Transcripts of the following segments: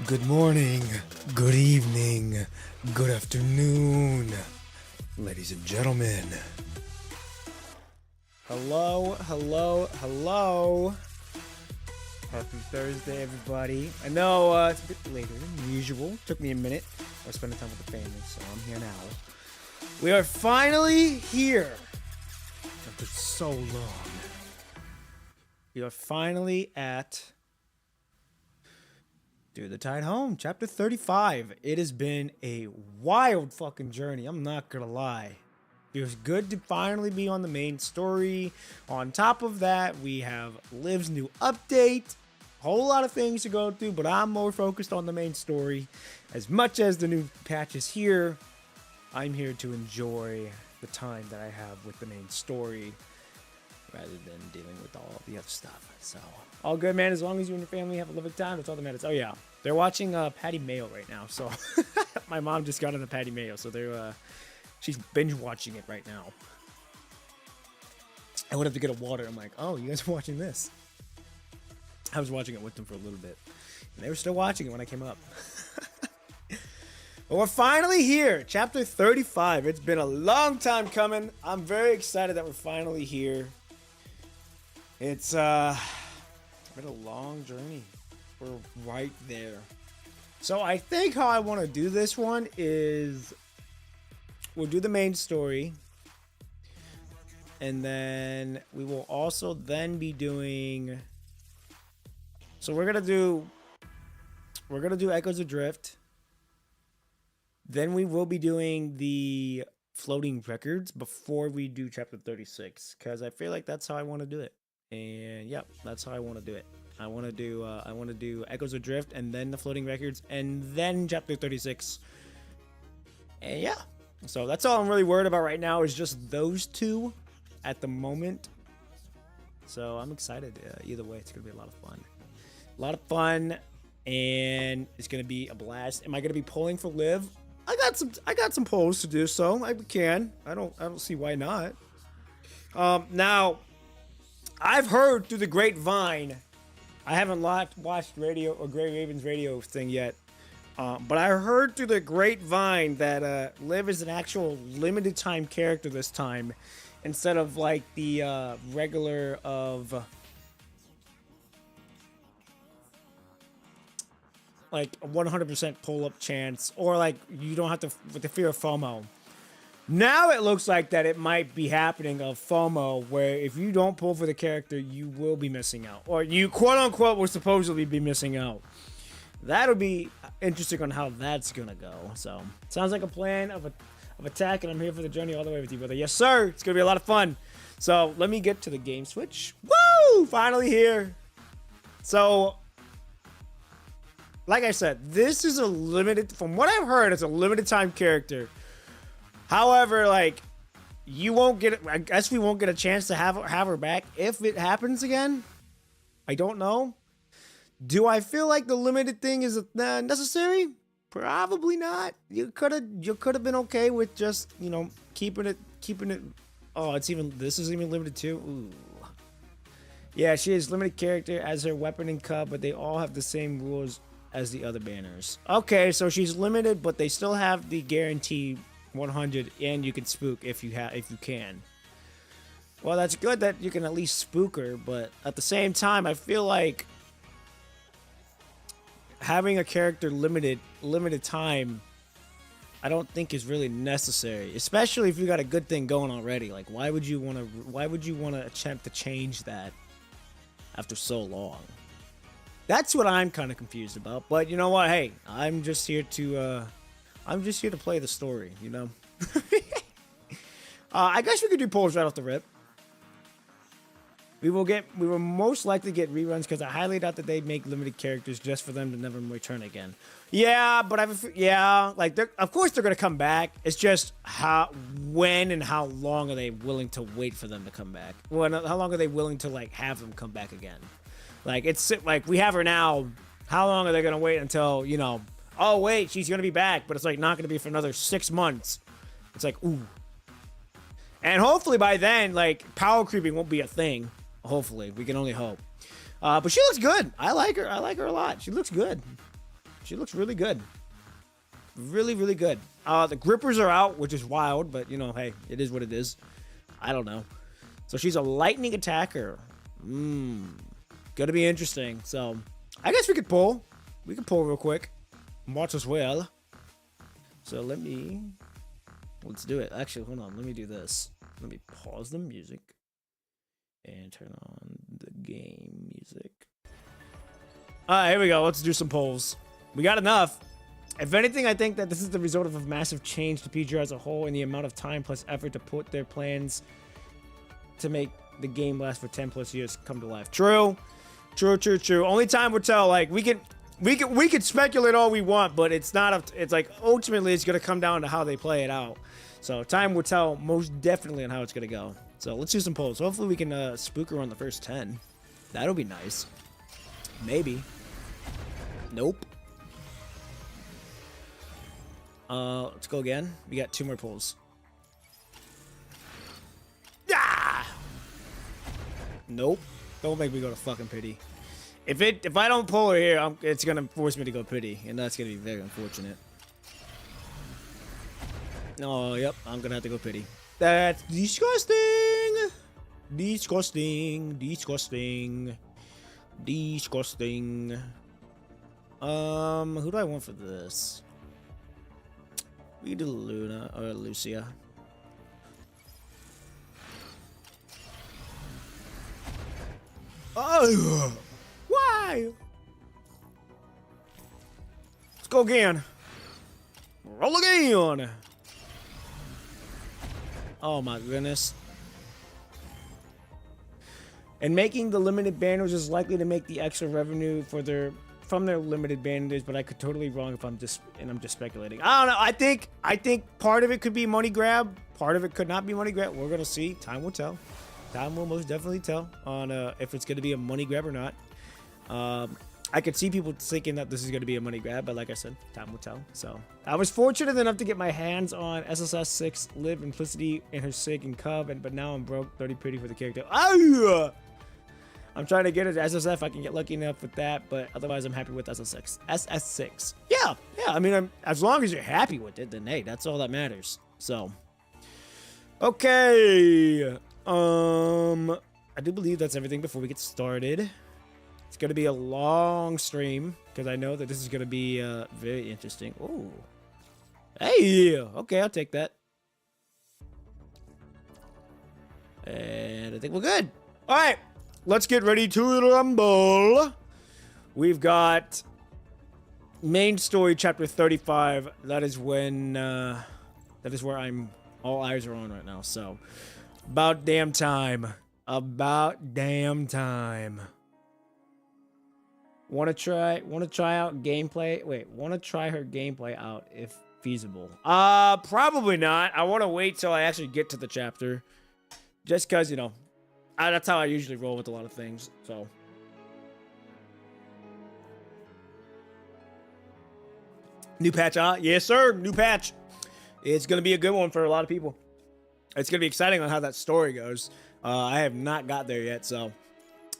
Good morning, good evening, good afternoon, ladies and gentlemen. Hello, hello, hello. Happy Thursday, everybody. I know it's a bit later than usual. Took me a minute. I was spending time with the family, so I'm here now. We are finally here. After so long. We are finally at Do the Tide Home, chapter 35. It has been a wild fucking journey. I'm not gonna lie. Feels good to finally be on the main story. On top of that, we have Liv's new update. A whole lot of things to go through, but I'm more focused on the main story. As much as the new patch is here, I'm here to enjoy the time that I have with the main story rather than dealing with all the other stuff. So, all good, man. As long as you and your family have a lovely time, that's all that matters. Oh, yeah. They're watching Patty Mayo right now. So, my mom just got on the Patty Mayo. So, she's binge watching it right now. I would have to get a water. I'm like, oh, you guys are watching this. I was watching it with them for a little bit. And they were still watching it when I came up. But we're finally here. Chapter 35. It's been a long time coming. I'm very excited that we're finally here. It's been a long journey. We're right there. So I think how I want to do this one is we'll do the main story. And then we will also then be doing... So we're gonna do Echoes Adrift. Then we will be doing the floating records before we do chapter 36, because I feel like that's how I want to do it. And yep, that's how I want to do it. I want to do Echoes Adrift and then the floating records and then chapter 36. And yeah, so that's all I'm really worried about right now is just those two at the moment. So I'm excited. Either way, it's gonna be a lot of fun. A lot of fun, and it's gonna be a blast. Am I gonna be pulling for Liv? I got some polls to do, so I can. I don't see why not. Now, I've heard through the grapevine. I haven't watched radio or Grey Raven's radio thing yet, but I heard through the grapevine that Liv is an actual limited time character this time, instead of like the regular of. Like a 100% pull-up chance, or like you don't have to with the fear of FOMO. Now it looks like that it might be happening of FOMO, where if you don't pull for the character, you will be missing out, or you quote-unquote will supposedly be missing out. That'll be interesting on how that's gonna go. So sounds like a plan of attack, and I'm here for the journey all the way with you, brother. Yes, sir. It's gonna be a lot of fun. So let me get to the game switch. Woo! Finally here. So. Like I said, this is a limited, from what I've heard, it's a limited time character. However, like, you won't get, I guess we won't get a chance to have her back if it happens again. I don't know. Do I feel like the limited thing is necessary? Probably not. You could have been okay with just, you know, keeping it. Oh, this is even limited too. Ooh. Yeah, she is limited character as her weapon and cub, but they all have the same rules as the other banners. Okay, so she's limited, but they still have the guarantee 100, and you can spook if you can. Well, that's good that you can at least spook her, but at the same time, I feel like having a character limited time, I don't think is really necessary, especially if you got a good thing going already. Like, why would you want to attempt to change that after so long? That's what I'm kind of confused about. But you know what? Hey, I'm just here to play the story, you know? I guess we could do polls right off the rip. We will most likely get reruns because I highly doubt that they make limited characters just for them to never return again. Yeah, but like of course they're gonna come back. It's just when and how long are they willing to wait for them to come back? Well, how long are they willing to like have them come back again? Like it's like we have her now. How long are they gonna wait until, you know? Oh wait, she's gonna be back, but it's like not gonna be for another 6 months. It's like ooh. And hopefully by then, like power creeping won't be a thing. Hopefully, we can only hope. But she looks good. I like her. I like her a lot. She looks good. She looks really good. Really, really good. The grippers are out, which is wild, but, you know, hey, it is what it is. I don't know. So she's a lightning attacker. Gonna be interesting. So, I guess we could pull. We can pull real quick. Watch as well. So, let's do it. Actually, hold on. Let me do this. Let me pause the music and turn on the game music. Alright, here we go. Let's do some polls. We got enough. If anything, I think that this is the result of a massive change to PGR as a whole and the amount of time plus effort to put their plans to make the game last for 10 plus years come to life. True. Only time will tell. Like, we could speculate all we want, but it's not it's like ultimately it's gonna come down to how they play it out. So time will tell most definitely on how it's gonna go. So let's do some polls. Hopefully we can spook her on the first 10. That'll be nice. Maybe. Nope. Let's go again. We got 2 more pulls. Ah! Nope. Don't make me go to fucking pity. If I don't pull her here, it's gonna force me to go pity, and that's gonna be very unfortunate. Oh, yep. I'm gonna have to go pity. That's disgusting. Disgusting. Who do I want for this? We can do Luna or Lucia. Oh, why? Let's go again. Roll again. Oh my goodness. And making the limited banners is likely to make the extra revenue from their limited banners, but I could totally be wrong if I'm just speculating. I don't know. I think part of it could be money grab. Part of it could not be money grab. We're gonna see. Time will tell. Time will most definitely tell on if it's gonna be a money grab or not. I could see people thinking that this is gonna be a money grab, but like I said, time will tell. So I was fortunate enough to get my hands on SSS 6 Live Implicity and her Sig and Cub, but now I'm broke 30 pretty for the character. Oh! I'm trying to get it to SSF. I can get lucky enough with that, but otherwise I'm happy with SS6. SS6. Yeah. I mean, as long as you're happy with it, then hey, that's all that matters. So, okay. I do believe that's everything before we get started. It's gonna be a long stream because I know that this is gonna be very interesting. Oh, hey, okay, I'll take that. And I think we're good. All right. Let's get ready to rumble. We've got main story chapter 35. That is when that is where all eyes are on right now. So about damn time. Want to try out gameplay? Wait, want to try her gameplay out if feasible? Probably not. I want to wait till I actually get to the chapter. Just cuz, you know, that's how I usually roll with a lot of things, so. New patch, yes, sir. New patch. It's going to be a good one for a lot of people. It's going to be exciting on how that story goes. I have not got there yet, so.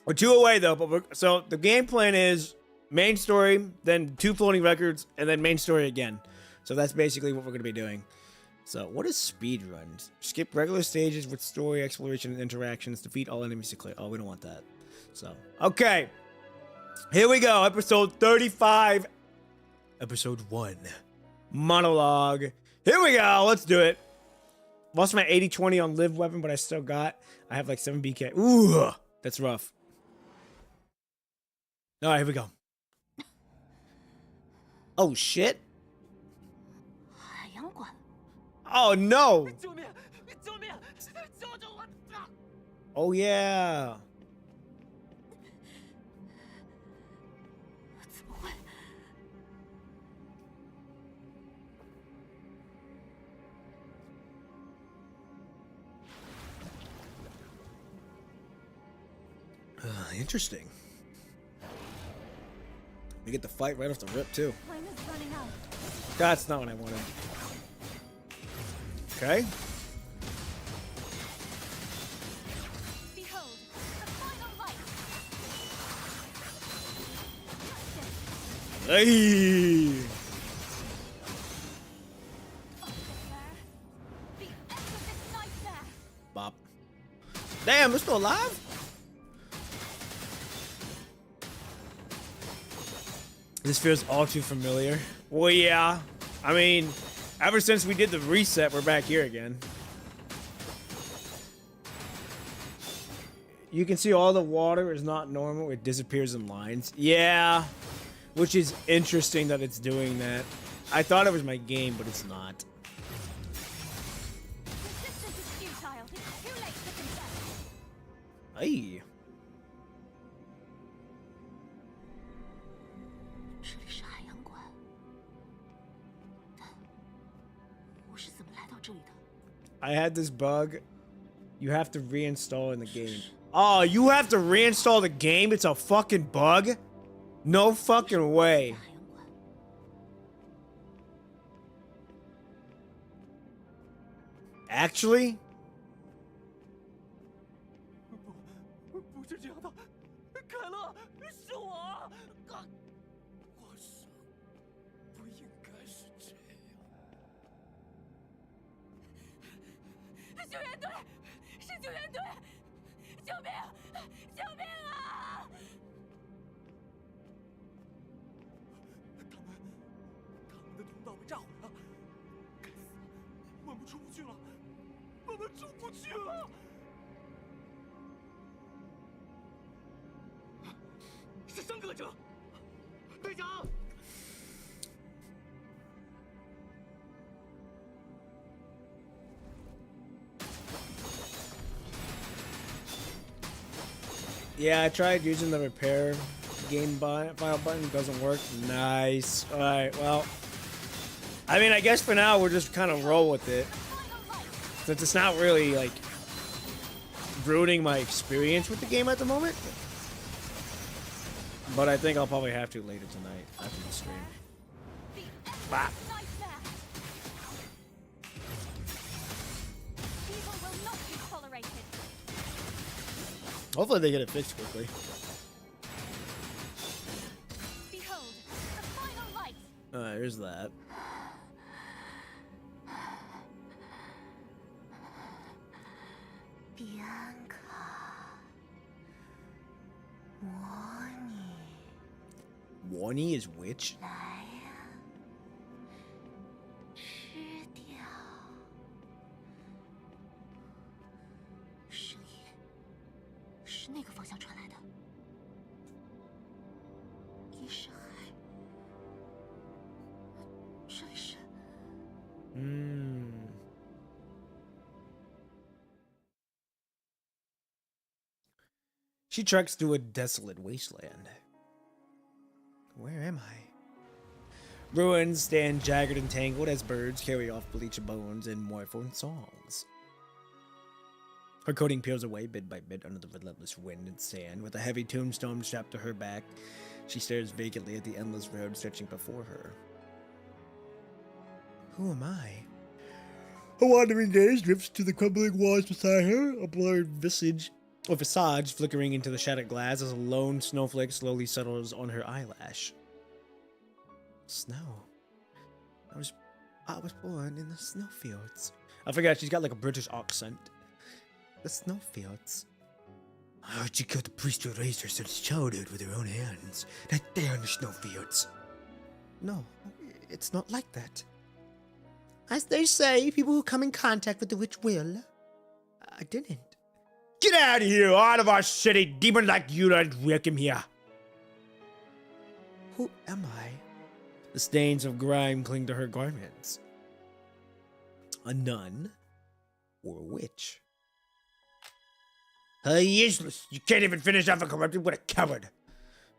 We're 2 away, though. But so the game plan is main story, then 2 floating records, and then main story again. So that's basically what we're going to be doing. So, what is speedruns? Skip regular stages with story, exploration, and interactions. Defeat all enemies to clear. Oh, we don't want that. So, okay. Here we go. Episode 35. Episode 1. Monologue. Here we go. Let's do it. Lost my 80-20 on live weapon, but I still got. I have like 7 BK. Ooh, that's rough. All right, here we go. Oh, shit. Oh, no. Oh, yeah. Interesting. We get the fight right off the rip, too. That's not what I wanted. Okay. Behold, the final light. Hey. Bop. Damn, they're still alive? This feels all too familiar. Well, yeah. I mean, ever since we did the reset, we're back here again. You can see all the water is not normal. It disappears in lines. Yeah. Which is interesting that it's doing that. I thought it was my game, but it's not. Hey. I had this bug. You have to reinstall in the game. Oh, you have to reinstall the game? It's a fucking bug? No fucking way. Actually? Yeah, I tried using the repair game file button. Doesn't work. Nice. Alright, well. I mean, I guess for now, we're just kind of roll with it. Since it's not really, like, ruining my experience with the game at the moment. But I think I'll probably have to later tonight after the stream. Bah. Hopefully they get it fixed quickly. Alright, here's that. Warnie is which? She treks through a desolate wasteland. Where am I? Ruins stand jagged and tangled as birds carry off bleached bones and mournful songs. Her coating peels away bit by bit under the relentless wind and sand. With a heavy tombstone strapped to her back, she stares vacantly at the endless road stretching before her. Who am I? A wandering gaze drifts to the crumbling walls beside her, a blurred visage flickering into the shattered glass as a lone snowflake slowly settles on her eyelash. Snow. I was born in the snowfields. I forgot she's got like a British accent. The snowfields. I heard she killed the priest who raised her since childhood with her own hands. Right there in the snowfields. No, it's not like that. As they say, people who come in contact with the witch will. I didn't. Get out of here! All of our shitty demons like you don't welcome here. Who am I? The stains of grime cling to her garments. A nun or a witch? Useless. You can't even finish off a corrupted. What a coward.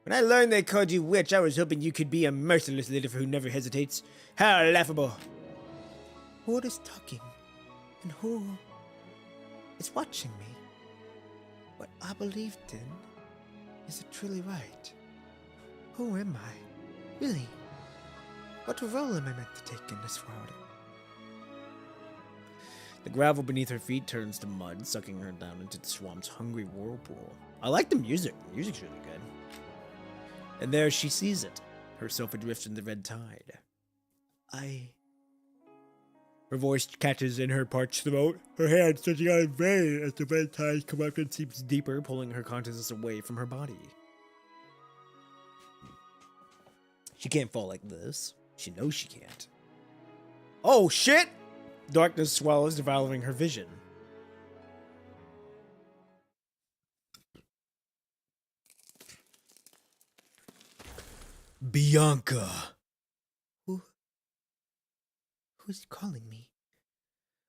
When I learned they called you witch, I was hoping you could be a merciless leader who never hesitates. How laughable. Who is talking? And who is watching me? What I believed in, is it truly right? Who am I? Really? What role am I meant to take in this world? The gravel beneath her feet turns to mud, sucking her down into the swamp's hungry whirlpool. I like the music. The music's really good. And there she sees it. herself adrift in the red tide. Her voice catches in her parched throat, her hand stretching out in vain as the red tide comes up and seeps deeper, pulling her consciousness away from her body. She can't fall like this. She knows she can't. Oh shit! Darkness swells, devouring her vision. Bianca! Who's calling me?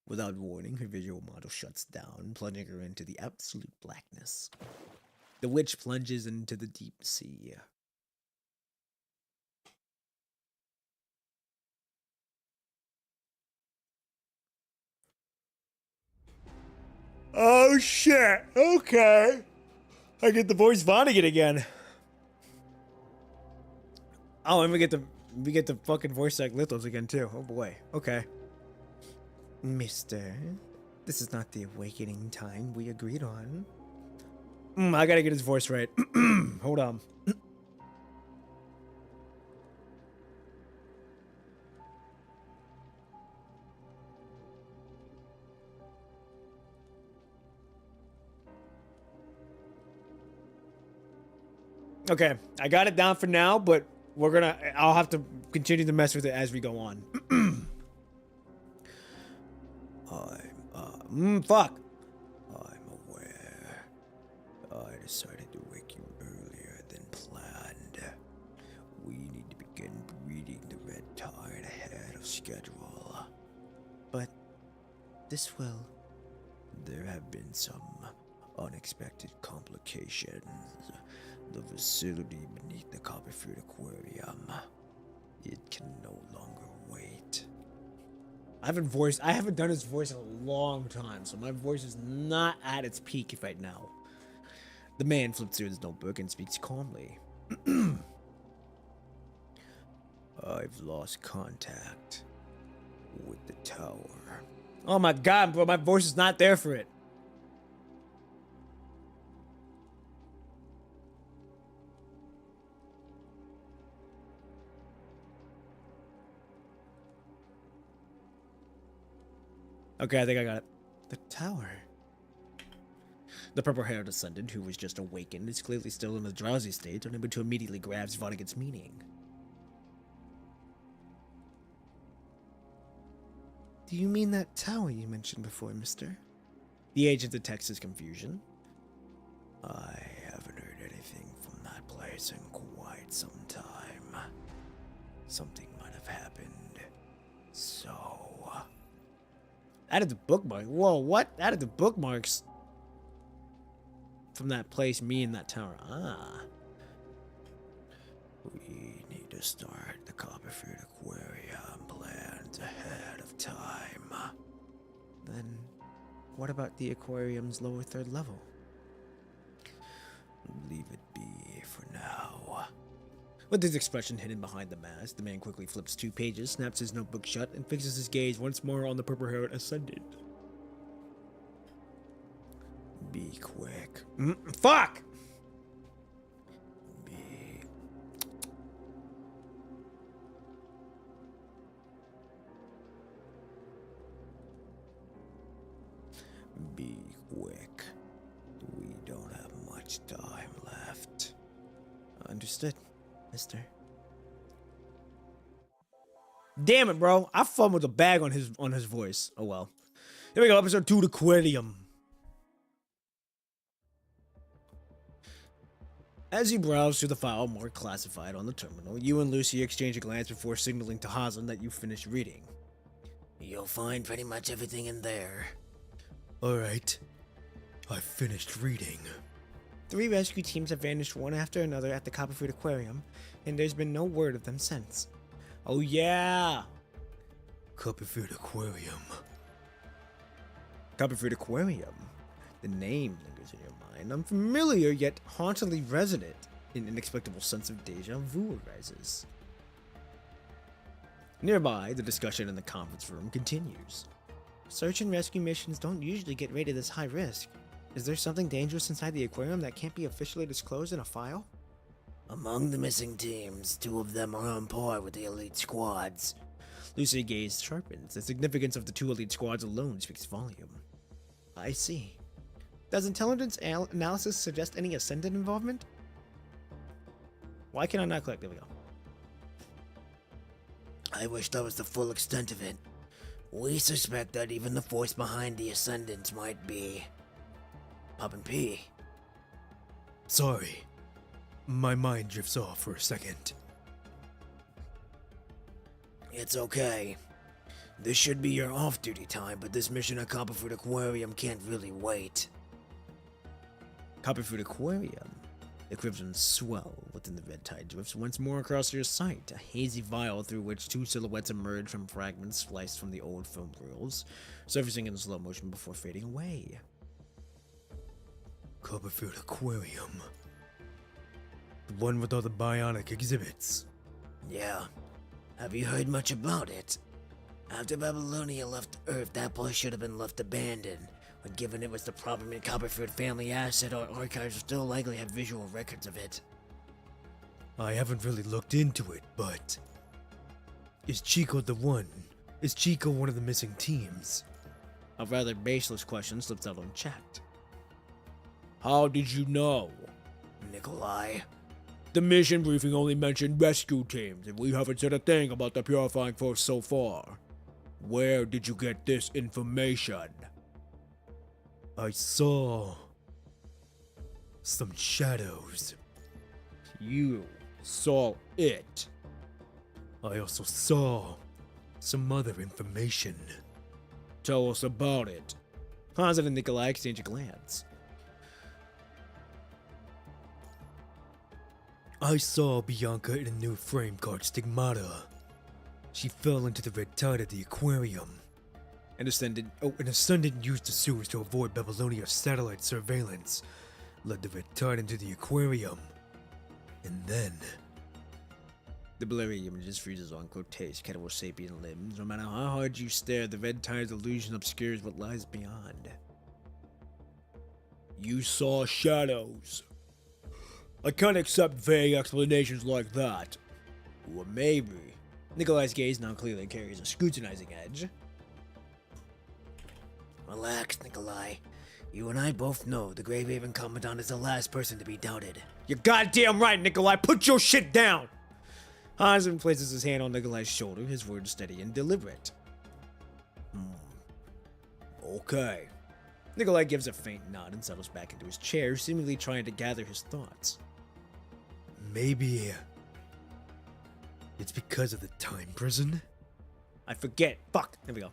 Without warning, her visual model shuts down, plunging her into the absolute blackness. The witch plunges into the deep sea. Oh shit! Okay. I get the voice Vonnegut again. Oh, and we get the fucking voice act Lithos again too. Oh boy. Okay. Mister, this is not the awakening time we agreed on. I gotta get his voice right. Hold on. Okay, I got it down for now, but I'll have to continue to mess with it as we go on. Fuck. I'm aware. I decided to wake you earlier than planned. We need to begin breeding the red tide ahead of schedule. But there have been some unexpected complications. The facility beneath the Copperfield Aquarium. It can no longer wait. I haven't done his voice in a long time, so my voice is not at its peak right now. The man flips through his notebook and speaks calmly. I've lost contact with the tower. Oh my god, bro, my voice is not there for it. Okay, I think I got it. The tower. The purple-haired ascendant, who was just awakened, is clearly still in a drowsy state, unable to immediately grasp Vonnegut's meaning. Do you mean that tower you mentioned before, mister? The agent detects his confusion. I haven't heard anything from that place in quite some time. Something might have happened. So... Added the bookmark. Whoa, what? Added the bookmarks from that place, me and that tower. Ah. We need to start the Copperfield Aquarium plans ahead of time. Then, what about the aquarium's lower third level? Leave it be for now. With his expression hidden behind the mask, the man quickly flips 2 pages, snaps his notebook shut, and fixes his gaze once more on the purple-haired ascendant. Be quick. Fuck! Be quick. We don't have much time left. Understood, mister. Damn it, bro. I fumbled a bag on his voice. Oh well. Here we go, episode 2, the Aquarium. As you browse through the file marked classified on the terminal, you and Lucy exchange a glance before signaling to Hazen that you finished reading. You'll find pretty much everything in there. Alright. I finished reading. 3 rescue teams have vanished one after another at the Copperfield Aquarium, and there's been no word of them since. Oh yeah! Copperfield Aquarium. Copperfield Aquarium? The name lingers in your mind, unfamiliar yet hauntingly resonant. An inexplicable sense of deja vu arises. Nearby, the discussion in the conference room continues. Search and rescue missions don't usually get rated as high risk. Is there something dangerous inside the aquarium that can't be officially disclosed in a file? Among the missing teams, 2 of them are on par with the elite squads. Lucy's gaze sharpens. The significance of the 2 elite squads alone speaks volume. I see. Does intelligence analysis suggest any Ascendant involvement? Why can I not click? There we go. I wish that was the full extent of it. We suspect that even the force behind the Ascendants might be... Poppin' P. Sorry. My mind drifts off for a second. It's okay. This should be your off-duty time, but this mission at Copperfoot Aquarium can't really wait. Copperfoot Aquarium. The crimson swell within the red tide drifts once more across your sight, a hazy vial through which 2 silhouettes emerge from fragments sliced from the old film reels, surfacing in slow motion before fading away. Copperfield Aquarium. The one with all the bionic exhibits. Yeah. Have you heard much about it? After Babylonia left Earth, that place should have been left abandoned. But given it was the problem in Copperfield family asset, our archives will still likely have visual records of it. I haven't really looked into it, but... Is Chico the one? Is Chico one of the missing teams? A rather baseless question slips out unchecked. How did you know? Nikolai. The mission briefing only mentioned rescue teams, and we haven't said a thing about the Purifying Force so far. Where did you get this information? I saw... some shadows. You saw it. I also saw some other information. Tell us about it. Hansen and Nikolai exchange a glance. I saw Bianca in a new frame called Stigmata. She fell into the red tide of the aquarium. An Ascendant An Ascendant used the sewers to avoid Babylonia's satellite surveillance, led the red tide into the aquarium, and then... The blurry images freezes on grotesque Homo sapien limbs. No matter how hard you stare, the red tide's illusion obscures what lies beyond. You saw shadows. I can't accept vague explanations like that. Or maybe. Nikolai's gaze now clearly carries a scrutinizing edge. Relax, Nikolai. You and I both know the Grey Raven Commandant is the last person to be doubted. You're goddamn right, Nikolai! Put your shit down! Hansen places his hand on Nikolai's shoulder, his words steady and deliberate. Okay. Nikolai gives a faint nod and settles back into his chair, seemingly trying to gather his thoughts. Maybe... it's because of the time prison? I forget. Fuck. There we go.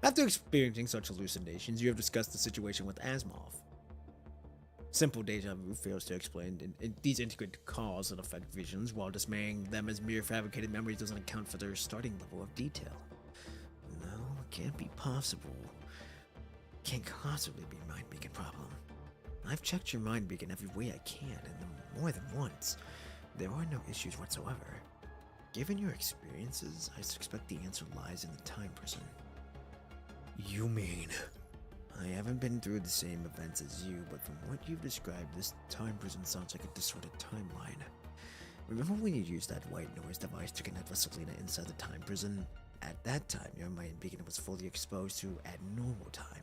After experiencing such hallucinations, you have discussed the situation with Asimov. Simple deja vu fails to explain these integrated causes that affect visions, while dismaying them as mere fabricated memories doesn't account for their starting level of detail. No, it can't be possible. Can't possibly be a mind beacon problem. I've checked your mind beacon every way I can, and more than once. There are no issues whatsoever. Given your experiences, I suspect the answer lies in the time prison. You mean... I haven't been through the same events as you, but from what you've described, this time prison sounds like a distorted timeline. Remember when you used that white noise device to connect with Selena inside the time prison? At that time, your mind beacon was fully exposed to abnormal time.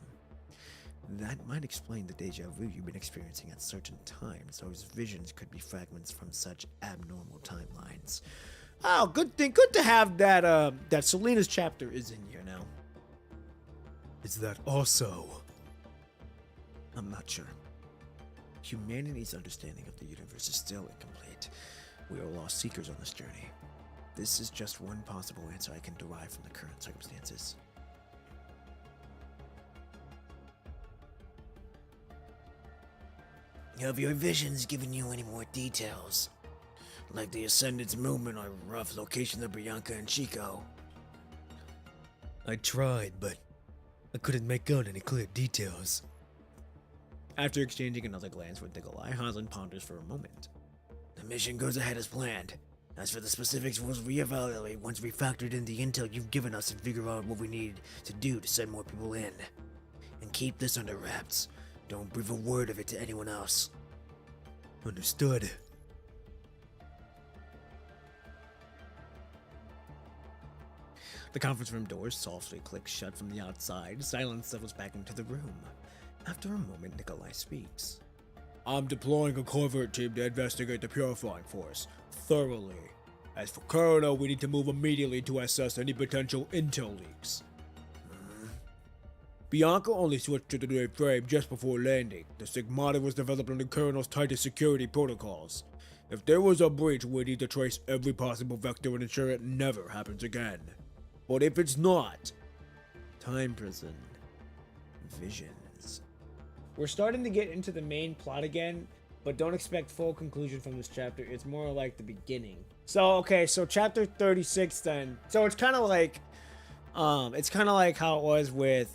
That might explain the deja vu you've been experiencing at certain times. Those visions could be fragments from such abnormal timelines. Oh, good thing. Good to have that, that Selena's chapter is in here now. Is that also... I'm not sure. Humanity's understanding of the universe is still incomplete. We are lost seekers on this journey. This is just one possible answer I can derive from the current circumstances. Have your visions given you any more details? Like the Ascendant's movement or rough location of Bianca and Chico? I tried, but I couldn't make out any clear details. After exchanging another glance with Nikolai, Hansen ponders for a moment. The mission goes ahead as planned. As for the specifics, we'll reevaluate once we factored in the intel you've given us and figure out what we need to do to send more people in. And keep this under wraps. Don't breathe a word of it to anyone else. Understood. The conference room doors softly click shut from the outside. Silence settles back into the room. After a moment, Nikolai speaks. I'm deploying a covert team to investigate the purifying force thoroughly. As for Colonel, we need to move immediately to assess any potential intel leaks. Bianca only switched to the new frame just before landing. The Sigmata was developed under Colonel's tightest security protocols. If there was a breach, we need to trace every possible vector and ensure it never happens again. But if it's not, time prison, visions. We're starting to get into the main plot again, but don't expect full conclusion from this chapter. It's more like the beginning. So chapter 36 then. So it's kind of like how it was with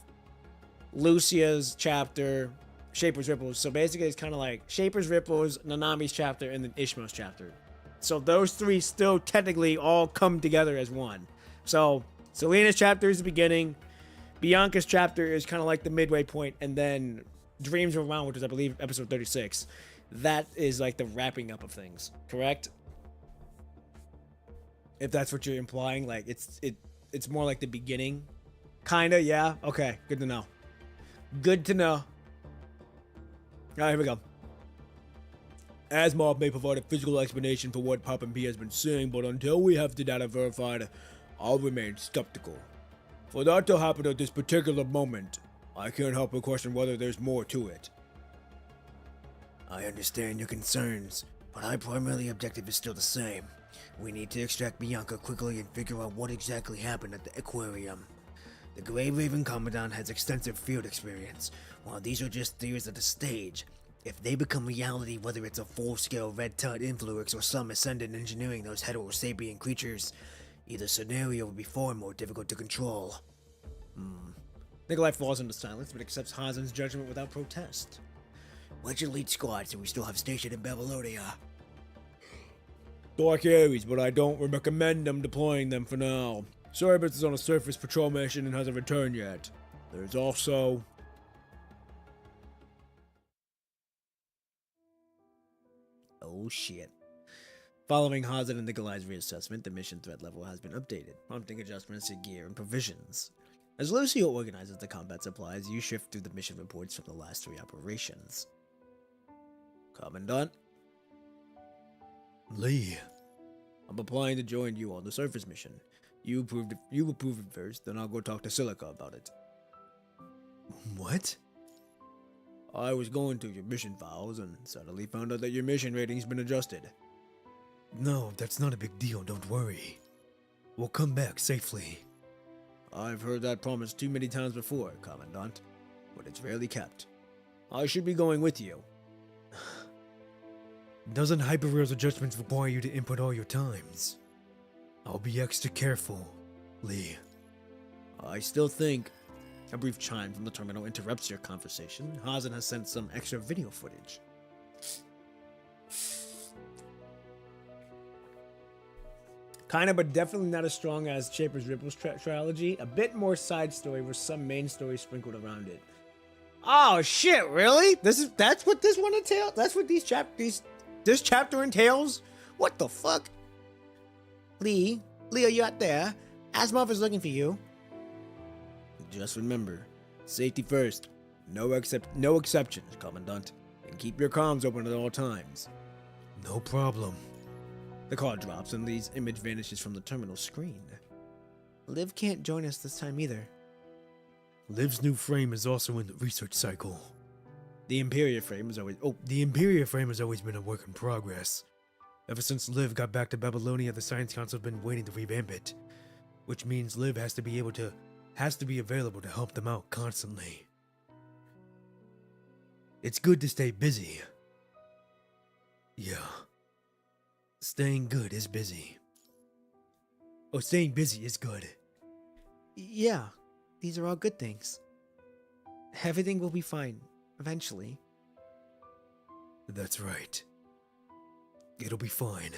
Lucia's chapter, Shaper's Ripples. So basically it's kind of like Shaper's Ripples, Nanami's chapter, and then Ishmael's chapter. So those three still technically all come together as one. So Selena's chapter is the beginning, Bianca's chapter is kind of like the midway point, and then Dreams of Around, which is I believe episode 36, that is like the wrapping up of things, correct? If that's what you're implying, like it's more like the beginning, kinda, yeah. Okay, good to know. Good to know. All right, here we go. Asimov may provide a physical explanation for what Pop and P has been saying, but until we have the data verified, I'll remain skeptical. For that to happen at this particular moment, I can't help but question whether there's more to it. I understand your concerns, but our primary objective is still the same. We need to extract Bianca quickly and figure out what exactly happened at the aquarium. The Grey Raven Commandant has extensive field experience. While these are just theories at the stage, if they become reality, whether it's a full-scale red tide influx or some ascendant engineering those heterosapien creatures, either scenario would be far more difficult to control. Nikolai falls into silence but accepts Hazen's judgment without protest. What's your lead squad so we still have stationed in Babylonia? Dark Ares, but I don't recommend them deploying them for now. Cerberus is on a surface patrol mission and hasn't returned yet. There's also... Oh shit. Following Hazen and Nikolai's reassessment, the mission threat level has been updated, prompting adjustments to gear and provisions. As Lucio organizes the combat supplies, you shift through the mission reports from the last 3 operations. Commandant? Lee. I'm applying to join you on the surface mission. You approve it first, then I'll go talk to Silica about it. What? I was going through your mission files and suddenly found out that your mission rating's been adjusted. No, that's not a big deal, don't worry. We'll come back safely. I've heard that promise too many times before, Commandant, but it's rarely kept. I should be going with you. Doesn't Hyperrail's adjustments require you to input all your times? I'll be extra careful, Lee. I still think... A brief chime from the terminal interrupts your conversation. Hazen has sent some extra video footage. Kinda, but definitely not as strong as Shaper's Ripples trilogy. A bit more side story with some main story sprinkled around it. Oh shit, really? That's what this one entails? That's what this chapter entails? What the fuck? Lee, are you out there? Asimov is looking for you. Just remember, safety first. No exceptions, Commandant. And keep your comms open at all times. No problem. The call drops and Lee's image vanishes from the terminal screen. Liv can't join us this time either. Liv's new frame is also in the research cycle. The Imperia frame has always... The Imperia frame has always been a work in progress. Ever since Liv got back to Babylonia, the Science Council have been waiting to revamp it. Which means Liv has to be available to help them out constantly. It's good to stay busy. Yeah. Staying good is busy. Oh, staying busy is good. Yeah, these are all good things. Everything will be fine, eventually. That's right. It'll be fine.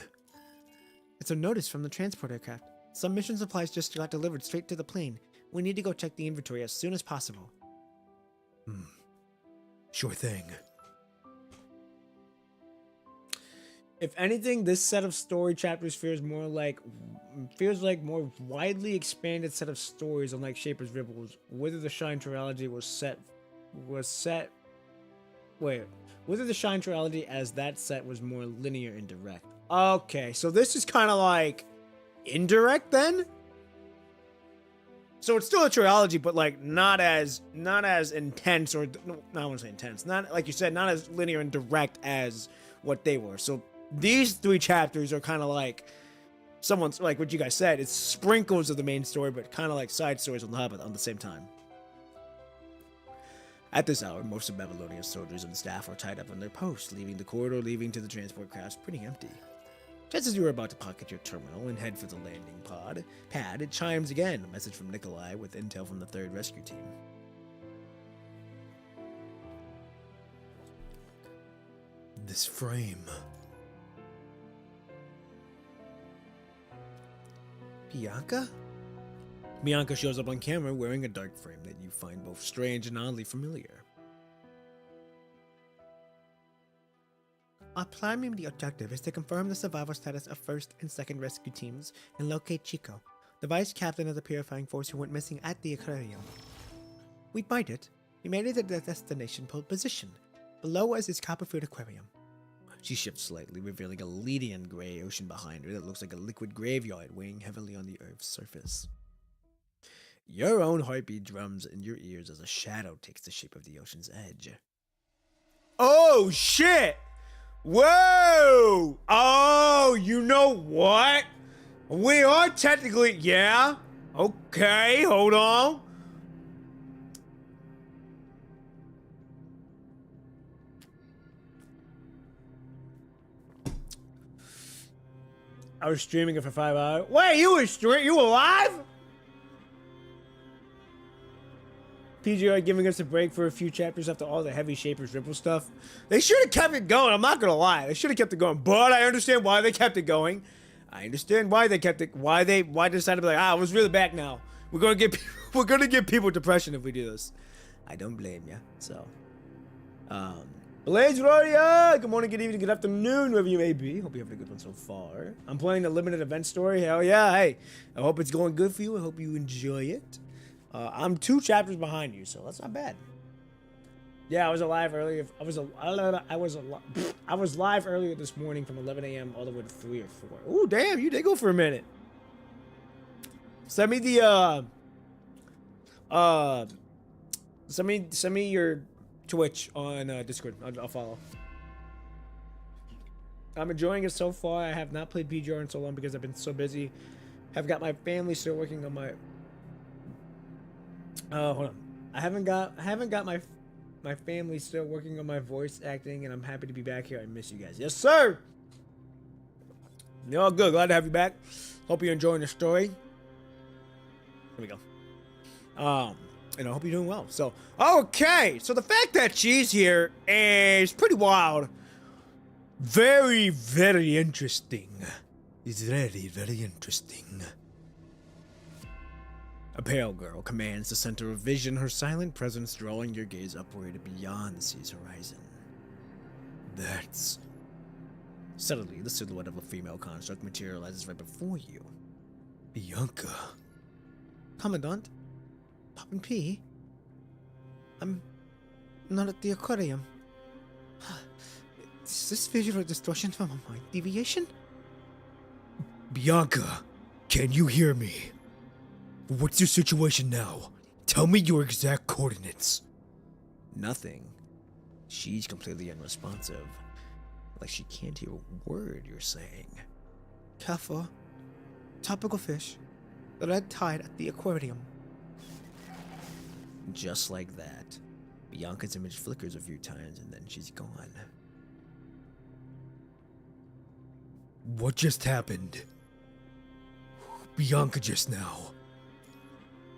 It's a notice from the transport aircraft. Some mission supplies just got delivered straight to the plane. We need to go check the inventory as soon as possible. Sure thing. If anything, this set of story chapters feels like more widely expanded set of stories, unlike Shaper's Ripples. Whether the Shine trilogy whether the Shine trilogy as that set was more linear and direct. Okay, so this is kind of like indirect then. So it's still a trilogy, but like not as intense, or no, I wouldn't say intense. Not like you said, not as linear and direct as what they were. So these 3 chapters are kind of like someone's, like what you guys said, it's sprinkles of the main story, but kind of like side stories on top of it on the same time. At this hour, most of Babylonia's soldiers and staff are tied up on their posts, leaving the corridor leading to the transport crafts pretty empty. Just as you are about to pocket your terminal and head for the landing pad, it chimes again, a message from Nikolai with intel from the 3rd Rescue Team. This frame. Bianca? Bianca shows up on camera wearing a dark frame that you find both strange and oddly familiar. Our primary objective is to confirm the survival status of 1st and 2nd Rescue Teams and locate Chico, the vice captain of the purifying force who went missing at the aquarium. We made it. We made it to the destination position. Below us is Copperfield Aquarium. She shifts slightly, revealing a Lydian gray ocean behind her that looks like a liquid graveyard weighing heavily on the Earth's surface. Your own heartbeat drums in your ears as a shadow takes the shape of the ocean's edge. Oh, shit! Whoa! Oh, you know what? We are technically... Yeah? Okay, hold on. I was streaming it for 5 hours. Wait, you alive? PGR giving us a break for a few chapters after all the heavy Shaper's Ripple stuff. They should have kept it going. I'm not gonna lie. They should have kept it going. But I understand why they kept it going. I understand why they kept it. Why they decided to be like, it was really back now. We're gonna give people depression if we do this. I don't blame you. So, Blaze Warrior, good morning, good evening, good afternoon, wherever you may be. Hope you're having a good one so far. I'm playing the limited event story. Hell yeah. Hey, I hope it's going good for you. I hope you enjoy it. I'm 2 chapters behind you, so that's not bad. Yeah, I was alive earlier. I was live earlier this morning from 11 a.m. all the way to 3 or 4. Ooh, damn, you did go for a minute. Send me the send me your Twitch on Discord. I'll follow. I'm enjoying it so far. I have not played PGR in so long because I've been so busy. I've got my family still working on my. Hold on. I haven't got my family still working on my voice acting, and I'm happy to be back here. I miss you guys. Yes, sir. You're all good. Glad to have you back. Hope you're enjoying the story. Here we go. And I hope you're doing well. So, okay. So the fact that she's here is pretty wild. Very, very interesting. It's very, very interesting. A pale girl commands the center of vision, her silent presence drawing your gaze upward beyond the sea's horizon. That's... Suddenly, the silhouette of a female construct materializes right before you. Bianca. Commandant? Poppin' P? I'm not at the aquarium. Is this visual distortion from a mind deviation? Bianca, can you hear me? What's your situation now? Tell me your exact coordinates. Nothing. She's completely unresponsive. Like she can't hear a word you're saying. Careful. Tropical fish. The red tide at the aquarium. Just like that, Bianca's image flickers a few times and then she's gone. What just happened? Bianca just now.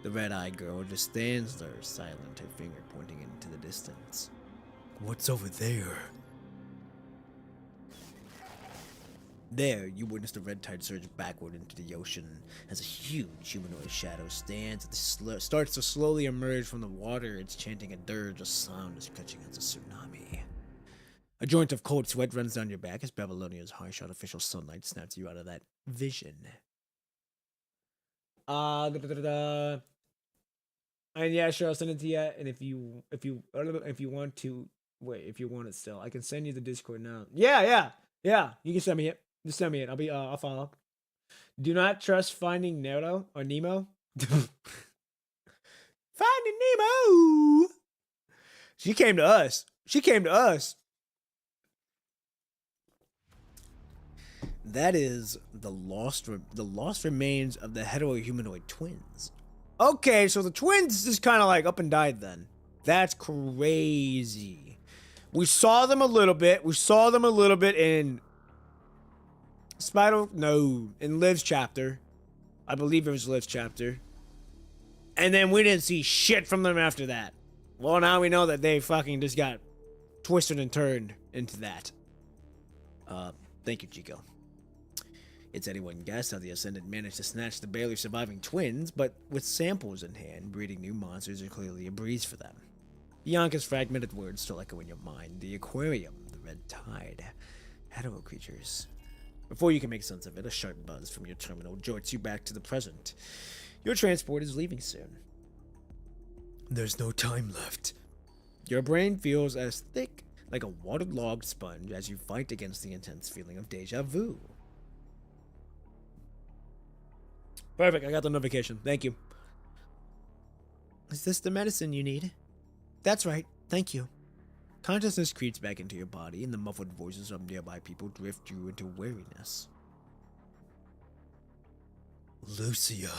The red-eyed girl just stands there, silent, her finger pointing into the distance. What's over there? There, you witness the red tide surge backward into the ocean as a huge humanoid shadow starts to slowly emerge from the water. It's chanting a dirge, a sound is catching as a tsunami. A joint of cold sweat runs down your back as Babylonia's harsh artificial sunlight snaps you out of that vision. Da, da, da, da. And yeah, sure, I'll send it to you. And if you want to, wait, if you want it still, I can send you the Discord now. Yeah. You can send me it. Just send me it. I'll follow up. Do not trust Finding Nemo or Nemo. Finding Nemo. She came to us. That is the lost remains of the heterohumanoid twins. Okay, so the twins just kind of like up and died then. That's crazy. We saw them a little bit. In in Liv's chapter. I believe it was Liv's chapter. And then we didn't see shit from them after that. Well, now we know that they fucking just got twisted and turned into that. Thank you, Chico. It's anyone guess how the Ascendant managed to snatch the barely surviving twins, but with samples in hand, breeding new monsters are clearly a breeze for them. Bianca's fragmented words still echo in your mind. The aquarium, the red tide, hetero creatures. Before you can make sense of it, a sharp buzz from your terminal jolts you back to the present. Your transport is leaving soon. There's no time left. Your brain feels as thick like a waterlogged sponge as you fight against the intense feeling of deja vu. Perfect, I got the notification. Thank you. Is this the medicine you need? That's right, thank you. Consciousness creeps back into your body, and the muffled voices of nearby people drift you into weariness. Lucia.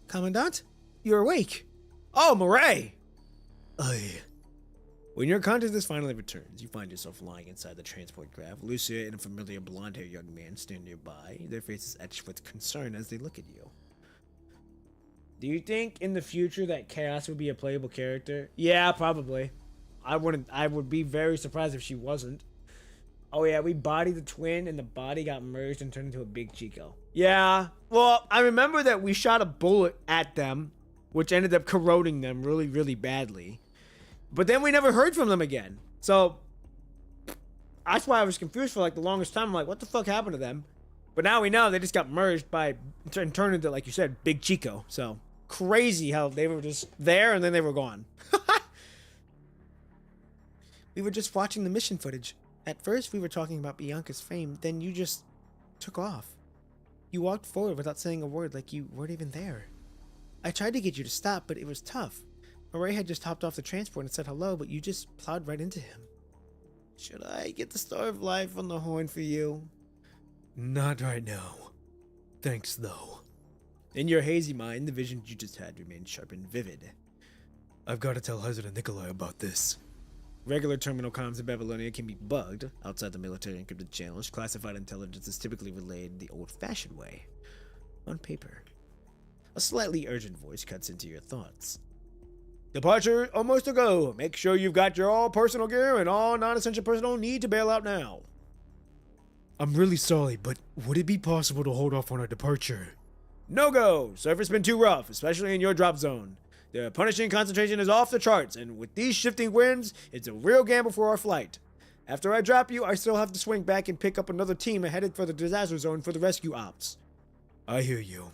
Commandant? You're awake. Oh, Murray! I... When your consciousness finally returns, you find yourself lying inside the transport craft. Lucia and a familiar blonde-haired young man stand nearby, their faces etched with concern as they look at you. Do you think in the future that Chaos would be a playable character? Yeah, probably. I would be very surprised if she wasn't. Oh yeah, we bodied the twin and the body got merged and turned into a big Chico. Yeah, well, I remember that we shot a bullet at them, which ended up corroding them really, really badly. But then we never heard from them again. So, that's why I was confused for like the longest time. I'm like, what the fuck happened to them? But now we know they just got merged and turned into, like you said, Big Chico. So, crazy how they were just there and then they were gone. We were just watching the mission footage. At first, we were talking about Bianca's fame. Then you just took off. You walked forward without saying a word like you weren't even there. I tried to get you to stop, but it was tough. Murray had just hopped off the transport and said hello, but you just plowed right into him. Should I get the Star of Life on the horn for you? Not right now. Thanks, though. In your hazy mind, the visions you just had remained sharp and vivid. I've got to tell Hazard and Nikolai about this. Regular terminal comms in Babylonia can be bugged. Outside the military encrypted channels, classified intelligence is typically relayed the old-fashioned way. On paper. A slightly urgent voice cuts into your thoughts. Departure almost to go. Make sure you've got your all personal gear and all non-essential personnel need to bail out now. I'm really sorry, but would it be possible to hold off on our departure? No go. Surface been too rough, especially in your drop zone. The punishing concentration is off the charts, and with these shifting winds, it's a real gamble for our flight. After I drop you, I still have to swing back and pick up another team headed for the disaster zone for the rescue ops. I hear you.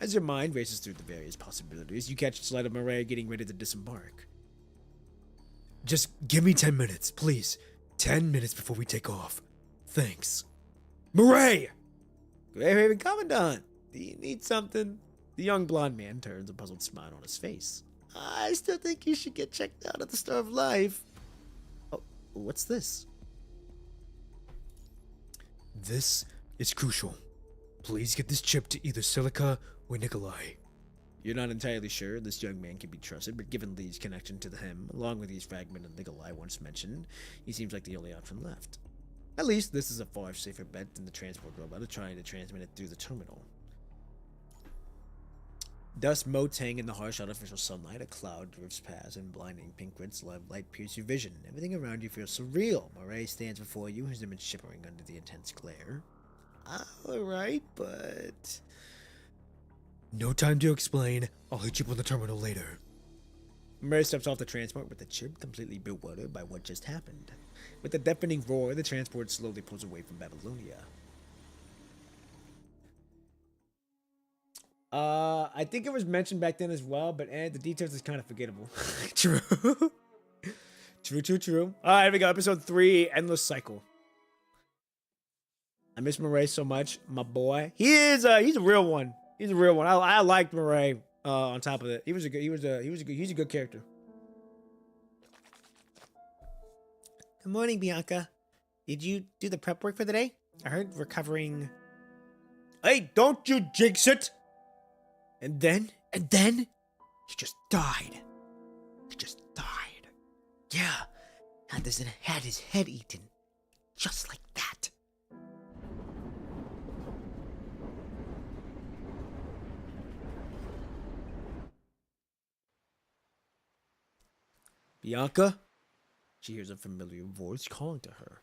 As your mind races through the various possibilities, you catch sight of Murray getting ready to disembark. Just give me 10 minutes, please. 10 minutes before we take off. Thanks. Murray! Greyhaven Commandant, do you need something? The young blonde man turns a puzzled smile on his face. I still think you should get checked out at the Star of Life. Oh, what's this? This is crucial. Please get this chip to either Silica or Nikolai. You're not entirely sure this young man can be trusted, but given Lee's connection to him, along with his fragment of Nikolai once mentioned, he seems like the only option left. At least this is a far safer bet than the transport robot trying to transmit it through the terminal. Dust motes hang in the harsh artificial sunlight. A cloud drifts past, and blinding pink grids of light pierce your vision. Everything around you feels surreal. Murray stands before you, his image shimmering under the intense glare. Alright, but... No time to explain. I'll hit you up on the terminal later. Murray steps off the transport with the ship completely bewildered by what just happened. With a deafening roar, the transport slowly pulls away from Babylonia. I think it was mentioned back then as well, but the details is kind of forgettable. True. True. Alright, here we go. Episode 3, Endless Cycle. I miss Murray so much, my boy. He's a real one. He's a real one. I liked Murray. On top of it, he's a good character. Good morning, Bianca. Did you do the prep work for the day? I heard recovering. Hey, don't you jinx it! And then he just died. He just died. Yeah, Anderson had his head eaten. Just like that. Bianca? She hears a familiar voice calling to her.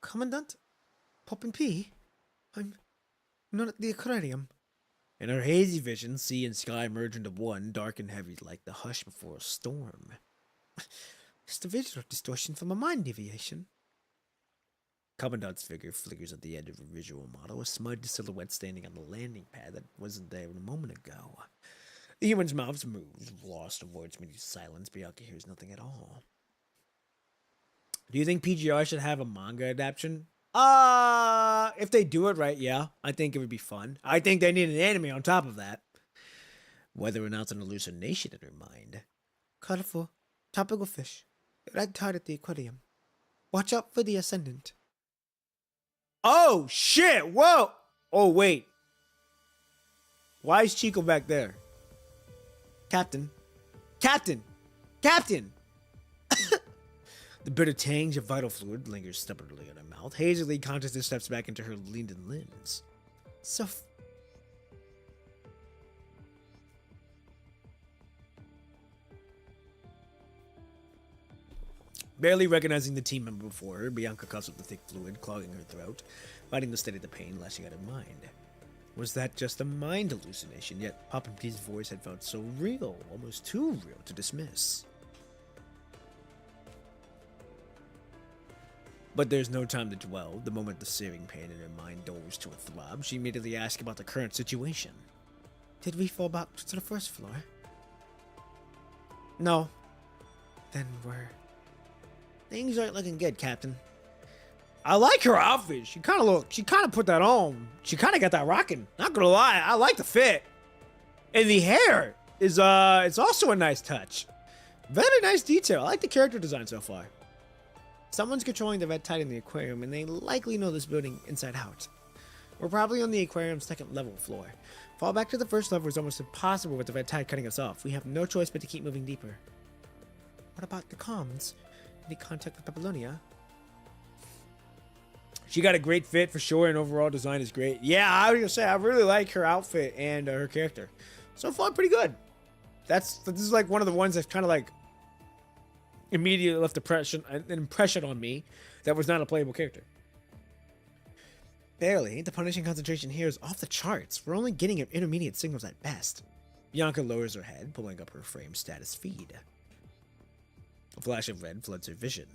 Commandant? Poppin' P? I'm not at the aquarium. In her hazy vision, sea and sky merge into one, dark and heavy like the hush before a storm. It's the visual distortion from a mind deviation. Commandant's figure flickers at the edge of a visual model, a smudged silhouette standing on the landing pad that wasn't there a moment ago. The human's mouth moves, lost in words beneath silence. Bianca hears nothing at all. Do you think PGR should have a manga adaptation? If they do it right, yeah. I think it would be fun. I think they need an anime on top of that. Whether or not it's an hallucination in her mind. Colorful, tropical fish. Red tide at the aquarium. Watch out for the ascendant. Oh, shit! Whoa! Oh, wait. Why is Chico back there? Captain. The bitter tinge of vital fluid lingers stubbornly in her mouth. Hazily, consciousness steps back into her lean limbs. Barely recognizing the team member before her, Bianca coughs up the thick fluid, clogging her throat, fighting to steady the pain lashing at her mind. Was that just a mind hallucination? Yet Poppin' P's voice had felt so real, almost too real to dismiss. But there's no time to dwell. The moment the searing pain in her mind dulls to a throb, she immediately asks about the current situation. Did we fall back to the first floor? No. Then things aren't looking good, Captain. I like her outfit. She kind of put that on. She kind of got that rocking. Not gonna lie, I like the fit. And the hair is, it's also a nice touch. Very nice detail. I like the character design so far. Someone's controlling the red tide in the aquarium, and they likely know this building inside out. We're probably on the aquarium's second level floor. Fall back to the first level is almost impossible with the red tide cutting us off. We have no choice but to keep moving deeper. What about the comms? Any contact with Babylonia? She got a great fit for sure, and overall design is great. Yeah, I was gonna say I really like her outfit and her character. So far, pretty good. This is like one of the ones that's kind of like immediately left an impression on me that was not a playable character. Barely. The punishing concentration here is off the charts. We're only getting intermediate signals at best. Bianca lowers her head, pulling up her frame status feed. A flash of red floods her vision.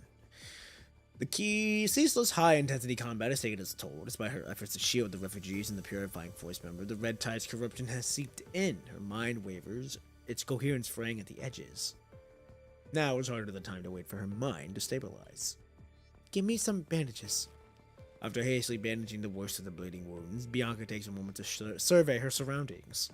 The key ceaseless high-intensity combat has taken its toll. Despite her efforts to shield the refugees and the purifying force member, the Red Tide's corruption has seeped in. Her mind wavers, its coherence fraying at the edges. Now is hardly the time to wait for her mind to stabilize. Give me some bandages. After hastily bandaging the worst of the bleeding wounds, Bianca takes a moment to survey her surroundings.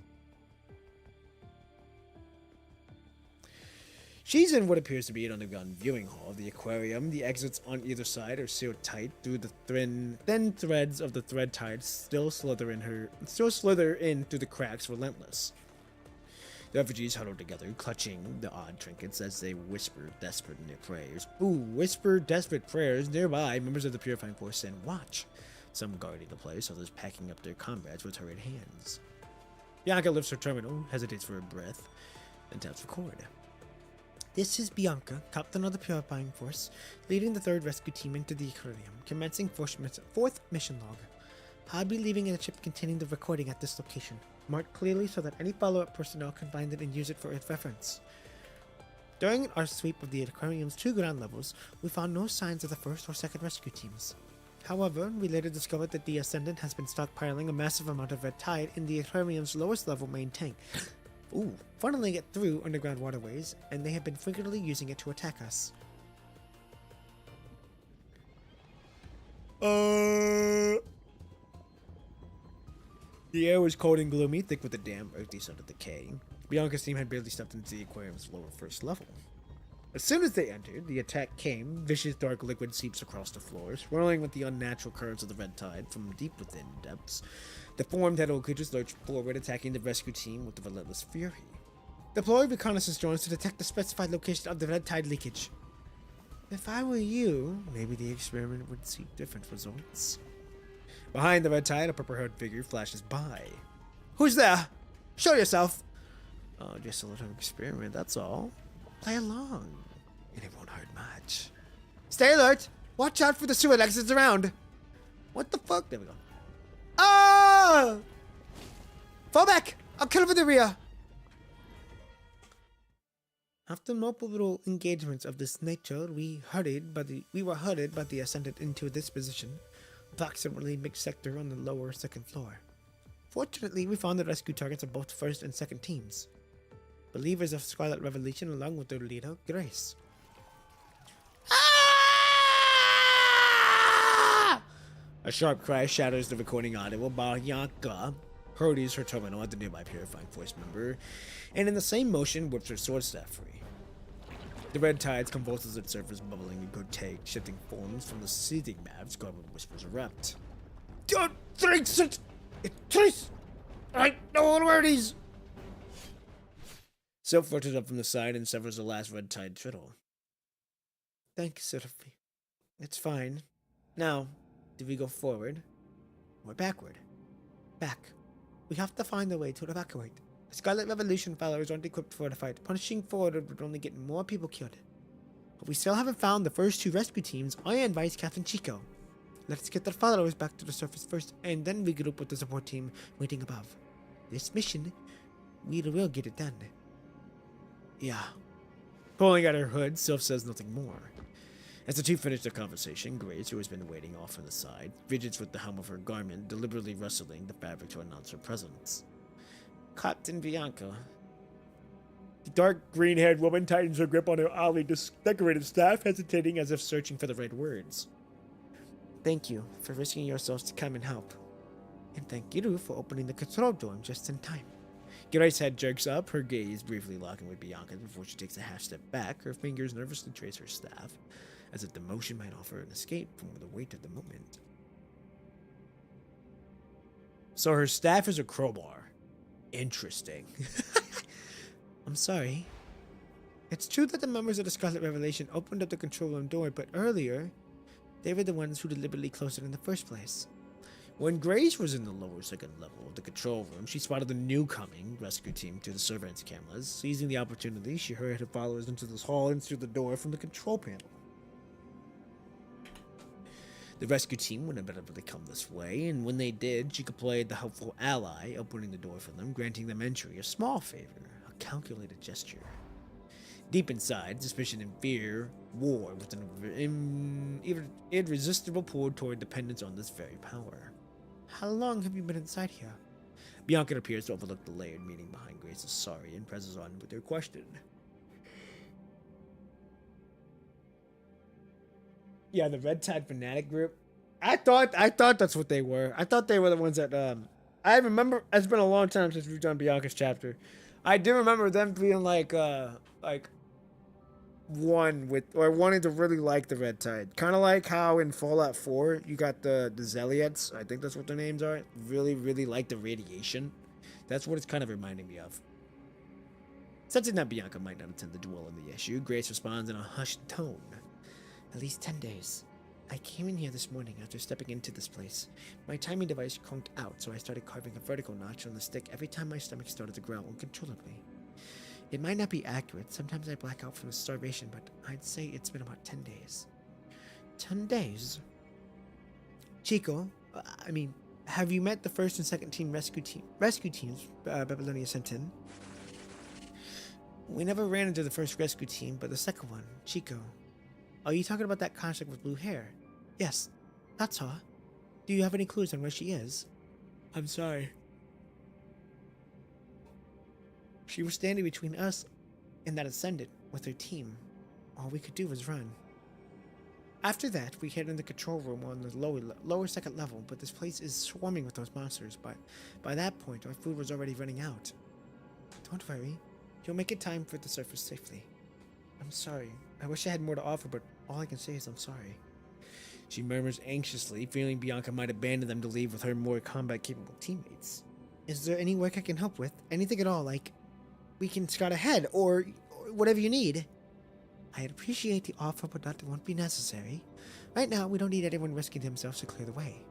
She's in what appears to be an underground viewing hall of the aquarium. The exits on either side are sealed tight through the thin threads of the thread tide still slither in through the cracks relentless. The refugees huddle together, clutching the odd trinkets as they whisper desperate in their prayers. Whisper desperate prayers. Nearby, members of the purifying force stand watch, some guarding the place, others packing up their comrades with hurried hands. Bianca lifts her terminal, hesitates for a breath, then taps record. This is Bianca, captain of the Purifying Force, leading the 3rd Rescue Team into the aquarium, commencing 4th mission log. I'll be leaving a chip containing the recording at this location, marked clearly so that any follow-up personnel can find it and use it for its reference. During our sweep of the aquarium's 2 ground levels, we found no signs of the first or second rescue teams. However, we later discovered that the Ascendant has been stockpiling a massive amount of red tide in the aquarium's lowest level main tank, funneling it through underground waterways, and they have been frequently using it to attack us. The air was cold and gloomy, thick with the damp, earthy scent of decay. Bianca's team had barely stepped into the aquarium's lower first level. As soon as they entered, the attack came. Vicious dark liquid seeps across the floor, swirling with the unnatural currents of the red tide from deep within depths. The formed tentacle creatures lurched forward, attacking the rescue team with relentless fury. Deploy reconnaissance drones to detect the specified location of the red tide leakage. If I were you, maybe the experiment would see different results. Behind the red tide, a purple-haired figure flashes by. Who's there? Show yourself! Oh, just a little experiment, that's all. Play along, and it won't hurt much. Stay alert! Watch out for the sewer exits around! What the fuck? There we go. Ah! Fall back! I'll kill him with the rear! After multiple engagements of this nature, we were herded by the Ascendant into this position, approximately mid-sector on the lower second floor. Fortunately, we found the rescue targets of both first and second teams. Believers of Scarlet Revelation along with their leader, Grace. Ah! A sharp cry shatters the recording audio. Bianca hurries her terminal at the nearby Purifying Force member, and in the same motion whips her sword staff free. The red tides convulse as its surface bubbling and grotesque, shifting forms from the seething maps. Garbled whispers erupt. Don't think it! It tastes! I know where it is! Sylph floated up from the side and severs the last red tide trickle. Thank you, Sophie. It's fine. Now, do we go forward or backward? Back. We have to find a way to evacuate. The Scarlet Revolution followers aren't equipped for the fight. Punishing forward would only get more people killed. But we still haven't found the first 2 rescue teams. I advise Captain Chico. Let's get the followers back to the surface first, and then regroup with the support team waiting above. This mission, we will get it done. Yeah. Pulling at her hood, Sylph says nothing more. As the two finish their conversation, Grace, who has been waiting off on the side, fidgets with the hem of her garment, deliberately rustling the fabric to announce her presence. Captain Bianca. The dark green-haired woman tightens her grip on her oddly decorated staff, hesitating as if searching for the right words. Thank you for risking yourselves to come and help. And thank you for opening the control door just in time. Grace's head jerks up, her gaze briefly locking with Bianca's before she takes a half step back. Her fingers nervously trace her staff, as if the motion might offer an escape from the weight of the moment. So her staff is a crowbar. Interesting. I'm sorry. It's true that the members of the Scarlet Revelation opened up the control room door, but earlier, they were the ones who deliberately closed it in the first place. When Grace was in the lower second level of the control room, she spotted the new coming rescue team through the surveillance cameras. Seizing the opportunity, she hurried her followers into this hall and through the door from the control panel. The rescue team would inevitably come this way, and when they did, she played the helpful ally, opening the door for them, granting them entry, a small favor, a calculated gesture. Deep inside, suspicion and fear war with an irresistible pull toward dependence on this very power. How long have you been inside here? Bianca appears to overlook the layered meaning behind Grace's sorry and presses on with her question. Yeah, the Red Tide Fanatic group. I thought that's what they were. I thought they were the ones that I remember. It's been a long time since we've done Bianca's chapter. I do remember them being like one with, or wanting to really like the Red Tide. Kind of like how in Fallout 4 you got the Zeliots. I think that's what their names are. Really, really like the radiation. That's what it's kind of reminding me of. Sensing that Bianca might not intend to dwell on the issue, Grace responds in a hushed tone. At least 10 days. I came in here this morning after stepping into this place. My timing device conked out, so I started carving a vertical notch on the stick every time my stomach started to growl uncontrollably. It might not be accurate, sometimes I black out from starvation, but I'd say it's been about 10 days. 10 days? Chico, have you met the first and second team rescue teams Babylonia sent in? We never ran into the first rescue team, but the second one, Chico. Are you talking about that construct with blue hair? Yes, that's her. Do you have any clues on where she is? I'm sorry. She was standing between us and that ascendant with her team. All we could do was run. After that, we hid in the control room on the lower second level, but this place is swarming with those monsters. But by that point, our food was already running out. Don't worry. You'll make it time for the surface safely. I'm sorry. I wish I had more to offer, but all I can say is I'm sorry. She murmurs anxiously, feeling Bianca might abandon them to leave with her more combat-capable teammates. Is there any work I can help with? Anything at all, like we can scout ahead, or whatever you need? I'd appreciate the offer, but that won't be necessary. Right now, we don't need anyone risking themselves to clear the way.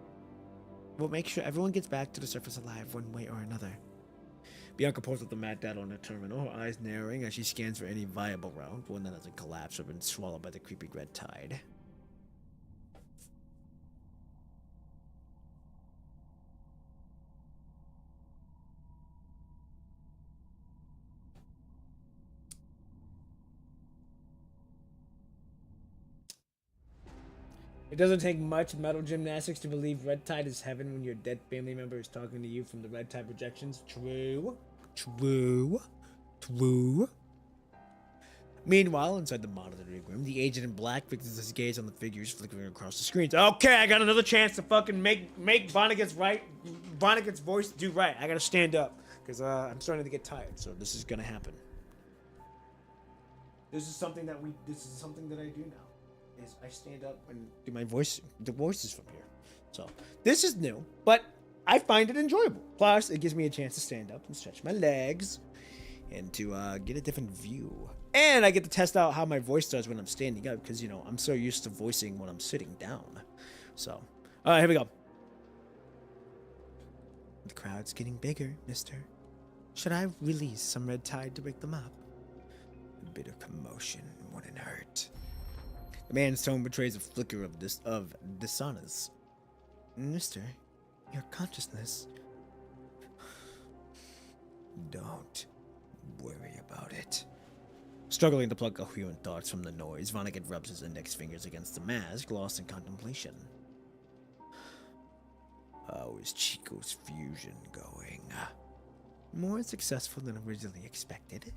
We'll make sure everyone gets back to the surface alive one way or another. Bianca pulls up the mat data on the terminal, her eyes narrowing as she scans for any viable route, one that hasn't collapsed or been swallowed by the creepy red tide. It doesn't take much mental gymnastics to believe red tide is heaven when your dead family member is talking to you from the red tide projections. True. True. True. Meanwhile, inside the monitoring room, the agent in black fixes his gaze on the figures flickering across the screens. Okay, I got another chance to fucking make Vonnegut's voice do right. I gotta stand up, because I'm starting to get tired, so this is gonna happen. This is something that I do now. Is I stand up and do the voices from here. So this is new, but I find it enjoyable. Plus, it gives me a chance to stand up and stretch my legs and to get a different view. And I get to test out how my voice does when I'm standing up, because, you know, I'm so used to voicing when I'm sitting down. So, all right, here we go. The crowd's getting bigger, mister. Should I release some red tide to wake them up? A bit of commotion wouldn't hurt. The man's tone betrays a flicker of dissonance. Mister, your consciousness. Don't worry about it. Struggling to pluck coherent thoughts from the noise, Vonnegut rubs his index fingers against the mask, lost in contemplation. How is Chico's fusion going? More successful than originally expected.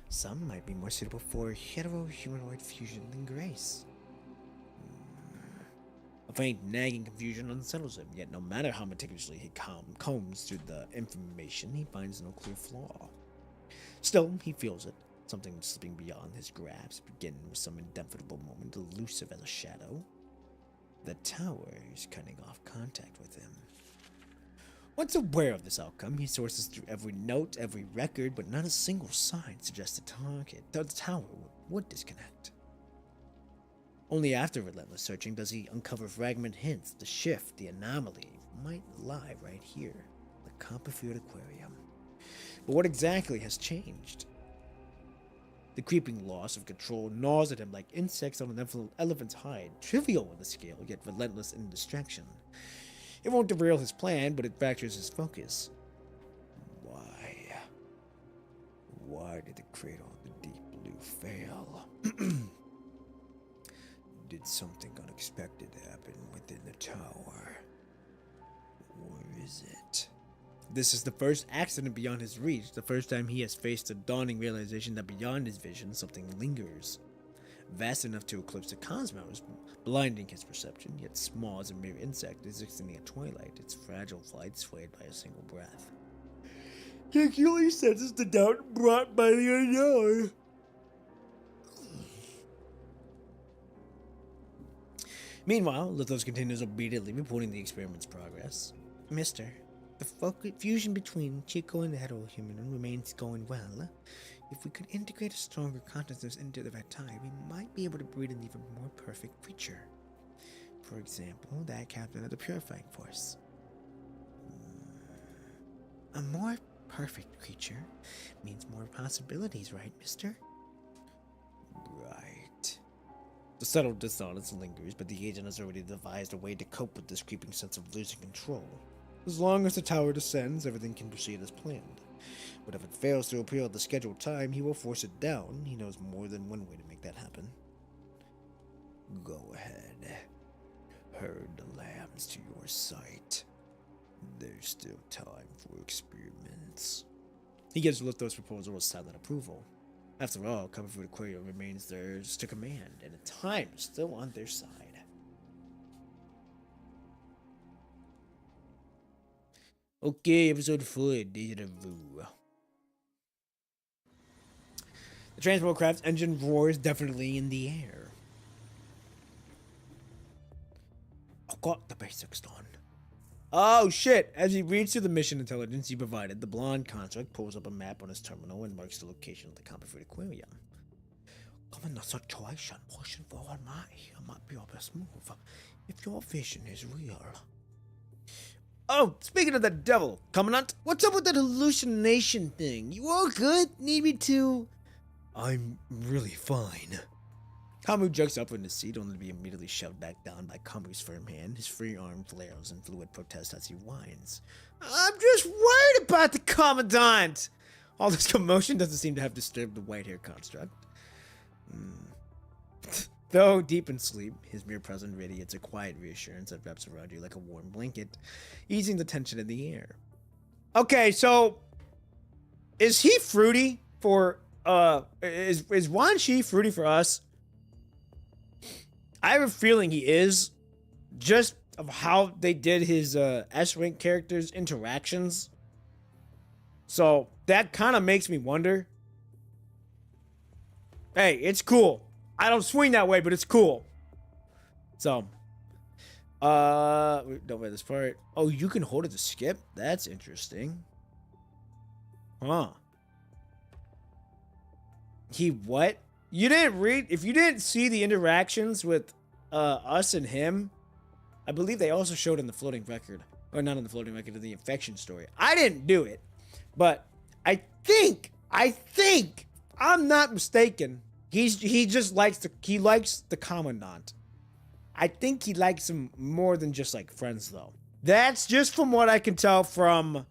Some might be more suitable for hetero-humanoid fusion than Grace. A faint nagging confusion unsettles him, yet no matter how meticulously he combs through the information, he finds no clear flaw. Still, he feels it, something slipping beyond his grasp, beginning with some indefinable moment, elusive as a shadow. The tower is cutting off contact with him. Once aware of this outcome, he sources through every note, every record, but not a single sign suggests the tower would disconnect. Only after relentless searching does he uncover fragment hints the shift, the anomaly, might lie right here, the Copperfield Aquarium. But what exactly has changed? The creeping loss of control gnaws at him like insects on an elephant's hide, trivial in the scale, yet relentless in distraction. It won't derail his plan, but it fractures his focus. Why? Why did the cradle of the deep blue fail? Did something unexpected happen within the tower? Or is it? This is the first accident beyond his reach, the first time he has faced a dawning realization that beyond his vision something lingers. Vast enough to eclipse the cosmos, blinding his perception, yet small as a mere insect existing at twilight, its fragile flight swayed by a single breath. Peculiar senses the doubt brought by the unknown. Meanwhile, Lithos continues obediently reporting the experiment's progress. Mister, the fusion between Chico and the hetero-human remains going well. If we could integrate a stronger consciousness into the red tide, we might be able to breed an even more perfect creature. For example, that captain of the Purifying Force. A more perfect creature means more possibilities, right, mister? Right. The subtle dissonance lingers, but the agent has already devised a way to cope with this creeping sense of losing control. As long as the tower descends, everything can proceed as planned. But if it fails to appear at the scheduled time, he will force it down. He knows more than one way to make that happen. Go ahead. Herd the lambs to your site. There's still time for experiments. He gives Lithos' proposal a silent approval. After all, Copperfoot Aquarium remains theirs to command, and the time is still on their side. Okay, episode 4, Deja Vu. The transport craft's engine roars definitely in the air. I got the basics done. Oh shit! As he reads through the mission intelligence he provided, the blonde construct pulls up a map on his terminal and marks the location of the Copperfoot Aquarium. Given the situation, pushing forward might be our best move, if your vision is real. Oh, speaking of the devil, Commandant, what's up with that hallucination thing? You all good? Need me to... I'm really fine. Kamu jerks up in his seat, only to be immediately shoved back down by Kamu's firm hand. His free arm flails in fluid protest as he whines. I'm just worried about the Commandant! All this commotion doesn't seem to have disturbed the white-hair construct. Though deep in sleep, his mere presence radiates a quiet reassurance that wraps around you like a warm blanket, easing the tension in the air. Okay, so... is he fruity for... Is Wan Shi fruity for us? I have a feeling he is, just of how they did his S-Rank characters' interactions. So that kind of makes me wonder. Hey, it's cool. I don't swing that way, but it's cool. So, don't read this part. Oh, you can hold it to skip? That's interesting. Huh. He what? You didn't read, if you didn't see the interactions with us and him, I believe they also showed in the floating record. Or not in the floating record, in the infection story. I didn't do it. But I think, I'm not mistaken. He just likes the Commandant. I think he likes him more than just like friends though. That's just from what I can tell from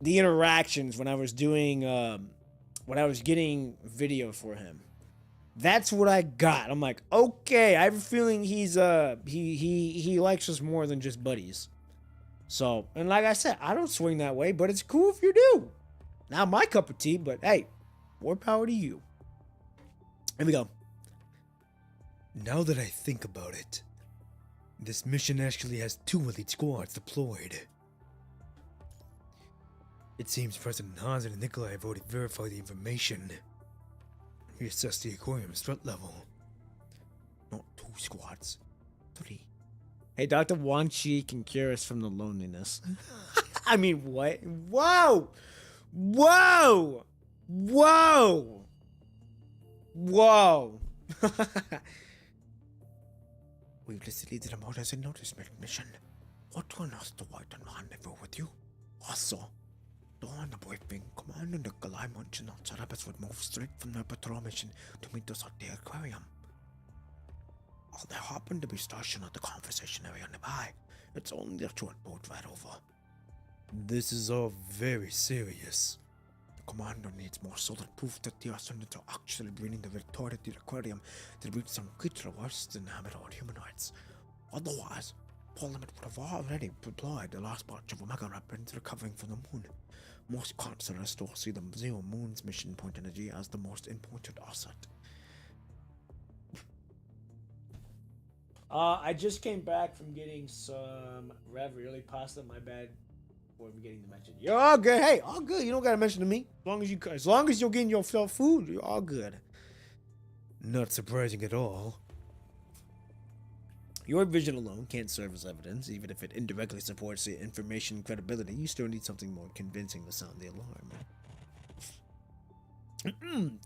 the interactions when I was doing when I was getting video for him. That's what I got. I'm like, okay, I have a feeling he's he likes us more than just buddies. So, and like I said, I don't swing that way, but it's cool if you do. Not my cup of tea, but hey, more power to you. Here we go. Now that I think about it, this mission actually has 2 elite squads deployed. It seems President Hans and Nikolai have already verified the information. Reassess the aquarium's threat level. Not 2 squads, 3. Hey, Dr. Wan Chi can cure us from the loneliness. I mean, what? Whoa! Whoa! Whoa! Whoa! We've listed the remote as a notice mission. What on us to write a rendezvous with you? Also, during the briefing, Commander Nikolai mentioned that Cerebus would move straight from their patrol mission to meet us at the aquarium. While they happened to be stationed at the conversation area nearby, it's only a short boat ride over. This is all very serious. The commander needs more solid proof that the ascendants are actually bringing the Victoria to the aquarium to reach some creature worse than habitable humanoids. Otherwise, Parliament would have already deployed the last batch of Omega weapons recovering from the moon. Most considerers still see the Zero Moon's mission point energy as the most important asset. I just came back from getting some ravioli pasta. My bad for forgetting to mention. You're all good. Hey, all good. You don't gotta mention to me. As long as you're getting yourself food, you're all good. Not surprising at all. Your vision alone can't serve as evidence, even if it indirectly supports the information credibility. You still need something more convincing to sound the alarm.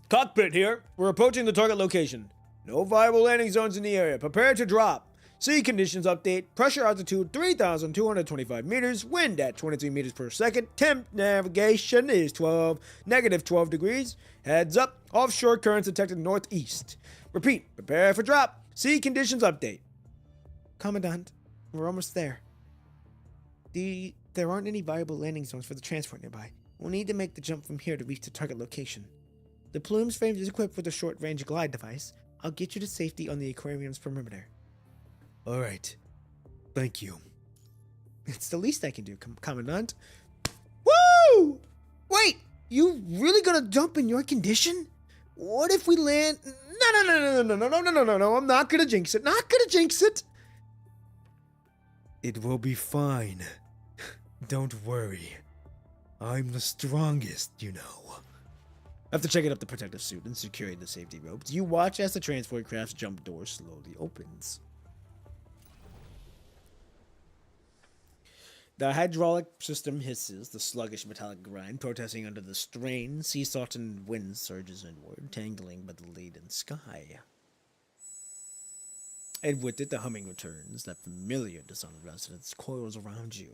Cockpit here. We're approaching the target location. No viable landing zones in the area. Prepare to drop. Sea conditions update. Pressure altitude 3,225 meters. Wind at 23 meters per second. Temp navigation is -12 degrees. Heads up. Offshore currents detected northeast. Repeat. Prepare for drop. Sea conditions update. Commandant, we're almost there. The There aren't any viable landing zones for the transport nearby. We'll need to make the jump from here to reach the target location. The plume's frame is equipped with a short-range glide device. I'll get you to safety on the aquarium's perimeter. Alright. Thank you. It's the least I can do, Commandant. Woo! Wait, you really gonna jump in your condition? What if we land? No, I'm not gonna jinx it. Not gonna jinx it. It will be fine. Don't worry. I'm the strongest, you know. After checking up the protective suit and securing the safety ropes, you watch as the transport craft's jump door slowly opens. The hydraulic system hisses, the sluggish metallic grind protesting under the strain. Sea salt and wind surges inward, tangling by the laden sky. And with it, the humming returns, that familiar dishonored resonance coils around you.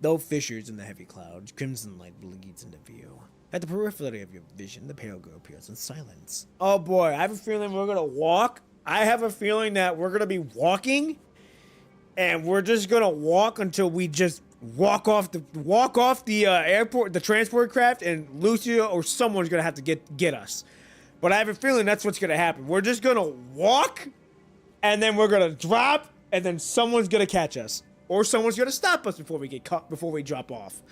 Though fissures in the heavy clouds, crimson light bleeds into view. At the periphery of your vision, the pale girl appears in silence. Oh boy, I have a feeling we're gonna walk. I have a feeling that we're gonna be walking, and we're just gonna walk until we just walk off the airport, the transport craft, and Lucia or someone's gonna have to get us. But I have a feeling that's what's gonna happen. We're just gonna walk, and then we're gonna drop, and then someone's gonna catch us. Or someone's gonna stop us before we get caught, before we drop off.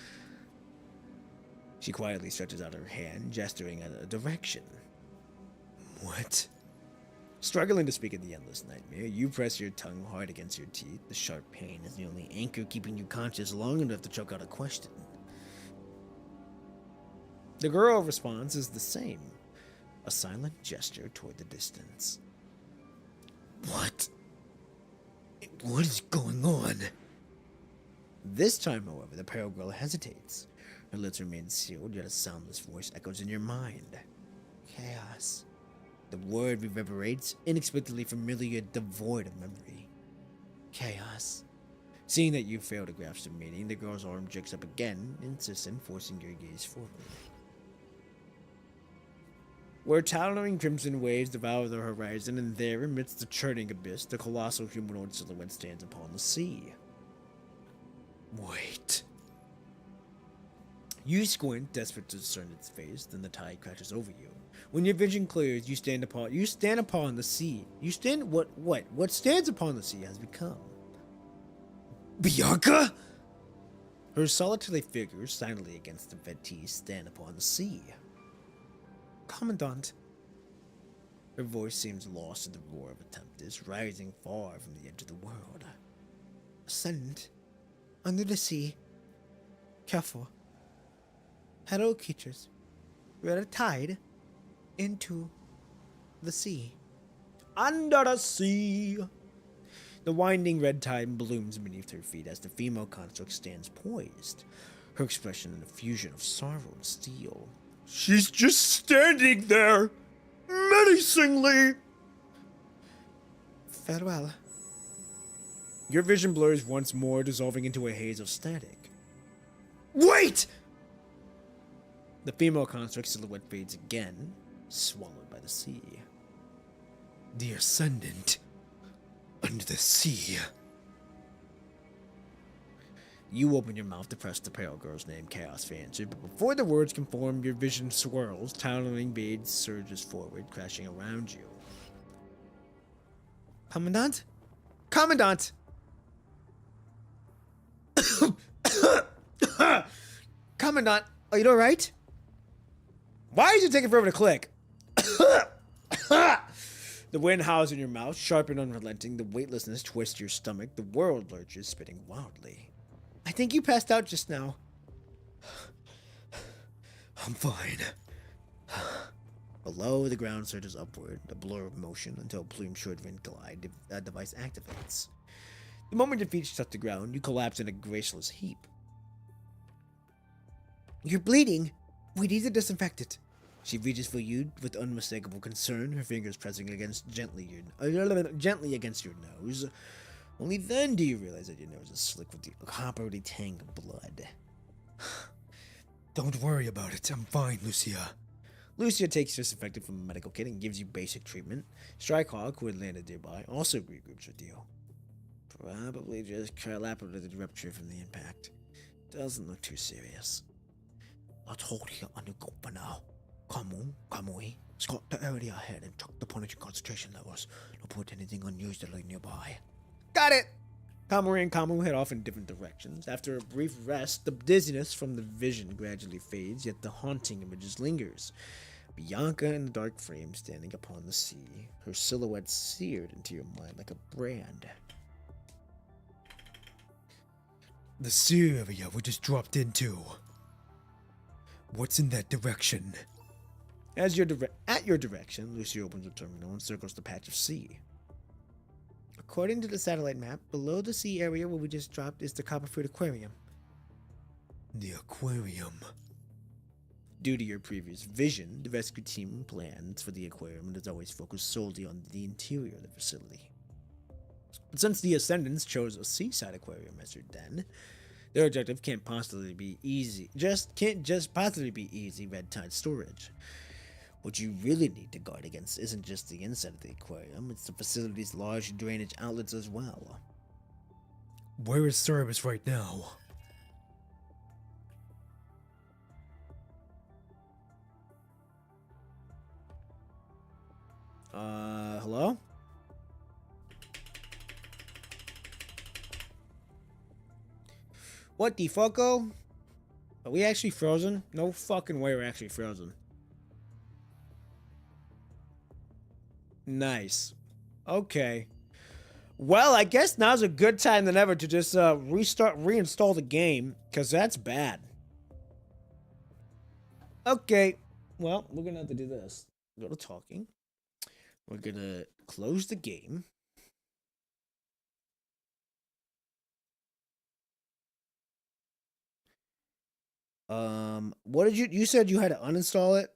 She quietly stretches out her hand, gesturing in a direction. What? Struggling to speak in the endless nightmare, you press your tongue hard against your teeth. The sharp pain is the only anchor keeping you conscious long enough to choke out a question. The girl response is the same. A silent gesture toward the distance. What? What is going on? This time, however, the pale girl hesitates. Her lips remain sealed, yet a soundless voice echoes in your mind. Chaos. The word reverberates, inexplicably familiar, devoid of memory. Chaos. Seeing that you fail to grasp the meaning, the girl's arm jerks up again, insistent, forcing your gaze forward. Where towering crimson waves devour the horizon, and there, amidst the churning abyss, the colossal humanoid silhouette stands upon the sea. Wait. You squint, desperate to discern its face, then the tide crashes over you. When your vision clears, you stand upon the sea. What stands upon the sea has become. Bianca? Her solitary figure, silently against the Vetis, stand upon the sea. Commandant. Her voice seems lost in the roar of a tempest, rising far from the edge of the world. Ascend. Under the sea. Careful. Hello, creatures. We're at a tide. Into the sea. Under the sea. The winding red tide blooms beneath her feet as the female construct stands poised, her expression in a fusion of sorrow and steel. She's just standing there, menacingly. Farewell. Your vision blurs once more, dissolving into a haze of static. Wait! The female construct silhouette fades again, swallowed by the sea. The Ascendant. Under the sea. You open your mouth to press the pale girl's name, Chaos for answer, but before the words can form, your vision swirls, towering beads surges forward, crashing around you. Commandant? Commandant! Commandant, are you alright? Why is it taking forever to click? The wind howls in your mouth, sharp and unrelenting. The weightlessness twists your stomach. The world lurches, spitting wildly. I think you passed out just now. I'm fine. Below, the ground surges upward, a blur of motion until Plume's short-range glide device activates. The moment your feet touch the ground, you collapse in a graceless heap. You're bleeding. We need to disinfect it. She reaches for you with unmistakable concern, her fingers pressing gently against your nose. Only then do you realize that your nose is slick with the coppery tang of blood. Don't worry about it. I'm fine, Lucia. Lucia takes disinfectant from a medical kit and gives you basic treatment. Strikehawk, who had landed nearby, also regroups with you. Probably just collaborated rupture from the impact. Doesn't look too serious. Let's hold here on the go for now. Kamui, scout the area ahead and check the punishing concentration levels. Don't put anything unusually nearby. Got it! Kamui and Kamu head off in different directions. After a brief rest, the dizziness from the vision gradually fades, yet the haunting images lingers. Bianca in the dark frame standing upon the sea, her silhouette seared into your mind like a brand. The sea area we just dropped into. What's in that direction? At your direction, Lucy opens the terminal and circles the patch of sea. According to the satellite map, below the sea area where we just dropped is the Copperfield Aquarium. The aquarium. Due to your previous vision, the rescue team plans for the aquarium and has always focused solely on the interior of the facility. But since the Ascendants chose a seaside aquarium as their den, their objective can't possibly be easy red tide storage. What you really need to guard against isn't just the inside of the aquarium, it's the facility's large drainage outlets as well. Where is Cerberus right now? Hello? What the fucko? Are we actually frozen? No fucking way we're actually frozen. Nice. Okay. Well, I guess now's a good time than ever to just reinstall the game, because that's bad. Okay. Well, we're gonna have to do this. Go to talking. We're gonna close the game. What did you said you had to uninstall it?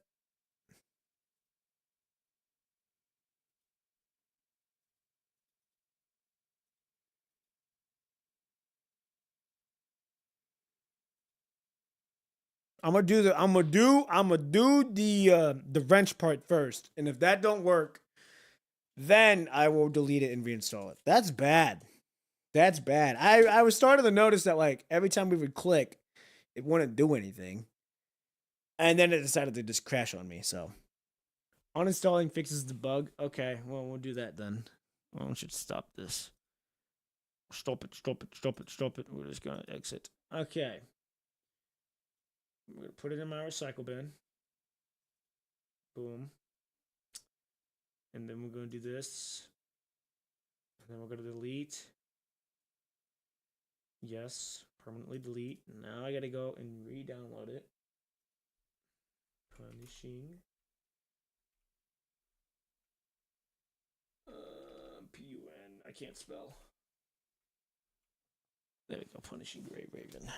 I'm gonna do the wrench part first, and if that don't work, then I will delete it and reinstall it. That's bad. That's bad. I was starting to notice that like every time we would click, it wouldn't do anything, and then it decided to just crash on me. So uninstalling fixes the bug. Okay, well we'll do that then. Well, we should stop this. Stop it! Stop it! Stop it! Stop it! We're just gonna exit. Okay. We're going to put it in my recycle bin. Boom. And then we're going to do this. And then we're going to delete. Yes. Permanently delete. Now I got to go and re-download it. Punishing. P-U-N. I can't spell. There we go. Punishing Gray Raven.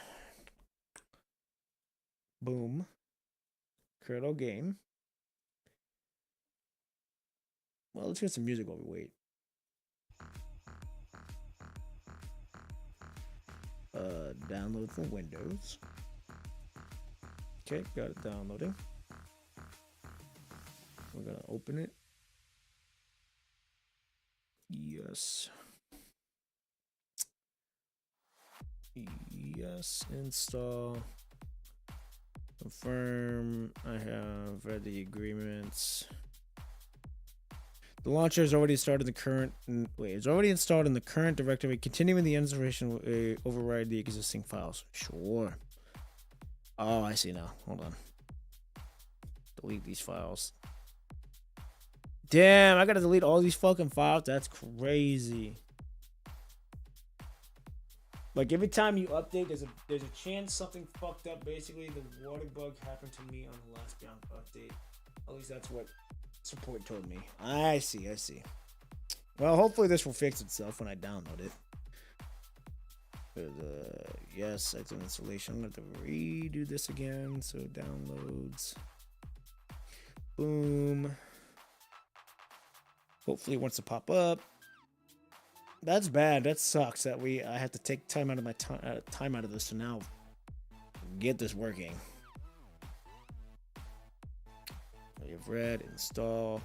Boom. Curdle game. Well, let's get some music while we wait. Download from Windows. Okay, got it downloading. We're gonna open it. Yes. Yes, install. Confirm. I have read the agreements. The launcher has already started the current. Wait, it's already installed in the current directory. Continuing the installation will override the existing files. Sure. Oh, I see now. Hold on. Delete these files. Damn, I gotta delete all these fucking files. That's crazy. Like every time you update, there's a chance something fucked up. Basically, the water bug happened to me on the last Bianca update. At least that's what support told me. I see. Well, hopefully this will fix itself when I download it. Yes, exit installation. I'm gonna have to redo this again. So downloads. Boom. Hopefully it wants to pop up. That's bad. That sucks that I have to take time out of my time out of this to now get this working. We have read, install.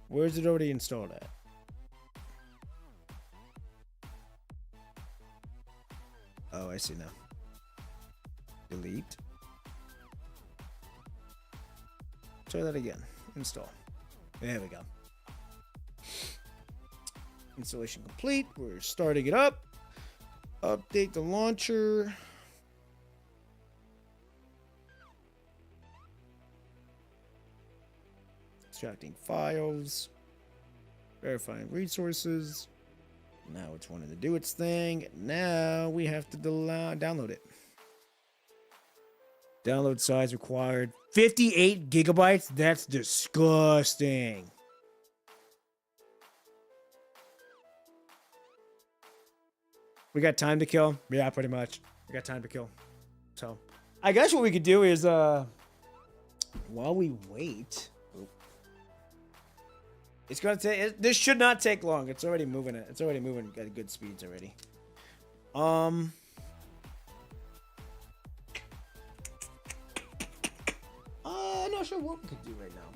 Where is it already installed at? Oh, I see now. Delete. Try that again. Install. There we go. Installation complete. We're starting it up. Update the launcher. Extracting files. Verifying resources. Now it's wanting to do its thing. Now we have to download it. Download size required 58 gigabytes. That's disgusting. We got time to kill. Yeah, pretty much. We got time to kill. So, I guess what we could do is, while we wait, it's gonna take. This should not take long. It's already moving. It's already moving at good speeds already. I'm not sure what we could do right now.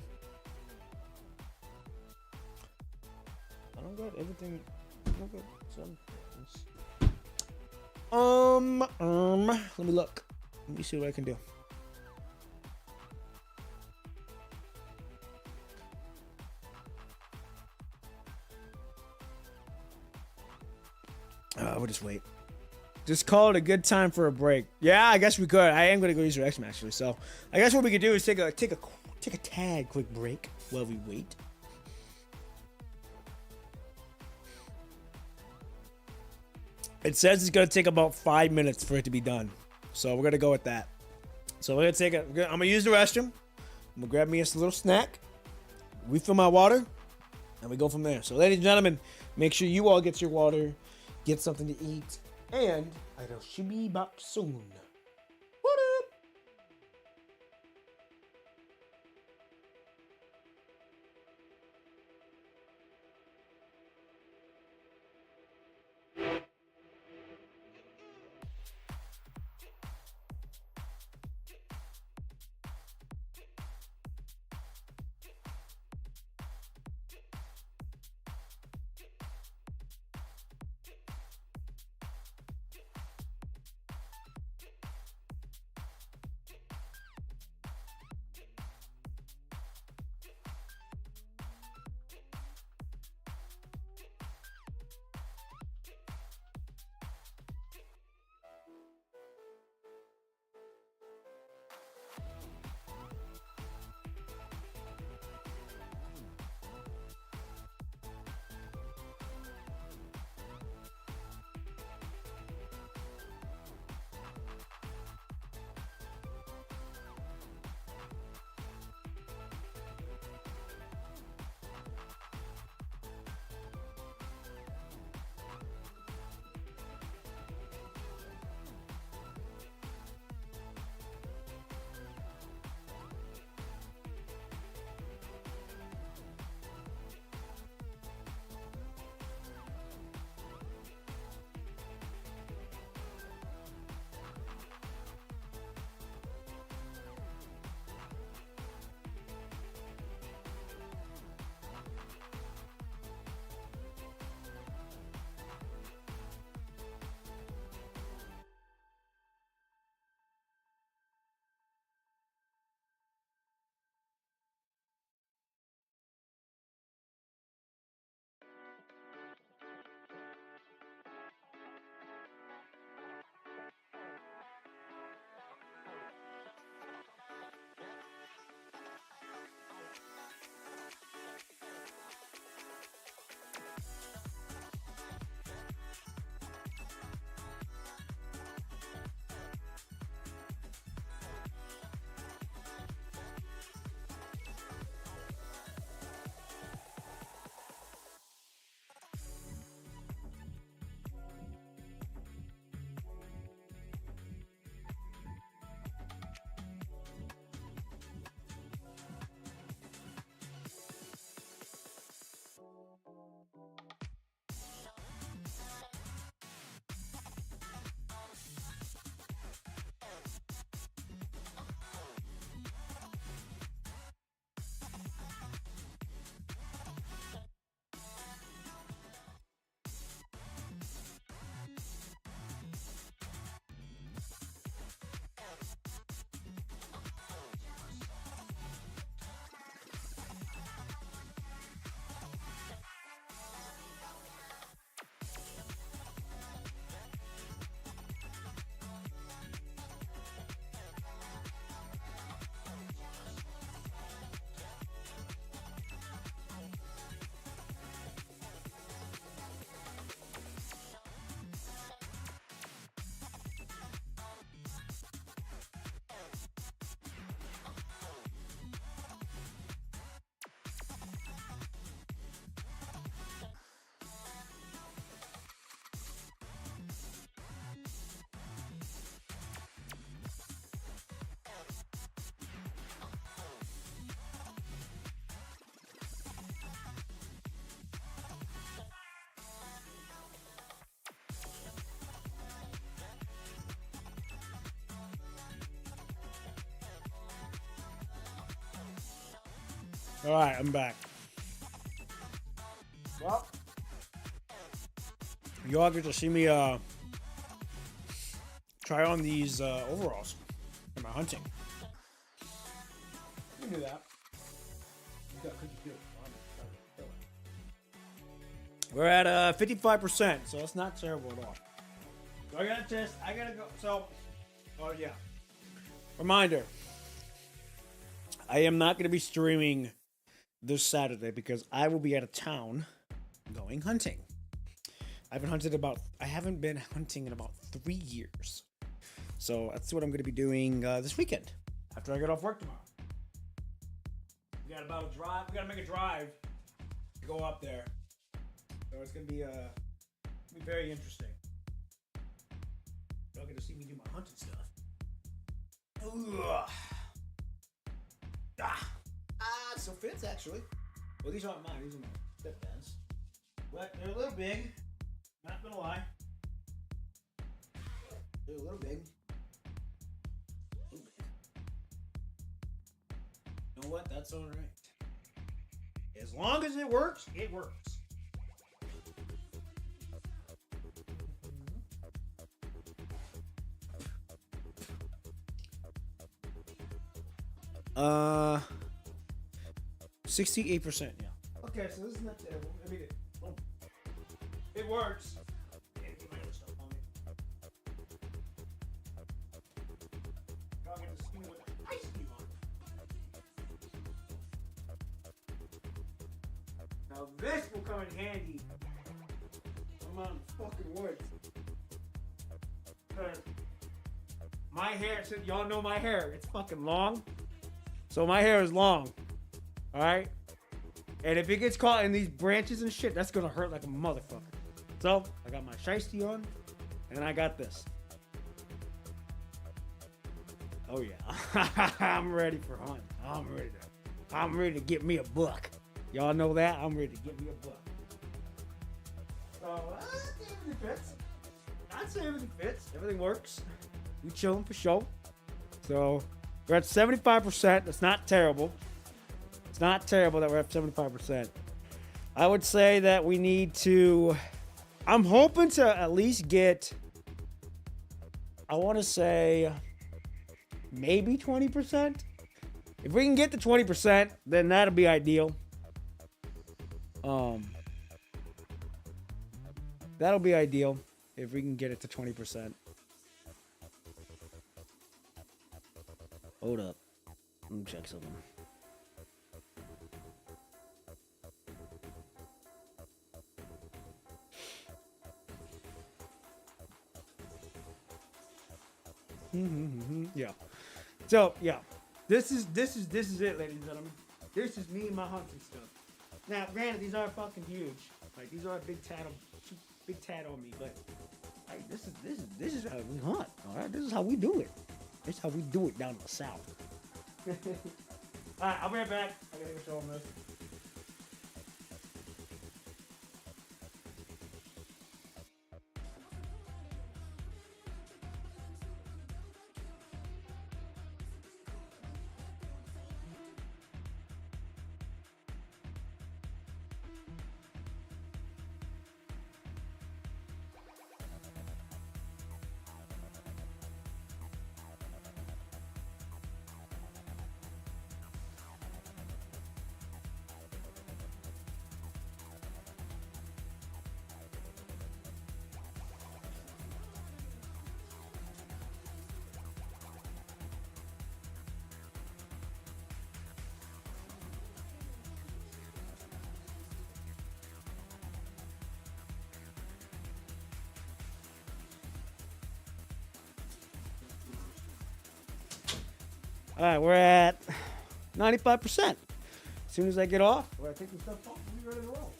I don't got everything. I don't got some. Let me look. Let me see what I can do. We'll just wait. Just call it a good time for a break. Yeah, I guess we could. I am gonna go use your X-Men actually. So I guess what we could do is take a tad quick break while we wait. It says it's gonna take about 5 minutes for it to be done, so we're gonna go with that. So we're gonna take I'm gonna use the restroom. I'm gonna grab me a little snack, refill my water, and we go from there. So, ladies and gentlemen, make sure you all get your water, get something to eat, and I shall be back soon. What up? All right, I'm back. Well, you all get to see me try on these overalls for my hunting. You knew that. We're at 55%, so that's not terrible at all. So I gotta go. So, oh yeah. Reminder. I am not going to be streaming this Saturday because I will be out of town going hunting. I haven't been hunting in about 3 years. So that's what I'm going to be doing this weekend after I get off work tomorrow. We got about a drive. We got to make a drive to go up there. So it's going to be very interesting. Y'all get to see me do my hunting stuff. Ugh. So fits actually. Well, these aren't mine. These are my stepdad's. But they're a little big. Not gonna lie. They're a little big. You know what? That's all right. As long as it works, it works. Uh. 68%, yeah. Okay, so this is not terrible. I mean, it works. Now this will come in handy. I'm on fucking woods. Cause my hair, so y'all know my hair. It's fucking long. So my hair is long. Alright? And if it gets caught in these branches and shit, that's gonna hurt like a motherfucker. So, I got my shiesty on, and I got this. Oh yeah. I'm ready for hunting. I'm ready to get me a buck. Y'all know that? I'm ready to get me a buck. So, everything fits. I'd say everything fits. Everything works. We chilling for sure. So, we're at 75%. That's not terrible. It's not terrible that we're at 75%. I would say that we need to... I'm hoping to at least get... I want to say... maybe 20%? If we can get to 20%, then that'll be ideal. That'll be ideal if we can get it to 20%. Hold up. Let me check something. Yeah. So yeah, this is it, ladies and gentlemen. This is me and my hunting stuff. Now, granted, these are fucking huge. Like these are a big tat on me, but like this is how we hunt. All right, this is how we do it. This is how we do it down in the south. All right, I'll be right back. I gotta go show them this. All right, we're at 95%. As soon as I get off, I take the stuff off, we're ready to roll.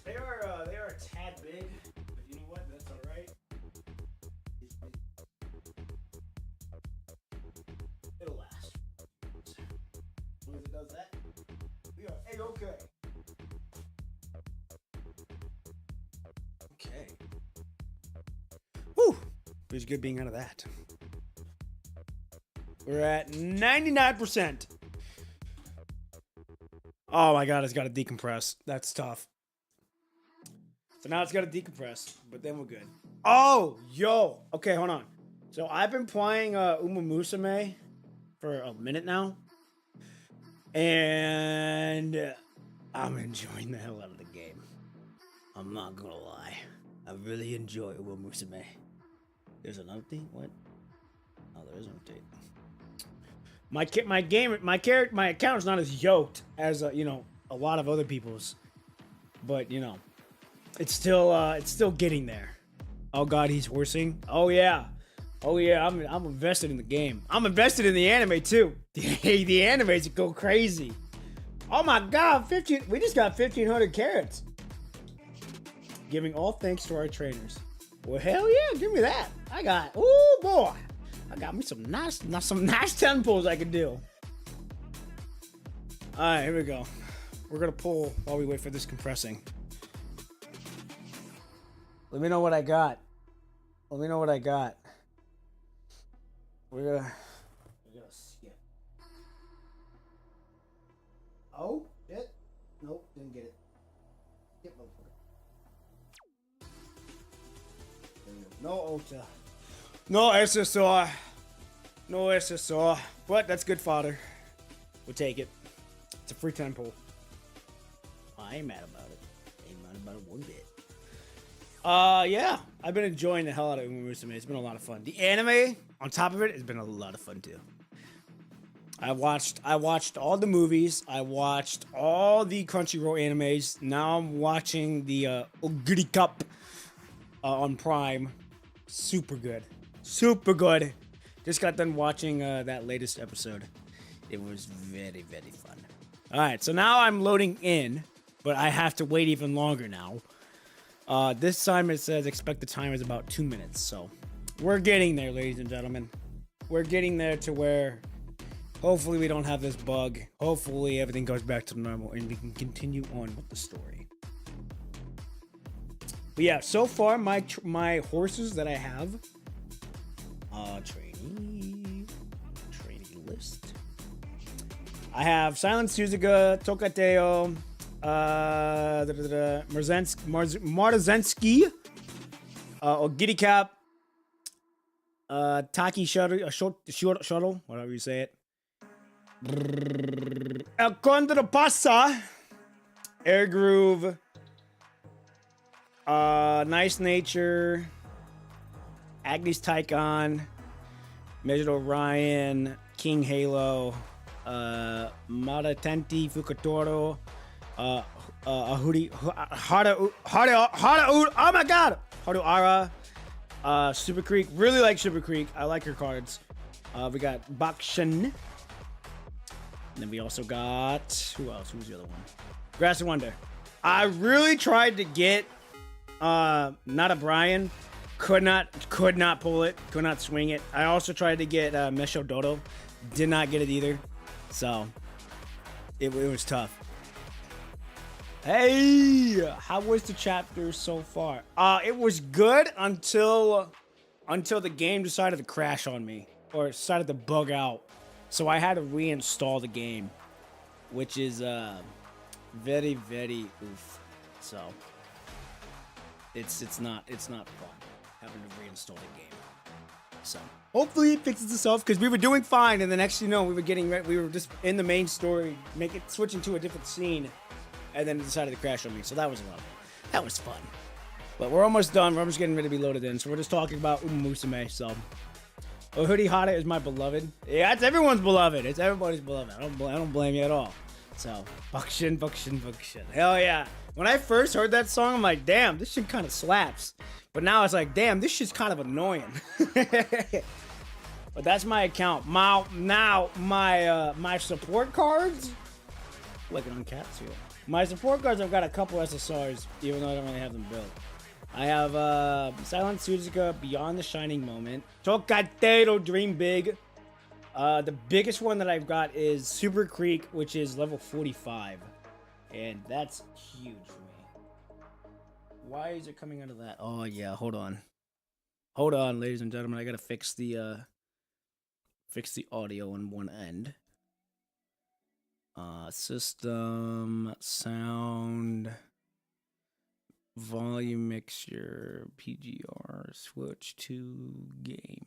They are a tad big, but you know what? That's all right. It'll last. As long as it does that, we are A-okay. Okay. Whew. Feels good being out of that. We're at 99%. Oh my god, it's got to decompress. That's tough. So now it's got to decompress, but then we're good. Oh, yo. Okay, hold on. So I've been playing Uma Musume for a minute now. And I'm enjoying the hell out of the game. I'm not gonna lie. I really enjoy Uma Musume. There's an update? What? Oh, there is an update. My account is not as yoked as a lot of other people's, but it's still getting there. Oh god, he's horsing. Oh yeah, I'm invested in the game. I'm invested in the anime too. The animes go crazy. Oh my god, 15. We just got 1,500 carats. Giving all thanks to our trainers. Well, hell yeah, give me that. Oh boy, I got me some nice tempos I can do. All right, here we go. We're gonna pull while we wait for this compressing. Let me know what I got. We're gonna skip. Oh, shit. Nope, didn't get it. Skip motherfucker. No Ultra. No SSR. No SSR. But that's good fodder. We'll take it. It's a free tempo. I ain't mad about it. Ain't mad about it one bit. Yeah. I've been enjoying the hell out of Uma Musume. It's been a lot of fun. The anime, on top of it, has been a lot of fun too. I watched all the movies. I watched all the Crunchyroll animes. Now I'm watching the Oguri Cup on Prime. Super good. Just got done watching that latest episode. It was very, very fun. All right, so now I'm loading in, but I have to wait even longer now. This time it says expect the time is about 2 minutes. So we're getting there, ladies and gentlemen. We're getting there to where hopefully we don't have this bug. Hopefully everything goes back to normal and we can continue on with the story. But yeah, so far my horses that I have, trainee list. I have Silent Suzuka, Tokateo, Marzensky, Ogiri Cap, Taki Shuttle, whatever you say it. El Conde Pasa, Air Groove, Nice Nature, Agnes Tycon, Measured Orion, King Halo, Maratenti Fukatoro, Ahuri, oh my god! Haruara, Super Creek, really like Super Creek, I like her cards. We got Bakshin. And then we also got, who else? Who's the other one? Grass and Wonder. I really tried to get, not a Brian. Could not pull it. Could not swing it. I also tried to get Mesho Dodo. Did not get it either. So, it was tough. Hey! How was the chapter so far? It was good until the game decided to crash on me. Or decided to bug out. So I had to reinstall the game. Which is, very, very oof. So, it's not fun having to reinstall the game. So hopefully it fixes itself because we were doing fine, and the next we were just in the main story, switching to a different scene, and then it decided to crash on me. So that was fun. But we're almost done. We're almost getting ready to be loaded in. So we're just talking about Uma Musume. So Ohuri Hara is my beloved. Yeah, it's everyone's beloved. It's everybody's beloved. I don't blame you at all. So Buckshin. Hell yeah. When I first heard that song, I'm like, damn, this shit kind of slaps. But now it's like, damn, this shit's kind of annoying. But that's my account. My support cards. Looking on cats here. My support cards, I've got a couple SSRs, even though I don't really have them built. I have Silent Suzuka, Beyond the Shining Moment, Tokatero Dream Big. The biggest one that I've got is Super Creek, which is level 45. And that's huge for me. Why is it coming out of that? Oh, yeah, hold on. Hold on, ladies and gentlemen. I gotta fix the audio on one end. System, sound, volume mixture, PGR, switch to game.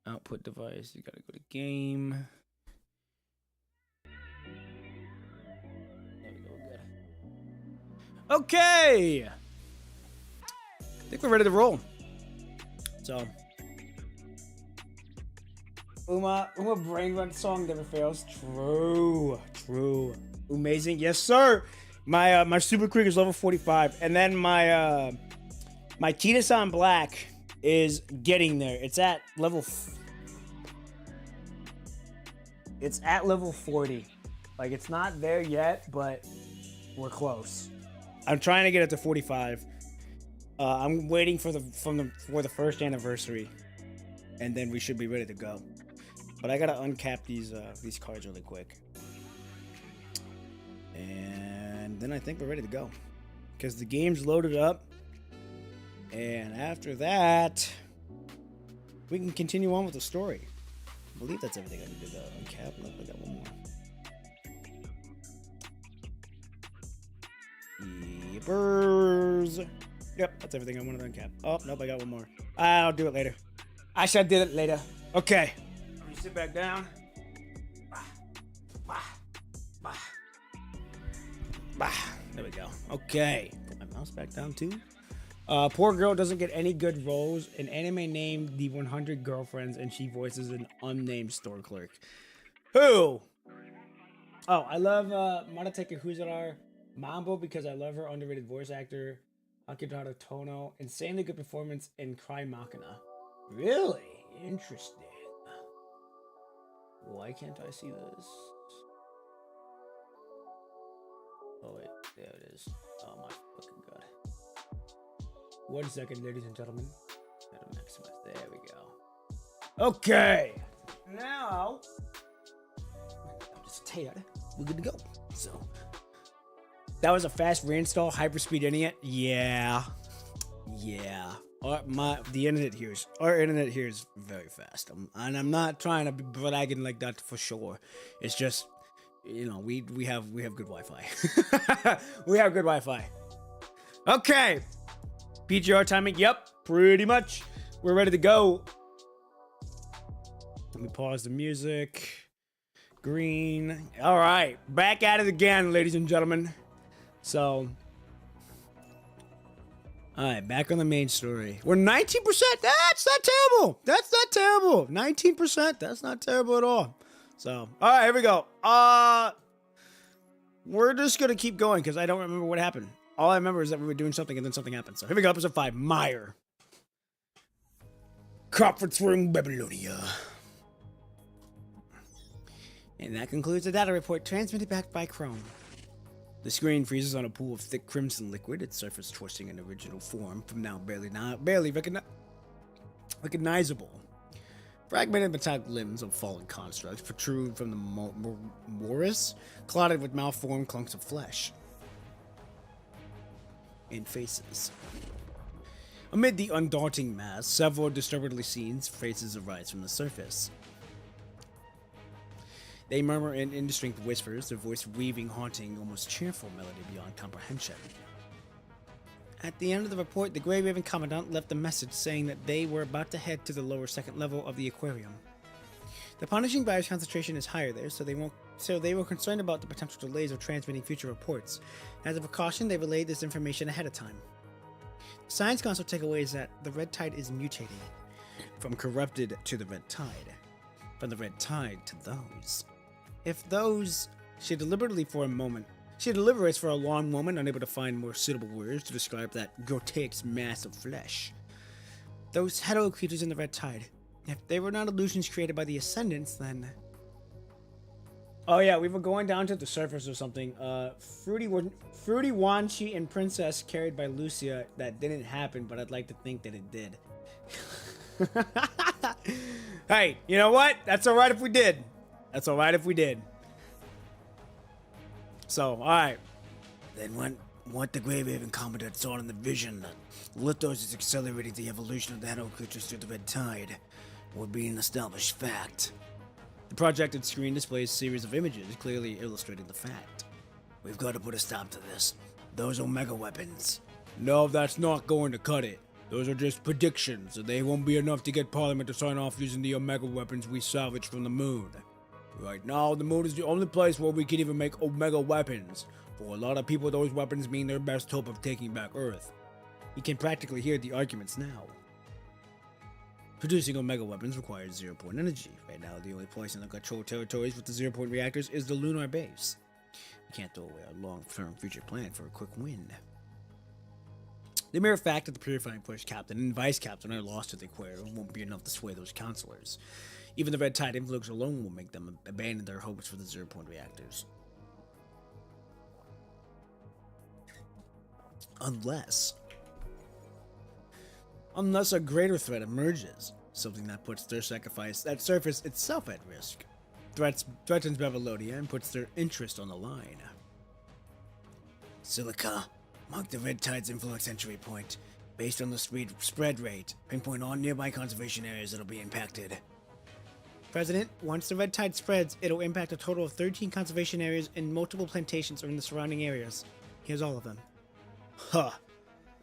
Output device, you gotta go to game. There we go, good. Okay! I think we're ready to roll. So. Uma brain run song never fails. True. Amazing. Yes, sir. My Super Creek is level 45. And then my Kita-san Black is getting there. It's at level 40. Like, it's not there yet, but we're close. I'm trying to get it to 45. I'm waiting for the first anniversary, and then we should be ready to go. But I gotta uncap these cards really quick, and then I think we're ready to go, because the game's loaded up. And after that, we can continue on with the story. I believe that's everything I need to uncap. Look, I got one more. Yeepers. Yep, that's everything I wanted to uncap. Oh, nope, I got one more. I'll do it later. I shall do it later. Okay. Let me sit back down. There we go. Okay. Put my mouse back down too. Poor girl doesn't get any good roles. An anime named The 100 Girlfriends, and she voices an unnamed store clerk. Who? Oh, I love Marateke Huzara Mambo because I love her underrated voice actor. Akidara Tono, insanely good performance in Cry Machina. Really? Interesting. Why can't I see this? Oh wait, there it is. Oh my fucking god. 1 second, ladies and gentlemen. Gotta maximize. There we go. Okay. Now, I'm just tired. We're good to go. So. That was a fast reinstall, hyperspeed internet. Yeah. The internet here is very fast. And I'm not trying to be bragging like that for sure. It's just, we have good Wi-Fi. We have good Wi-Fi. Okay. PGR timing. Yep, pretty much. We're ready to go. Let me pause the music. Green. All right, back at it again, ladies and gentlemen. So, all right, back on the main story. We're 19%. That's not terrible. 19%. That's not terrible at all. So, all right, here we go. We're just gonna keep going because I don't remember what happened. All I remember is that we were doing something and then something happened. So here we go, episode 5, Meyer. Conference room, Babylonia. And that concludes the data report transmitted back by Chrome. The screen freezes on a pool of thick crimson liquid, its surface twisting in original form from now barely recognizable. Fragmented metallic limbs of fallen constructs protrude from the morass, clotted with malformed clumps of flesh and faces. Amid the undaunting mass, several disturbingly seen faces arise from the surface. They murmur in indistinct whispers, their voice weaving haunting, almost cheerful melody beyond comprehension. At the end of the report, the Grey Raven Commandant left a message saying that they were about to head to the lower second level of the aquarium. The punishing virus concentration is higher there, so they were concerned about the potential delays of transmitting future reports. As a precaution, they relayed this information ahead of time. The Science Council takeaway is that the Red Tide is mutating. From corrupted to the Red Tide. From the Red Tide to those. If those... She deliberates for a long moment, unable to find more suitable words to describe that grotesque mass of flesh. Those hetero creatures in the Red Tide. If they were not illusions created by the Ascendants, then... Oh yeah, we were going down to the surface or something. Fruity Wanchi and Princess carried by Lucia. That didn't happen, but I'd like to think that it did. Hey, you know what? That's alright if we did. So, alright. Then What the Grey Raven Commandant saw in the vision that Lithos is accelerating the evolution of the Hero creatures through the red tide would be an established fact. The projected screen displays a series of images clearly illustrating the fact. We've got to put a stop to this. Those Omega weapons. No, that's not going to cut it. Those are just predictions, and they won't be enough to get Parliament to sign off using the Omega weapons we salvaged from the moon. Right now, the moon is the only place where we can even make Omega weapons. For a lot of people, those weapons mean their best hope of taking back Earth. You can practically hear the arguments now. Producing Omega weapons requires 0-point energy. Right now, the only place in the controlled territories with the 0-point reactors is the lunar base. We can't throw away our long-term future plan for a quick win. The mere fact that the Purifying Push Captain and Vice Captain are lost to the Aquarium won't be enough to sway those counselors. Even the Red Tide influx alone will make them abandon their hopes for the 0-point reactors. Unless a greater threat emerges, something that puts their surface itself at risk. Threatens Babylonia and puts their interest on the line. Silica, mark the Red Tide's influx entry point. Based on the spread rate, pinpoint all nearby conservation areas that'll be impacted. President, once the Red Tide spreads, it'll impact a total of 13 conservation areas and multiple plantations in the surrounding areas. Here's all of them. Huh.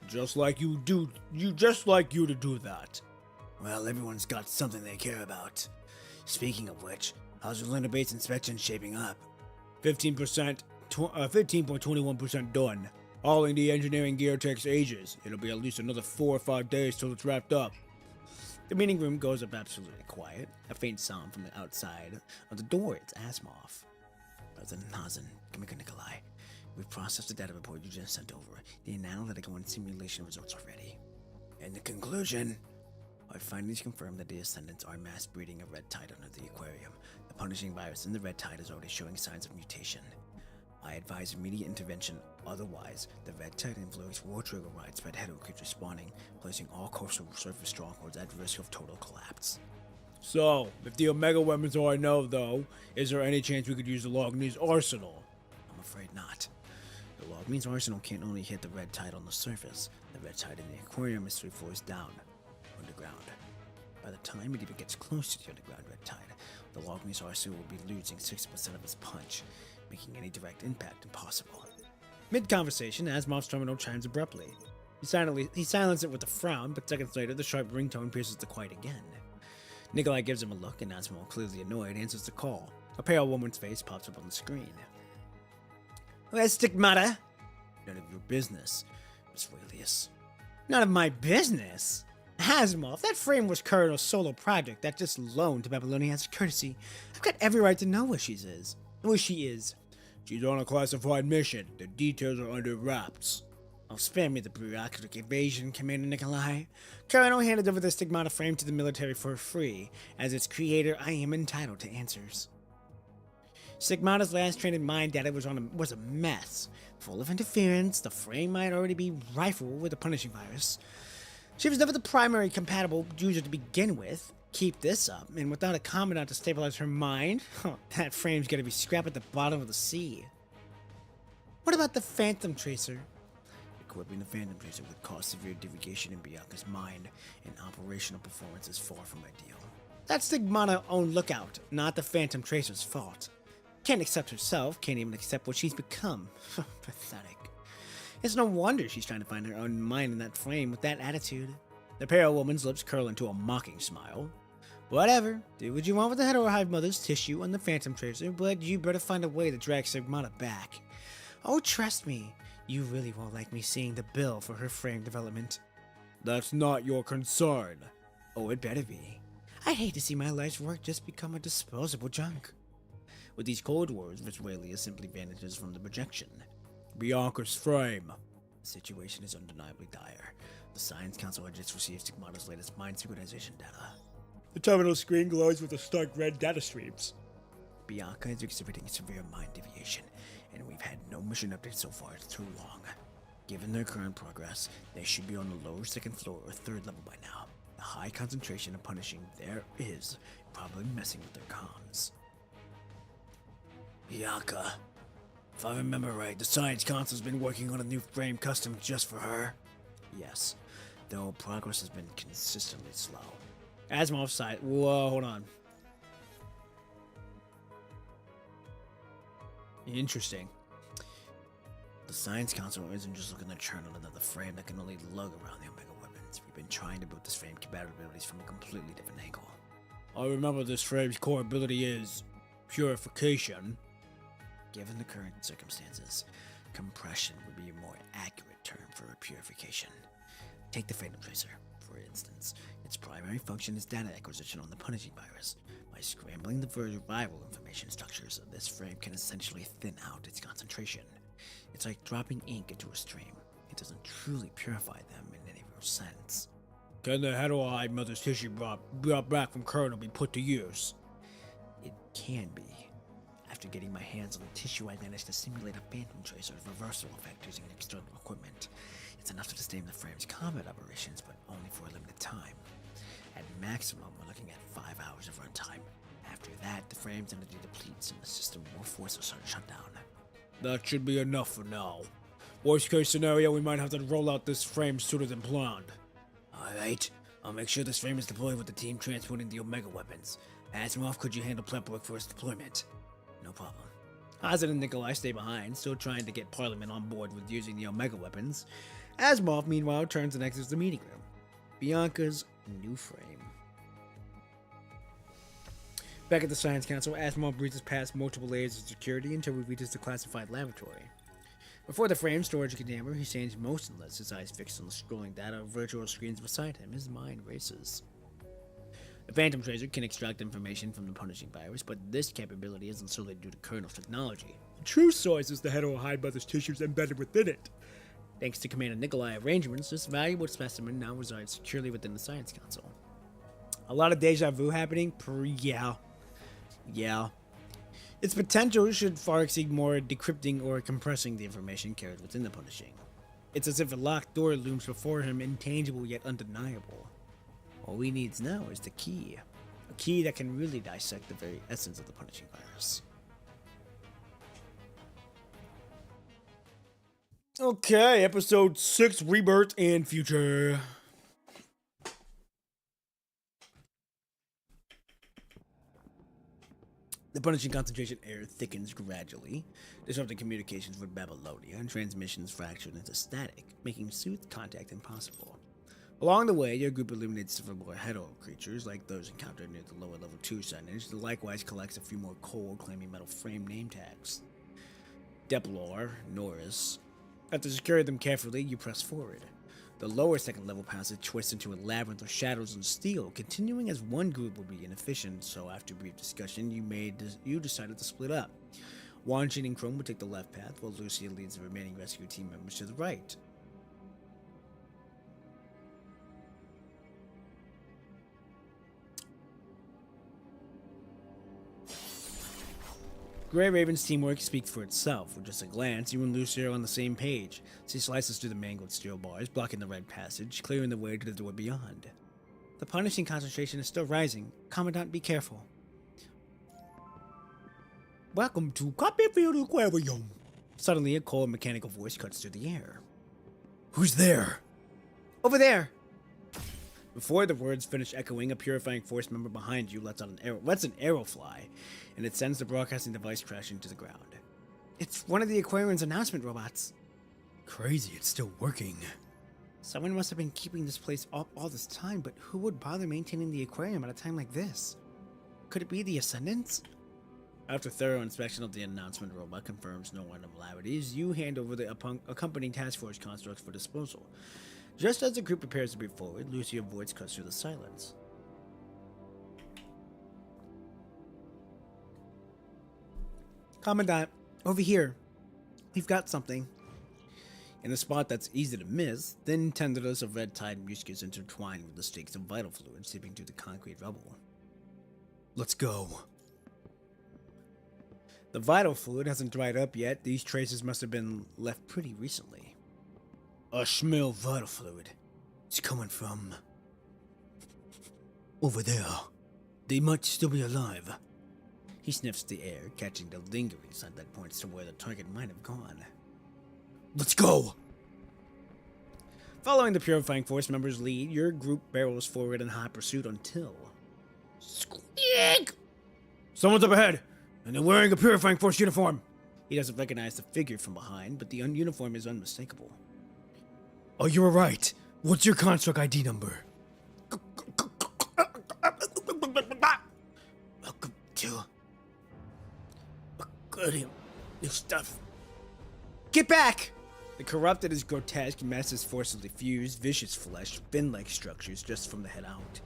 Just like you to do that. Well, everyone's got something they care about. Speaking of which, how's your lunar base inspection shaping up? 15.21% done. Hauling the engineering gear takes ages. It'll be at least another 4 or 5 days till it's wrapped up. The meeting room goes up absolutely quiet. A faint sound from the outside of the door. It's Asimov. President Hazen, Commander Nikolai, we've processed the data report you just sent over. The analytical and simulation results are ready. In the conclusion, our findings confirm that the Ascendants are mass breeding a red tide under the aquarium. The punishing virus in the red tide is already showing signs of mutation. I advise immediate intervention, otherwise, the red tide influx will trigger widespread Hero creature spawning, placing all coastal surface strongholds at risk of total collapse. So, if the Omega weapons are no, though, is there any chance we could use the Lognese arsenal? I'm afraid not. The Lognese arsenal can't only hit the red tide on the surface. The red tide in the aquarium is 3 floors down, underground. By the time it even gets close to the underground red tide, the Lognese arsenal will be losing 60% of its punch, making any direct impact impossible. Mid-conversation, Asimov's terminal chimes abruptly. He silences it with a frown, but seconds later, the sharp ringtone pierces the quiet again. Nikolai gives him a look, and Asimov, clearly annoyed, answers the call. A pale woman's face pops up on the screen. Where's Stigmata? None of your business, Miss Aurelius. None of my business? Asimov, that frame was Colonel's solo project that just loaned to Babylonia as a courtesy. I've got every right to know where she is. She's on a classified mission. The details are under wraps. Oh, spare me the bureaucratic evasion, Commander Nikolai. Colonel handed over the Stigmata frame to the military for free. As its creator, I am entitled to answers. Stigmata's last trained mind data was a mess. Full of interference, the frame might already be rife with the punishing virus. She was never the primary compatible user to begin with. Keep this up, and without a commandant to stabilize her mind, that frame's gonna be scrapped at the bottom of the sea. What about the Phantom Tracer? Equipping the Phantom Tracer would cause severe deviation in Bianca's mind, and operational performance is far from ideal. That's Stigmata's own lookout, not the Phantom Tracer's fault. Can't accept herself, can't even accept what she's become. Pathetic. It's no wonder she's trying to find her own mind in that frame with that attitude. The pale woman's lips curl into a mocking smile. Whatever, do what you want with the Heterohive Mother's tissue and the Phantom Tracer, but you better find a way to drag Stigmata back. Oh, trust me, you really won't like me seeing the bill for her frame development. That's not your concern. Oh, it better be. I hate to see my life's work just become a disposable junk. With these cold words, Visualia simply vanishes from the projection. Bianca's frame. The situation is undeniably dire. The Science Council had just received Stigmata's latest mind synchronization data. The terminal screen glows with the stark red data streams. Bianca is exhibiting severe mind deviation, and we've had no mission updates so far. It's too long. Given their current progress, they should be on the lower second floor or third level by now. The high concentration of punishing there is probably messing with their comms. Bianca, If I remember right, the Science Council's been working on a new frame custom just for her. Yes, though progress has been consistently slow. Asimov sighed. Whoa, hold on. Interesting. The Science Council isn't just looking to churn out another frame that can only lug around the Omega weapons. We've been trying to build this frame compatibilities from a completely different angle. I remember this frame's core ability is purification. Given the current circumstances, compression would be a more accurate term for a purification. Take the Phantom Tracer, for instance. Its primary function is data acquisition on the punishing virus. By scrambling the survival information structures, this frame can essentially thin out its concentration. It's like dropping ink into a stream. It doesn't truly purify them in any real sense. Can the heteroid mother's tissue brought back from Kernel be put to use? It can be. After getting my hands on the tissue, I managed to simulate a Phantom Tracer's reversal effect using external equipment. It's enough to sustain the frame's combat operations, but only for a limited time. At maximum, we're looking at 5 hours of runtime. After that, the frame's energy depletes and the system will force a sudden shutdown. That should be enough for now. Worst case scenario, we might have to roll out this frame sooner than planned. Alright, I'll make sure this frame is deployed with the team transporting the Omega weapons. Asimov, could you handle prep work for its deployment? No problem. Hazard and Nikolai stay behind, still trying to get Parliament on board with using the Omega weapons. Asimov, meanwhile, turns and exits the meeting room. Bianca's new frame. Back at the Science Council, Asimov breezes past multiple layers of security until he reaches the classified laboratory. Before the frame storage container, he stands motionless, his eyes fixed on the scrolling data of virtual screens beside him. His mind races. The Phantom Tracer can extract information from the punishing virus, but this capability isn't solely due to Kernel's technology. The true source is the heterohide mother's tissues embedded within it. Thanks to Commander Nikolai arrangements, this valuable specimen now resides securely within the Science Council. A lot of deja vu happening? Yeah. Its potential should far exceed more decrypting or compressing the information carried within the punishing. It's as if a locked door looms before him, intangible yet undeniable. All he needs now is the key. A key that can really dissect the very essence of the punishing virus. Okay, episode 6, Rebirth and Future. The punishing concentration air thickens gradually, disrupting communications with Babylonia, and transmissions fractured into static, making soothed contact impossible. Along the way, your group eliminates several more hetero creatures, like those encountered near the lower level 2 signage, that likewise collects a few more cold-claiming metal frame name tags. Deplor, Norris. After securing them carefully, you press forward. The lower second level passage twists into a labyrinth of shadows and steel, continuing as one group will be inefficient, so after brief discussion, you decided to split up. Wanjin and Chrome will take the left path, while Lucia leads the remaining rescue team members to the right. Grey Raven's teamwork speaks for itself. With just a glance, you and Lucy are on the same page. She slices through the mangled steel bars, blocking the red passage, clearing the way to the door beyond. The punishing concentration is still rising. Commandant, be careful. Welcome to Copperfield Aquarium. Suddenly, a cold mechanical voice cuts through the air. Who's there? Over there! Before the words finish echoing, a purifying force member behind you lets an arrow fly, and it sends the broadcasting device crashing to the ground. It's one of the Aquarium's announcement robots. Crazy, it's still working. Someone must have been keeping this place up all this time, but who would bother maintaining the aquarium at a time like this? Could it be the Ascendants? After thorough inspection of the announcement robot confirms no anomalies, you hand over the accompanying task force constructs for disposal. Just as the group prepares to move forward, Lucia's voice cuts through the silence. Commandant, over here. We've got something. In a spot that's easy to miss, thin tendrils of red-tide mucus intertwine with the streaks of vital fluid seeping through the concrete rubble. Let's go. The vital fluid hasn't dried up yet. These traces must have been left pretty recently. I smell vital fluid. It's coming from over there. They might still be alive. He sniffs the air, catching the lingering scent that points to where the target might have gone. Let's go! Following the Purifying Force member's lead, your group barrels forward in hot pursuit until... Squeak! Someone's up ahead, and they're wearing a Purifying Force uniform. He doesn't recognize the figure from behind, but the uniform is unmistakable. Oh, you were right. What's your construct ID number? Welcome to good new stuff. Get back! The corrupted is grotesque, masses forcibly fused, vicious flesh, fin-like structures just from the head out.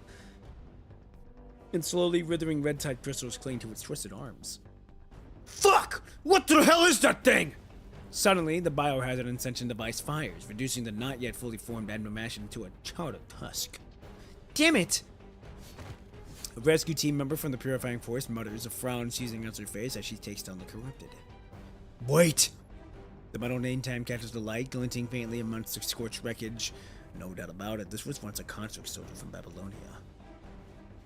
And slowly withering red-tide crystals cling to its twisted arms. Fuck! What the hell is that thing? Suddenly, the biohazard ascension device fires, reducing the not yet fully formed Admomashon into a charred husk. Damn it! A rescue team member from the Purifying Force mutters, a frown seizing on her face as she takes down the corrupted. Wait! The metal name tag catches the light, glinting faintly amongst the scorched wreckage. No doubt about it, this was once a construct soldier from Babylonia.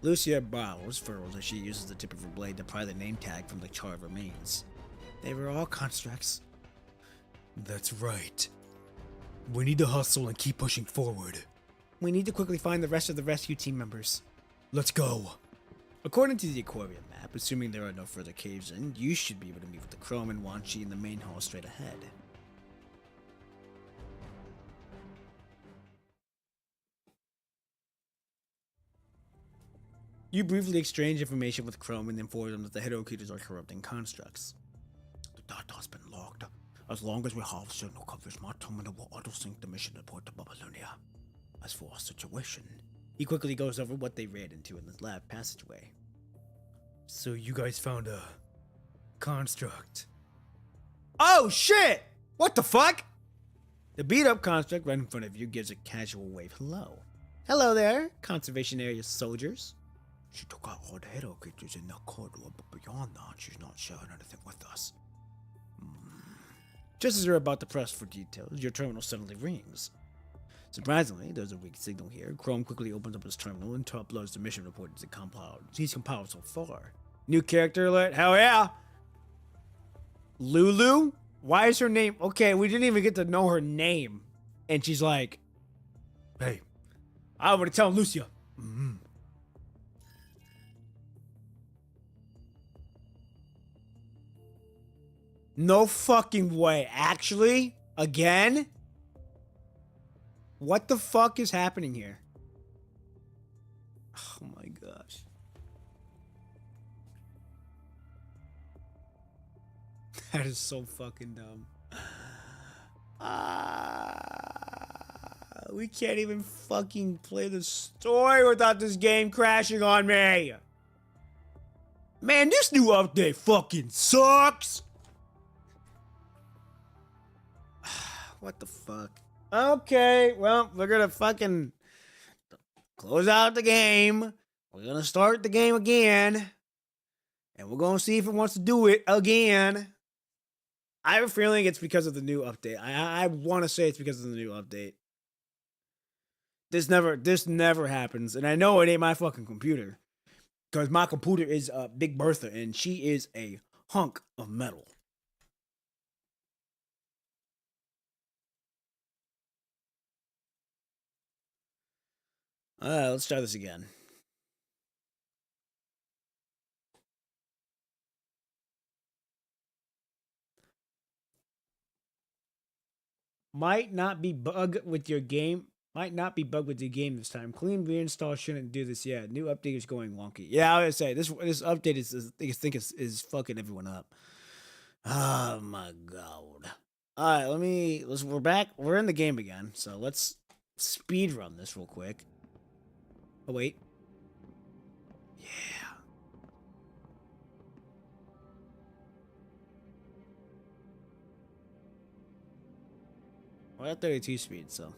Lucia brows furrows as she uses the tip of her blade to pry the name tag from the charred remains. They were all constructs. That's right. We need to hustle and keep pushing forward. We need to quickly find the rest of the rescue team members. Let's go. According to the aquarium map, assuming there are no further caves in, you should be able to meet with the Chrome and Wan Chi in the main hall straight ahead. You briefly exchange information with Chrome and inform them that the Heterocutors are corrupting constructs. The data's been logged. As long as we have signal coverage, my terminal will auto-sync the mission report to Babylonia. As for our situation... He quickly goes over what they ran into in the lab passageway. So you guys found a... construct. Oh shit! What the fuck? The beat-up construct right in front of you gives a casual wave hello. Hello there, conservation area soldiers. She took out all the hero creatures in that corridor, but beyond that, she's not sharing anything with us. Just as you're about to press for details, your terminal suddenly rings. Surprisingly, there's a weak signal here. Chrome quickly opens up his terminal and uploads the mission report he's compiled so far. New character alert, hell yeah! Lulu? Why is her name... Okay, we didn't even get to know her name. And she's like... Hey. I would tell Lucia. Mm-hmm. No fucking way. Actually? Again? What the fuck is happening here? Oh my gosh. That is so fucking dumb. We can't even fucking play the story without this game crashing on me. Man, this new update fucking sucks. What the fuck? Okay, well, we're gonna fucking close out the game. We're gonna start the game again. And we're gonna see if it wants to do it again. I have a feeling it's because of the new update. I want to say it's because of the new update. This never happens. And I know it ain't my fucking computer. Because my computer is Big Bertha, and she is a hunk of metal. Let's try this again. Might not be bug with your game. Might not be bug with your game this time. Clean reinstall shouldn't do this yet. New update is going wonky. Yeah, I was gonna say this update is fucking everyone up. Oh my god. All right, we're back. We're in the game again. So let's speed run this real quick. Oh wait. Yeah. We're at 32 speed, so.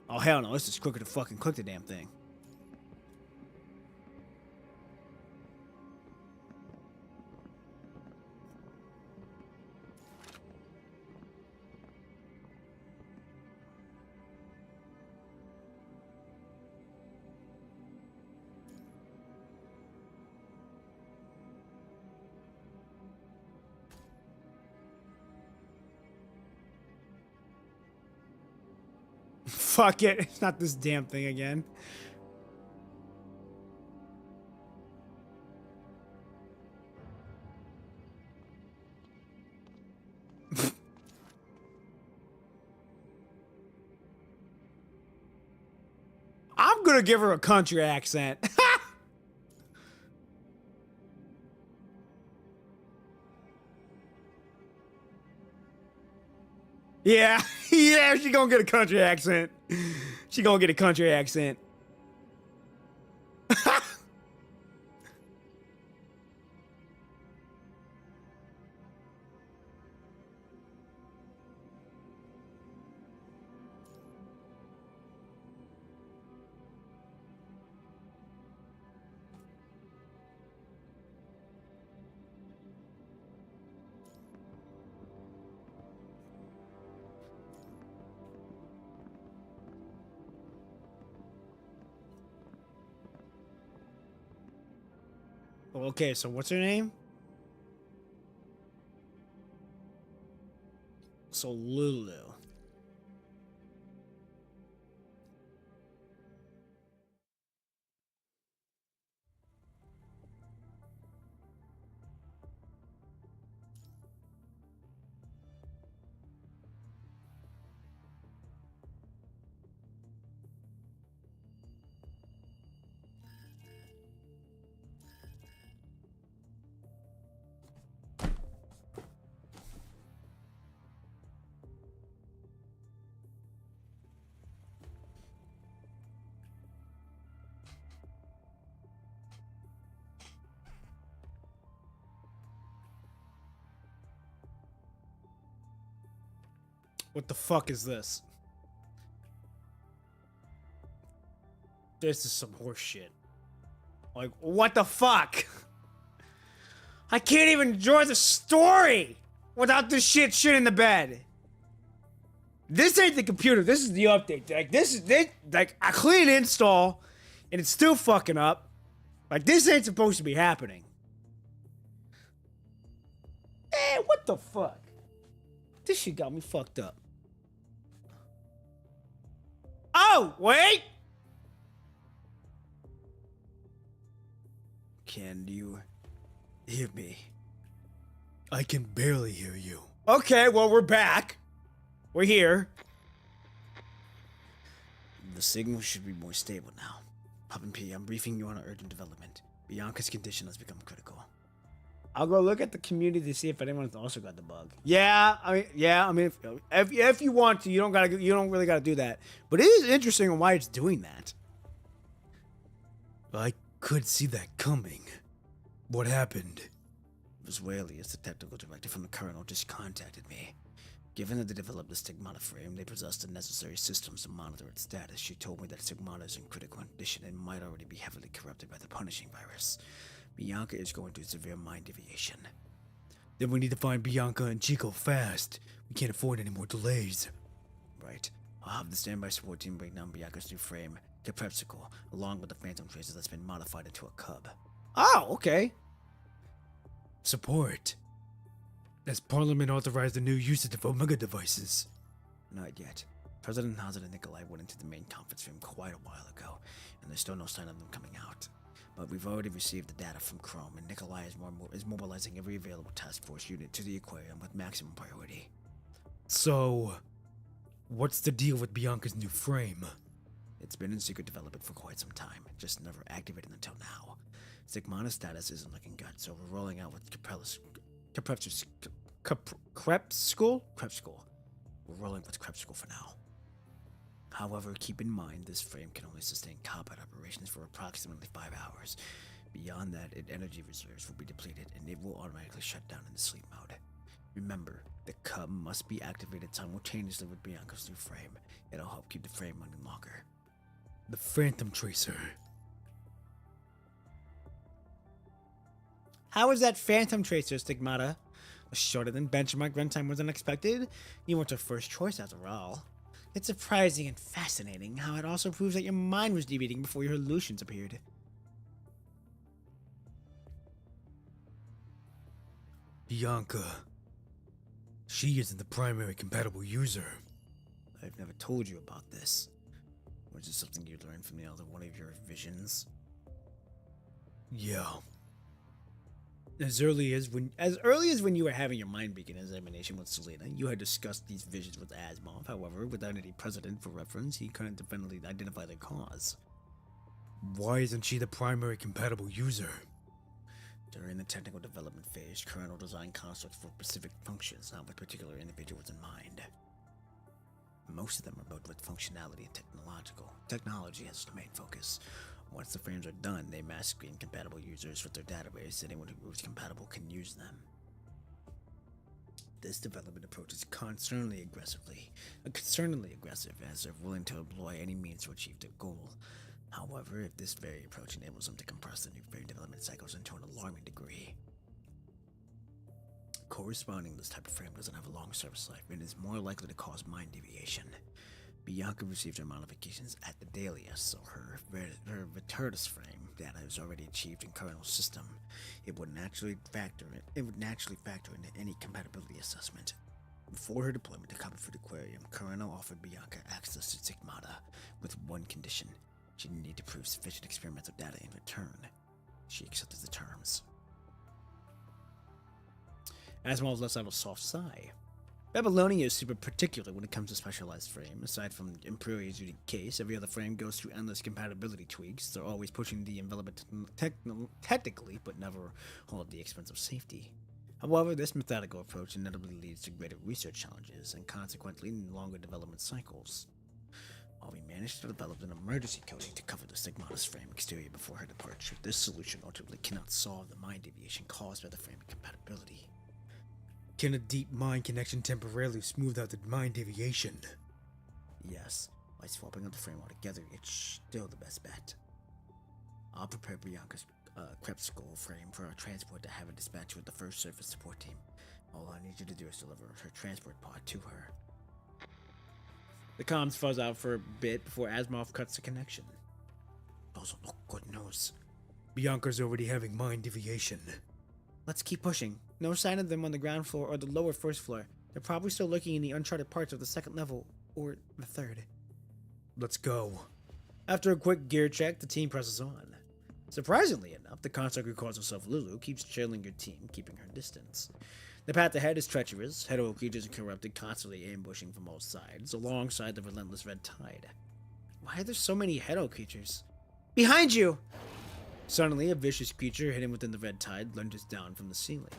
Oh hell no, let's just quicker to fucking click the damn thing. fuck it. It's not this damn thing again. I'm gonna give her a country accent. Yeah, yeah, she gonna get a country accent. She gonna get a country accent. Okay, so what's her name? So Lulu. What the fuck is this? This is some horse shit. Like, what the fuck? I can't even enjoy the story without this shit in the bed. This ain't the computer. This is the update. Like, this is like a clean install, and it's still fucking up. Like, this ain't supposed to be happening. What the fuck? This shit got me fucked up. Oh, wait! Can you hear me? I can barely hear you. Okay, well, we're back. We're here. The signal should be more stable now. Puppin P, I'm briefing you on an urgent development. Bianca's condition has become critical. I'll go look at the community to see if anyone's also got the bug. Yeah, I mean, if you want to, you don't really gotta do that. But it is interesting on why it's doing that. I could see that coming. What happened? Visualius, the technical director from the Colonel, just contacted me. Given that they developed the Stigmata frame, they possess the necessary systems to monitor its status. She told me that Stigmata is in critical condition and might already be heavily corrupted by the punishing virus. Bianca is going through severe mind deviation. Then we need to find Bianca and Chico fast. We can't afford any more delays. Right. I'll have the standby support team break down Bianca's new frame, the Prepsicle, along with the Phantom Tracer that's been modified into a cub. Oh, okay. Support. Has Parliament authorized the new usage of Omega devices? Not yet. President Hazard and Nikolai went into the main conference room quite a while ago, and there's still no sign of them coming out. But we've already received the data from Chrome, and Nikolai is mobilizing every available task force unit to the aquarium with maximum priority. So, what's the deal with Bianca's new frame? It's been in secret development for quite some time, just never activated until now. Stigmata's status isn't looking good, so we're rolling out with Crep school? We're rolling with Crep School for now. However, keep in mind this frame can only sustain combat operations for approximately 5 hours. Beyond that, its energy reserves will be depleted and it will automatically shut down into sleep mode. Remember, the cub must be activated simultaneously with Bianca's new frame. It'll help keep the frame running longer. The Phantom Tracer. How is that Phantom Tracer, Stigmata? Shorter than benchmark runtime was unexpected? You weren't our first choice after all. It's surprising and fascinating how it also proves that your mind was deviating before your hallucinations appeared. Bianca. She isn't the primary compatible user. I've never told you about this. Or is it something you learned from the other one of your visions? Yeah. As early as when you were having your mind beacon examination with Selena, you had discussed these visions with Asimov. However, without any precedent for reference, he couldn't definitively identify the cause. Why isn't she the primary compatible user? During the technical development phase, Colonel designed constructs for specific functions, not with particular individuals in mind. Most of them are built with functionality and technology as the main focus. Once the frames are done, they mass screen compatible users with their database. Anyone who is compatible can use them. This development approach is concerningly aggressive, as they're willing to employ any means to achieve their goal. However, if this very approach enables them to compress the new frame development cycles into an alarming degree. Corresponding, this type of frame doesn't have a long service life and is more likely to cause mind deviation. Bianca received her modifications at the dailiest, so her Viturdus frame data is already achieved in Colonel's system. It would naturally factor into any compatibility assessment. Before her deployment to Copperfoot Aquarium, Colonel offered Bianca access to Stigmata with one condition. She didn't need to prove sufficient experimental data in return. She accepted the terms. Asimov lets out a soft sigh. Babylonia is super particular when it comes to specialized frame. Aside from Imperia's unique case, every other frame goes through endless compatibility tweaks. They're always pushing the envelopment technically, but never all at the expense of safety. However, this methodical approach inevitably leads to greater research challenges and consequently longer development cycles. While we managed to develop an emergency coating to cover the Stigmata's frame exterior before her departure, this solution ultimately cannot solve the mind deviation caused by the frame incompatibility. Can a deep mind connection temporarily smooth out the mind deviation? Yes, by swapping out the frame altogether, it's still the best bet. I'll prepare Bianca's crepe skull frame for our transport to have it dispatched with the first surface support team. All I need you to do is deliver her transport pod to her. The comms fuzz out for a bit before Asimov cuts the connection. Those are no good news. Bianca's already having mind deviation. Let's keep pushing. No sign of them on the ground floor or the lower first floor. They're probably still looking in the uncharted parts of the second level, or the third. Let's go. After a quick gear check, the team presses on. Surprisingly enough, the construct who calls herself Lulu keeps trailing your team, keeping her distance. The path ahead is treacherous, hetero creatures and corrupted, constantly ambushing from all sides, alongside the relentless red tide. Why are there so many hetero creatures? Behind you! Suddenly, a vicious creature hidden within the red tide lunges down from the ceiling.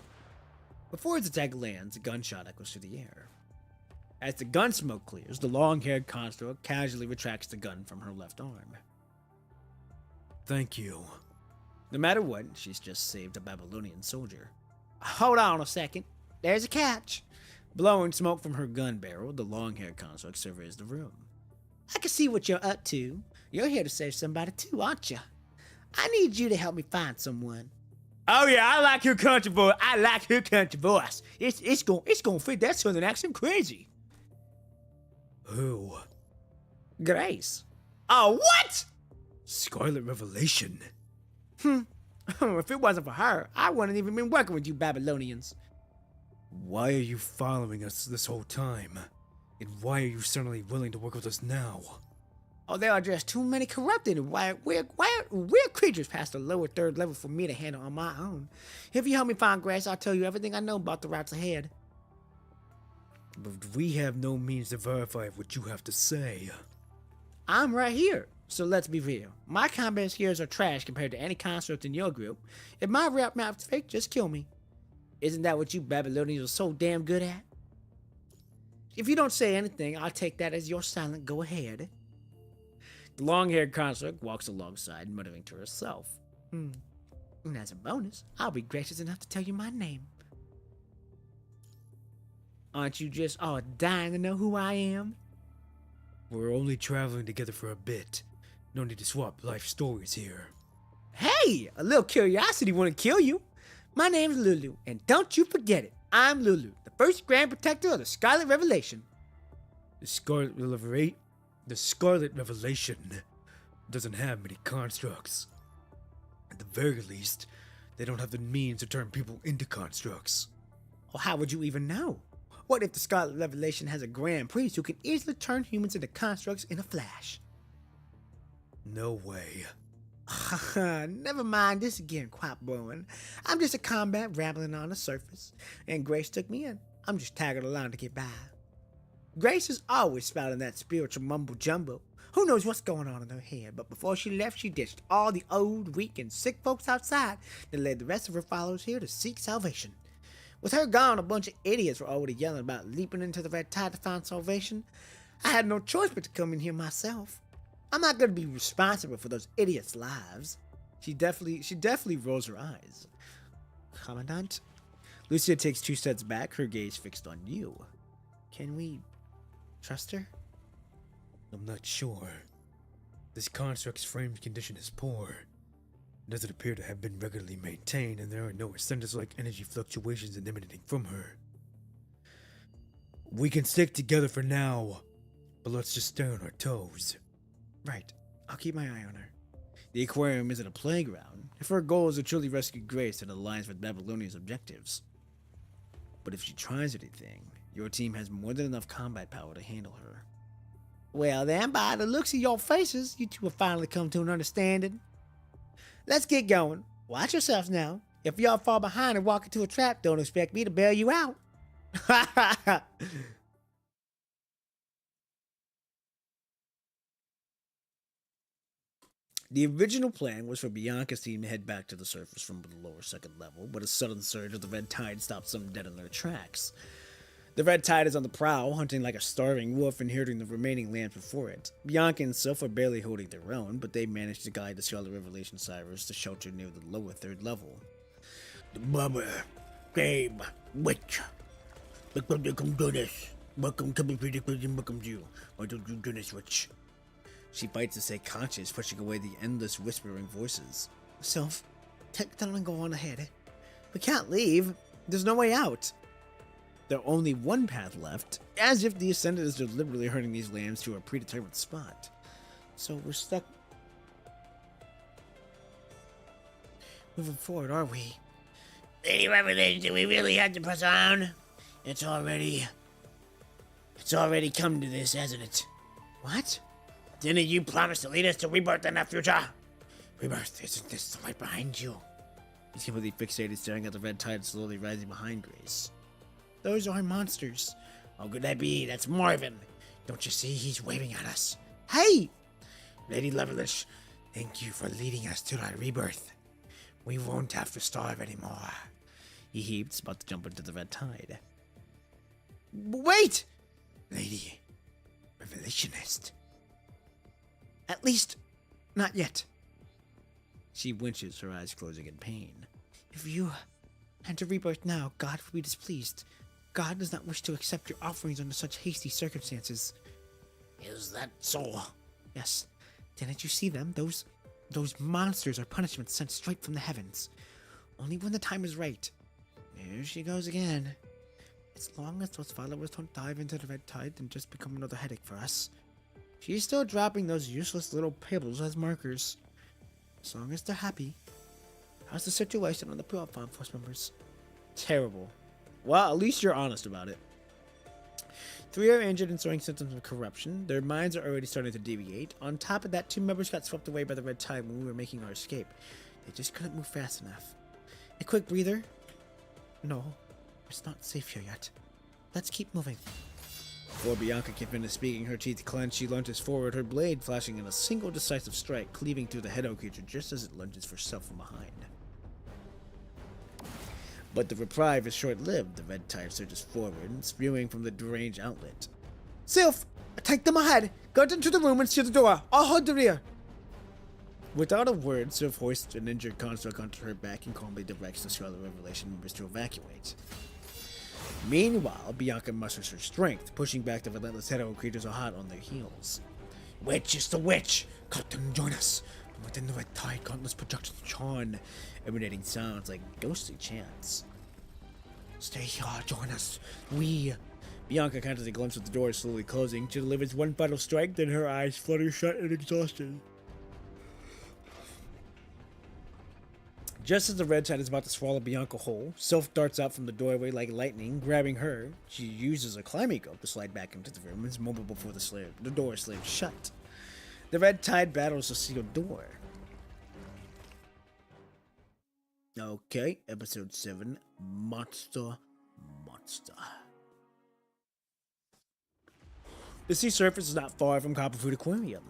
Before its attack lands, a gunshot echoes through the air. As the gun smoke clears, the long-haired construct casually retracts the gun from her left arm. Thank you. No matter what, she's just saved a Babylonian soldier. Hold on a second. There's a catch. Blowing smoke from her gun barrel, the long-haired construct surveys the room. I can see what you're up to. You're here to save somebody too, aren't you? I need you to help me find someone. Oh yeah, I like your country voice. It's gonna fit that southern accent crazy. Who? Grace. Oh, what? Scarlet Revelation. If it wasn't for her, I wouldn't even been working with you Babylonians. Why are you following us this whole time? And why are you suddenly willing to work with us now? Oh, there are just too many corrupted and weird creatures past the lower third level for me to handle on my own. If you help me find Grace, I'll tell you everything I know about the routes ahead. But we have no means to verify what you have to say. I'm right here, so let's be real. My combat skills are trash compared to any construct in your group. If my rap map's fake, just kill me. Isn't that what you Babylonians are so damn good at? If you don't say anything, I'll take that as your silent go ahead. The long-haired construct walks alongside, muttering to herself. And as a bonus, I'll be gracious enough to tell you my name. Aren't you just all dying to know who I am? We're only traveling together for a bit. No need to swap life stories here. Hey, a little curiosity wouldn't kill you. My name's Lulu, and don't you forget it. I'm Lulu, the first Grand Protector of the Scarlet Revelation. The Scarlet Revelation doesn't have many constructs. At the very least, they don't have the means to turn people into constructs. Well, how would you even know? What if the Scarlet Revelation has a Grand Priest who can easily turn humans into constructs in a flash? No way. Never mind this again, Quap Bowen. I'm just a combat rambling on the surface, and Grace took me in. I'm just tagging along to get by. Grace is always spouting that spiritual mumbo jumbo. Who knows what's going on in her head, but before she left, she ditched all the old, weak, and sick folks outside and led the rest of her followers here to seek salvation. With her gone, a bunch of idiots were already yelling about leaping into the red tide to find salvation. I had no choice but to come in here myself. I'm not going to be responsible for those idiots' lives. She definitely rolls her eyes. Commandant? Lucia takes 2 steps back, her gaze fixed on you. Can we trust her? I'm not sure. This construct's frame condition is poor. It doesn't appear to have been regularly maintained, and there are no ascendant-like energy fluctuations emanating from her. We can stick together for now, but let's just stay on our toes. Right. I'll keep my eye on her. The aquarium isn't a playground. If her goal is to truly rescue Grace, it aligns with Babylonia's objectives. But if she tries anything, your team has more than enough combat power to handle her. Well then, by the looks of your faces, you two have finally come to an understanding. Let's get going. Watch yourselves now. If y'all fall behind and walk into a trap, don't expect me to bail you out. The original plan was for Bianca's team to head back to the surface from the lower 2nd level, but a sudden surge of the red tide stopped them dead in their tracks. The red tide is on the prowl, hunting like a starving wolf and herding the remaining lambs before it. Bianca and Sylph are barely holding their own, but they managed to guide the Scarlet Revelation Cyrus to shelter near the lower 3rd level. The Bubba, Gabe, Witch. Welcome to come do this. Welcome to be predicted and welcome to you. Why don't you do this, Witch? She fights to stay conscious, pushing away the endless whispering voices. Sylph, take them and go on ahead. We can't leave. There's no way out. There's only one path left, as if the Ascendant is deliberately herding these lambs to a predetermined spot. So we're stuck moving forward, are we? Lady Revelation, do we really have to press on? It's already come to this, hasn't it? What? Didn't you promise to lead us to rebirth in the future? Rebirth, isn't this right behind you? He's completely fixated, staring at the red tide slowly rising behind Grace. Those are monsters. How could that be? That's Marvin. Don't you see he's waving at us? Hey! Lady Levelish, thank you for leading us to that rebirth. We won't have to starve anymore. He heaves, about to jump into the red tide. Wait! Lady Revelationist. At least, not yet. She winches, her eyes closing in pain. If you enter rebirth now, God will be displeased. God does not wish to accept your offerings under such hasty circumstances. Is that so? Yes. Didn't you see them? Those monsters are punishments sent straight from the heavens. Only when the time is right. Here she goes again. As long as those followers don't dive into the red tide and just become another headache for us. She's still dropping those useless little pebbles as markers. As long as they're happy. How's the situation on the Pure Farm Force members? Terrible. Well, at least you're honest about it. 3 are injured and showing symptoms of corruption. Their minds are already starting to deviate. On top of that, 2 members got swept away by the red tide when we were making our escape. They just couldn't move fast enough. A quick breather? No, it's not safe here yet. Let's keep moving. Before Bianca can finish speaking, her teeth clench, she lunges forward, her blade flashing in a single decisive strike, cleaving through the head-o creature just as it lunges for Sylph from behind. But the reprieve is short-lived. The red tide surges forward, spewing from the deranged outlet. Sylph! Take them ahead! Go into the room and shut the door! I'll hold the rear! Without a word, Sylph hoists an injured construct onto her back and calmly directs the Scarlet Revelation members to evacuate. Meanwhile, Bianca musters her strength, pushing back the relentless head-o creatures are hot on their heels. Witch is the witch! Come and join us! From within the red tide, countless projections charn, emanating sounds like ghostly chants. Stay here, join us. Bianca catches a glimpse of the door slowly closing. She delivers one final strike, then her eyes flutter shut in exhaustion. Just as the red tide is about to swallow Bianca whole, Sylph darts out from the doorway like lightning, grabbing her. She uses a climbing rope to slide back into the room and is mobile before the door slams shut. The Red Tide battles a sealed door. Okay, episode 7, Monster. The sea surface is not far from Copperfoot Aquarium.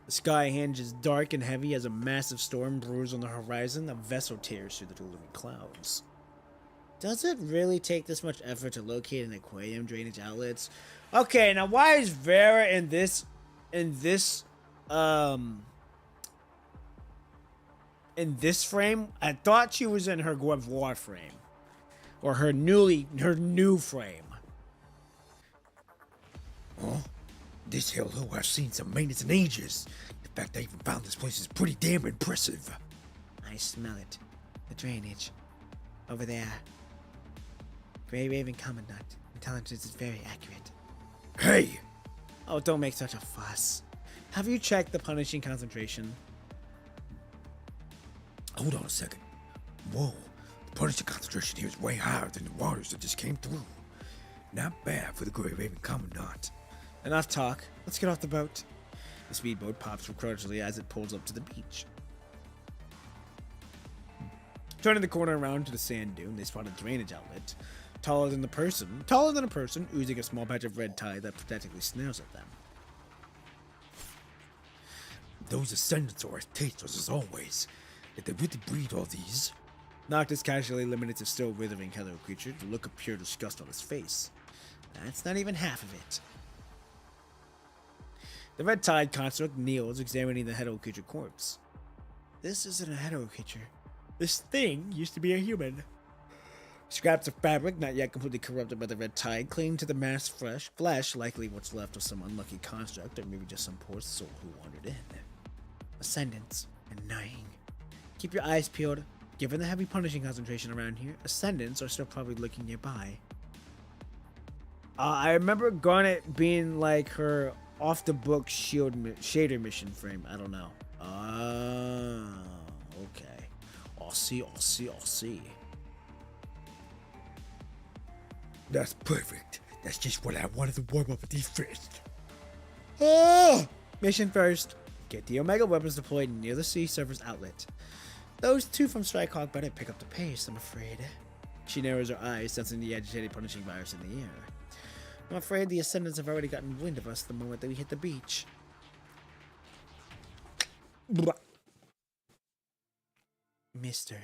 The sky hinges dark and heavy as a massive storm brews on the horizon. A vessel tears through the looming clouds. Does it really take this much effort to locate an aquarium drainage outlets? Okay, now why is Vera in this frame? I thought she was in her Guevoir frame. Or her new frame. Huh? This hill I've seen some maintenance in ages. The fact I even found this place is pretty damn impressive. I smell it. The drainage. Over there. Grey Raven Commandant. Intelligence is very accurate. Hey! Oh, don't make such a fuss. Have you checked the punishing concentration? Hold on a second. Whoa, the punishing concentration here is way higher than the waters that just came through. Not bad for the Grey Raven Commandant. Enough talk. Let's get off the boat. The speedboat pops begrudgingly as it pulls up to the beach. Turning the corner around to the sand dune, they spot a drainage outlet. Taller than a person, oozing a small patch of red tide that pathetically snails at them. Those ascendants are as tasteless as always. Did they really breed all these? Noctis casually limited to still withering hello creature, the look of pure disgust on his face. That's not even half of it. The red tide construct kneels, examining the Hello Creature corpse. This isn't a Hello Creature. This thing used to be a human. Scraps of fabric, not yet completely corrupted by the red tide, cling to the masked flesh, likely what's left of some unlucky construct, or maybe just some poor soul who wandered in. Ascendants and Nying. Keep your eyes peeled. Given the heavy punishing concentration around here, Ascendants are still probably lurking nearby. I remember Garnet being like her off-the-book shader mission frame. I don't know. Okay. I'll see. That's perfect. That's just what I wanted to warm up with these fists. Mission first. Get the Omega weapons deployed near the sea surface outlet. Those two from Strikehawk better pick up the pace, I'm afraid. She narrows her eyes, sensing the agitated punishing virus in the air. I'm afraid the Ascendants have already gotten wind of us the moment that we hit the beach. Blah. Mister,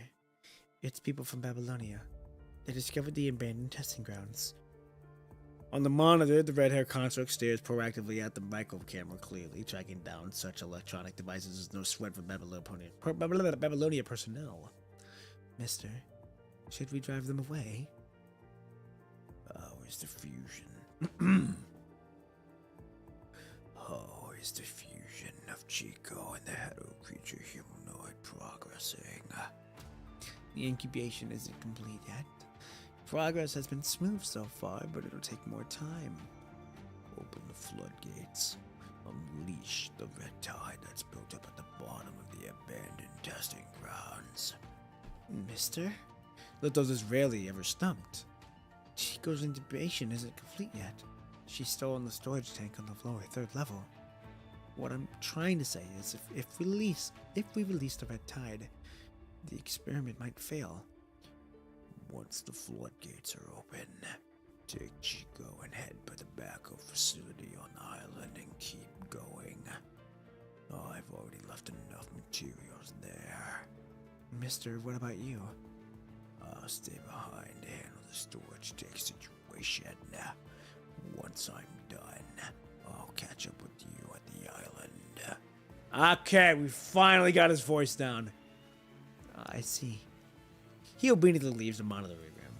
it's people from Babylonia. They discovered the abandoned testing grounds. On the monitor, the red-hair construct stares proactively at the micro camera, clearly tracking down such electronic devices as no sweat for Babylonia personnel. Mister, should we drive them away? How is the fusion? How is the fusion of Chico and the Hello Creature humanoid progressing? The incubation isn't complete yet. Progress has been smooth so far, but it'll take more time. Open the floodgates. Unleash the red tide that's built up at the bottom of the abandoned testing grounds. Mister? Lithos is rarely ever stumped. Chico's incubation isn't complete yet. She's still in the storage tank on the lower 3rd level. What I'm trying to say is if we release the red tide, the experiment might fail. Once the floodgates are open, take Chico and head for the backup facility on the island and keep going. I've already left enough materials there. Mister, what about you? I'll stay behind to handle the storage tank situation. Once I'm done, I'll catch up with you at the island. Okay, we finally got his voice down. I see. He obediently leaves the monitoring room.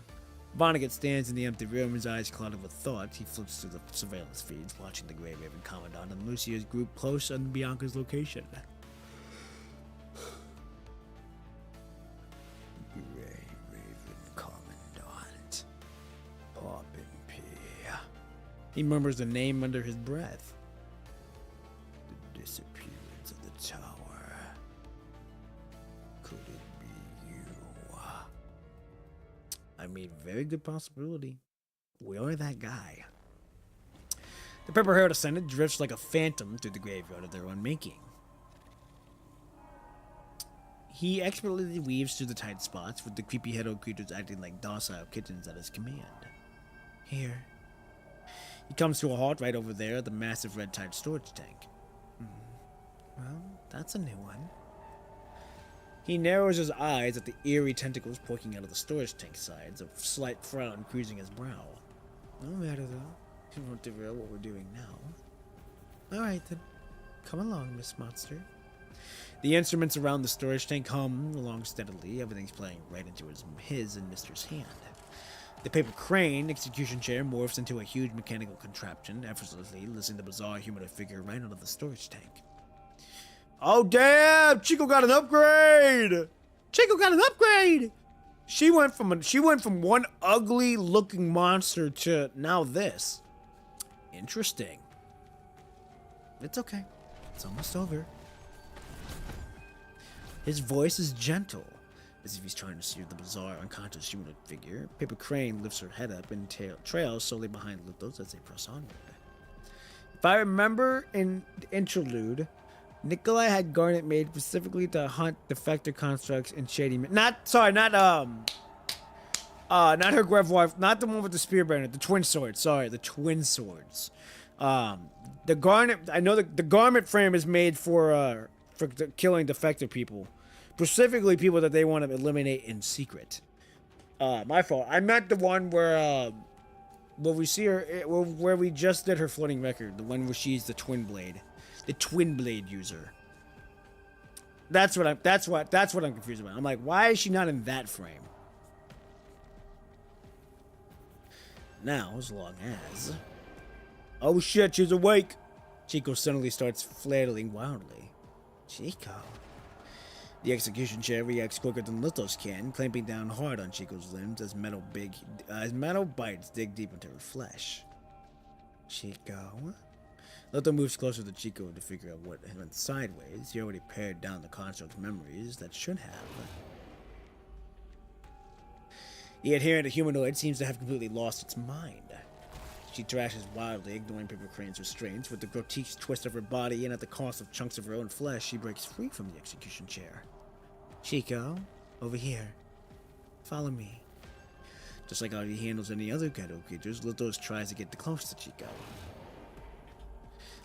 Vonnegut stands in the empty room, his eyes clouded with thought. He flips through the surveillance feeds, watching the Grey Raven Commandant and Lucia's group close on Bianca's location. Grey Raven Commandant. Poppin' P. He murmurs the name under his breath. The disappearance of the tower. Could it be you? I mean, very good possibility. We are that guy. The purple-haired ascendant drifts like a phantom through the graveyard of their own making. He expertly weaves through the tight spots, with the creepy head-old creatures acting like docile kittens at his command. Here. He comes to a halt right over there at the massive red-tide storage tank. Well, that's a new one. He narrows his eyes at the eerie tentacles poking out of the storage tank sides, a slight frown creasing his brow. No matter, though. He won't derail what we're doing now. Alright, then. Come along, Miss Monster. The instruments around the storage tank hum along steadily, everything's playing right into his and Mister's hand. The paper crane execution chair morphs into a huge mechanical contraption, effortlessly lifting the bizarre humanoid figure right out of the storage tank. Oh damn! Chico got an upgrade! Chico got an upgrade! She went from one ugly looking monster to now this. Interesting. It's okay. It's almost over. His voice is gentle, as if he's trying to soothe the bizarre, unconscious humanoid figure. Paper Crane lifts her head up and trails slowly behind Luthos as they press onward. If I remember in the interlude, Nikolai had Garnet made specifically to hunt defector constructs and shady. Not her Grevwife, not the one with the spear banner, the twin swords. Sorry, the twin swords. The Garnet, I know the garment frame is made for killing defector people. Specifically people that they want to eliminate in secret. My fault. I meant the one where we see her, where we just did her floating record. The one where she's the twin blade user. That's what I'm confused about. I'm like, why is she not in that frame? Now, as long as... Oh shit, she's awake! Chico suddenly starts flailing wildly. Chico? The execution chair reacts quicker than Lithos can, clamping down hard on Chico's limbs as metal bites dig deep into her flesh. Chico? Lithos moves closer to Chico to figure out what went sideways. He already pared down the construct's memories that should have. The adherent humanoid seems to have completely lost its mind. She thrashes wildly, ignoring Paper Crane's restraints. With the grotesque twist of her body and at the cost of chunks of her own flesh, she breaks free from the execution chair. Chico, over here. Follow me. Just like how he handles any other ghetto creatures, Lithos tries to get close to Chico.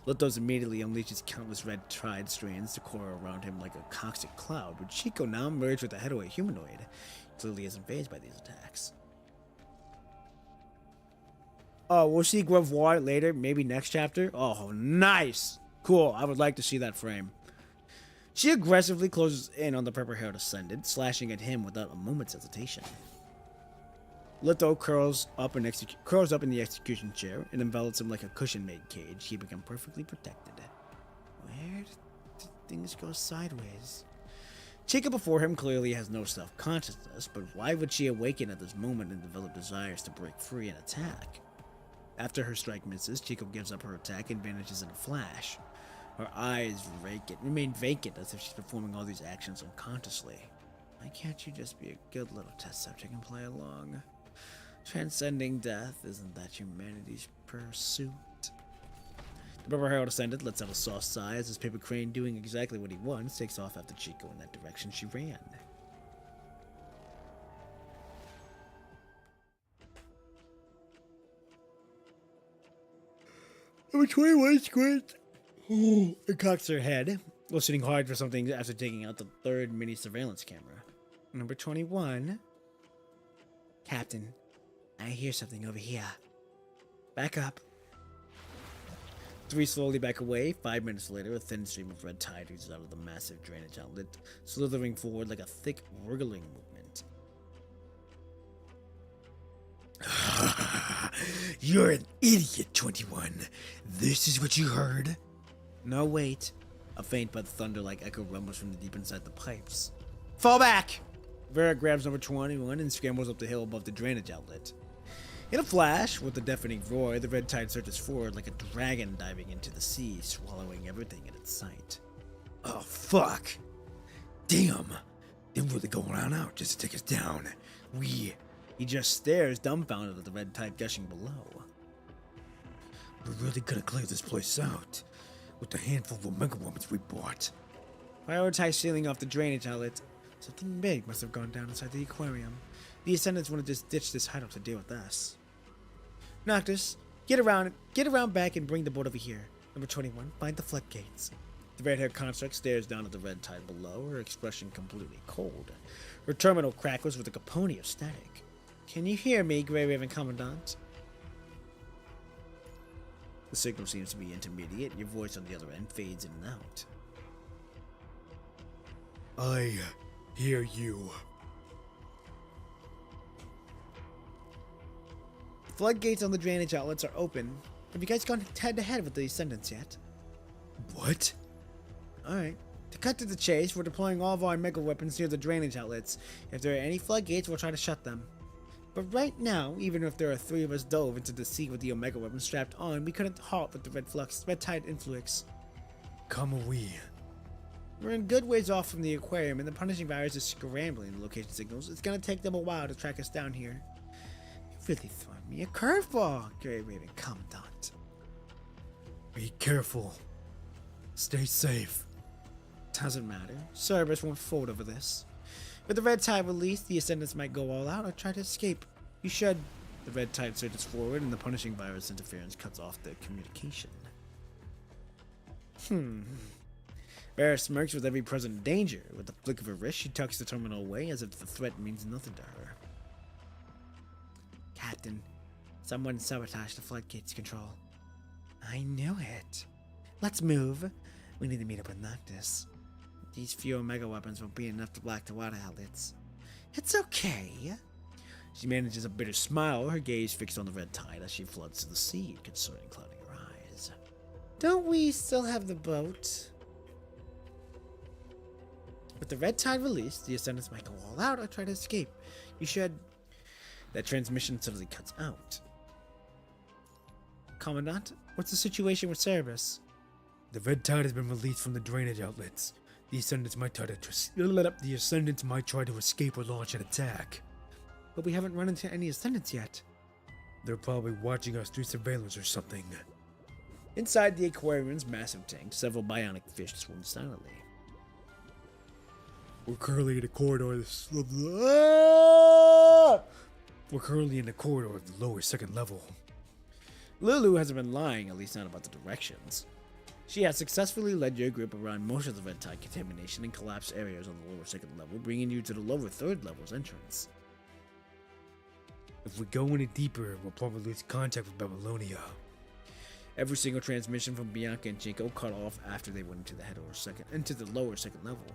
Lithos immediately unleashes countless red tide strands to coil around him like a toxic cloud, with Chico now merged with the head of a humanoid. He clearly isn't fazed by these attacks. Oh, we'll see Grevoire later, maybe next chapter. Oh, nice! Cool, I would like to see that frame. She aggressively closes in on the purple-haired ascendant, slashing at him without a moment's hesitation. Litho curls up in the execution chair and envelops him like a cushion-made cage, keeping him perfectly protected. Where did things go sideways? Chica before him clearly has no self-consciousness, but why would she awaken at this moment and develop desires to break free and attack? After her strike misses, Chico gives up her attack and vanishes in a flash. Her eyes remain vacant as if she's performing all these actions unconsciously. Why can't you just be a good little test subject and play along? Transcending death, isn't that humanity's pursuit? The purple-haired ascendant lets out a soft sigh as his Paper Crane, doing exactly what he wants, takes off after Chico in that direction she ran. Number 21 squint. It cocks her head, listening hard for something after taking out the third mini surveillance camera. Number 21. Captain, I hear something over here. Back up. 3 slowly back away. 5 minutes later, a thin stream of red tide oozes out of the massive drainage outlet, slithering forward like a thick, wriggling movement. You're an idiot, 21. This is what you heard? No, wait. A faint but thunder-like echo rumbles from the deep inside the pipes. Fall back! Vera grabs number 21 and scrambles up the hill above the drainage outlet. In a flash, with a deafening roar, the red tide surges forward like a dragon diving into the sea, swallowing everything in its sight. Oh, fuck! Damn! They're really going on out just to take us down. He just stares dumbfounded at the red tide gushing below. We're really gonna clear this place out with the handful of Omega Weapons we bought. Prioritize sealing off the drainage outlet. Something big must have gone down inside the aquarium. The Ascendants want to just ditch this hideout to deal with us. Noctis, get around back and bring the boat over here. Number 21, find the floodgates. The red-haired construct stares down at the red tide below, her expression completely cold. Her terminal crackles with a cacophony of static. Can you hear me, Grey Raven Commandant? The signal seems to be intermediate. Your voice on the other end fades in and out. I hear you. The floodgates on the drainage outlets are open. Have you guys gone head-to-head with the Ascendants yet? What? Alright. To cut to the chase, we're deploying all of our mega weapons near the drainage outlets. If there are any floodgates, we'll try to shut them. But right now, even if there are 3 of us dove into the sea with the Omega weapons strapped on, we couldn't halt with the red tide influx. Come we. We're in good ways off from the aquarium, and the punishing virus is scrambling the location signals. It's gonna take them a while to track us down here. You really thrown me a curveball, Grey Raven Commandant. Be careful. Stay safe. Doesn't matter. Cerberus won't fold over this. With the red tide released, the Ascendants might go all out or try to escape. You should. The red tide surges forward, and the punishing virus interference cuts off their communication. Vera smirks with every present danger. With the flick of her wrist, she tucks the terminal away as if the threat means nothing to her. Captain, someone sabotaged the floodgates control. I knew it. Let's move. We need to meet up with Noctis. These few Omega weapons won't be enough to block the water outlets. It's okay. She manages a bitter smile, her gaze fixed on the red tide as she floods to the sea, concern clouding her eyes. Don't we still have the boat? With the red tide released, the Ascendants might go all out or try to escape. You should. That transmission suddenly cuts out. Commandant, what's the situation with Cerberus? The red tide has been released from the drainage outlets. The Ascendants might try to escape or launch an attack. But we haven't run into any Ascendants yet. They're probably watching us through surveillance or something. Inside the aquarium's massive tank, several bionic fish swim silently. We're currently in the corridor of the lower second level. Lulu hasn't been lying, at least not about the directions. She has successfully led your group around most of the red tide contamination and collapsed areas on the lower second level, bringing you to the lower third level's entrance. If we go any deeper, we'll probably lose contact with Babylonia. Every single transmission from Bianca and Chico cut off after they went into the lower second level.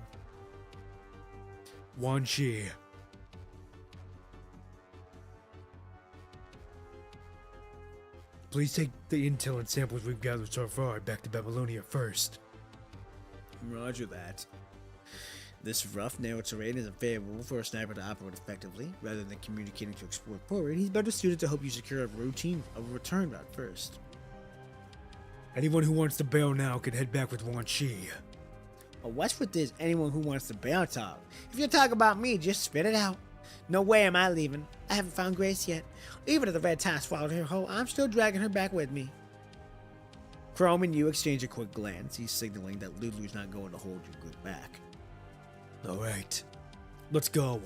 Wan Shi. Please take the intel and samples we've gathered so far back to Babylonia first. Roger that. This rough, narrow terrain is unfavorable for a sniper to operate effectively. Rather than communicating to explore forward, he's better suited to help you secure a return route first. Anyone who wants to bail now can head back with Wan Shi. What's with this anyone who wants to bail talk? If you talk about me, just spit it out. No way am I leaving. I haven't found Grace yet. Even if the red tide swallowed her whole, I'm still dragging her back with me. Chrome and you exchange a quick glance. He's signaling that Lulu's not going to hold your group back. Alright, let's go.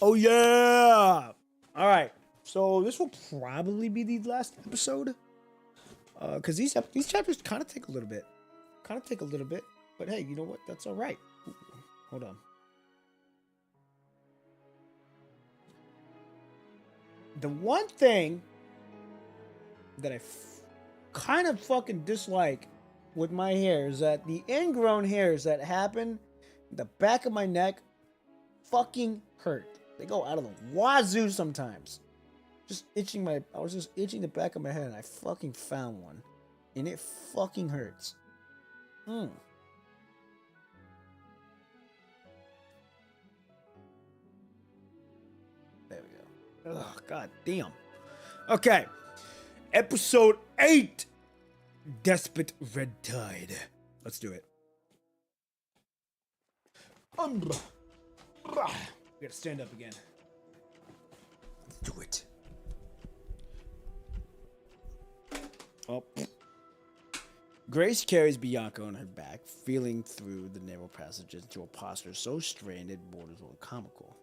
Oh yeah! Alright, so this will probably be the last episode. Because these chapters kind of take a little bit. But hey, you know what? That's alright. Hold on. The one thing that I kind of fucking dislike with my hair is that the ingrown hairs that happen in the back of my neck fucking hurt. They go out of the wazoo sometimes. I was just itching the back of my head and I fucking found one. And it fucking hurts. There we go. Oh, god damn. Okay. Episode 8. Despot Red Tide. Let's do it. We gotta stand up again. Let's do it. Oh. Grace carries Bianca on her back, feeling through the narrow passages into a posture so strained it borders on comical.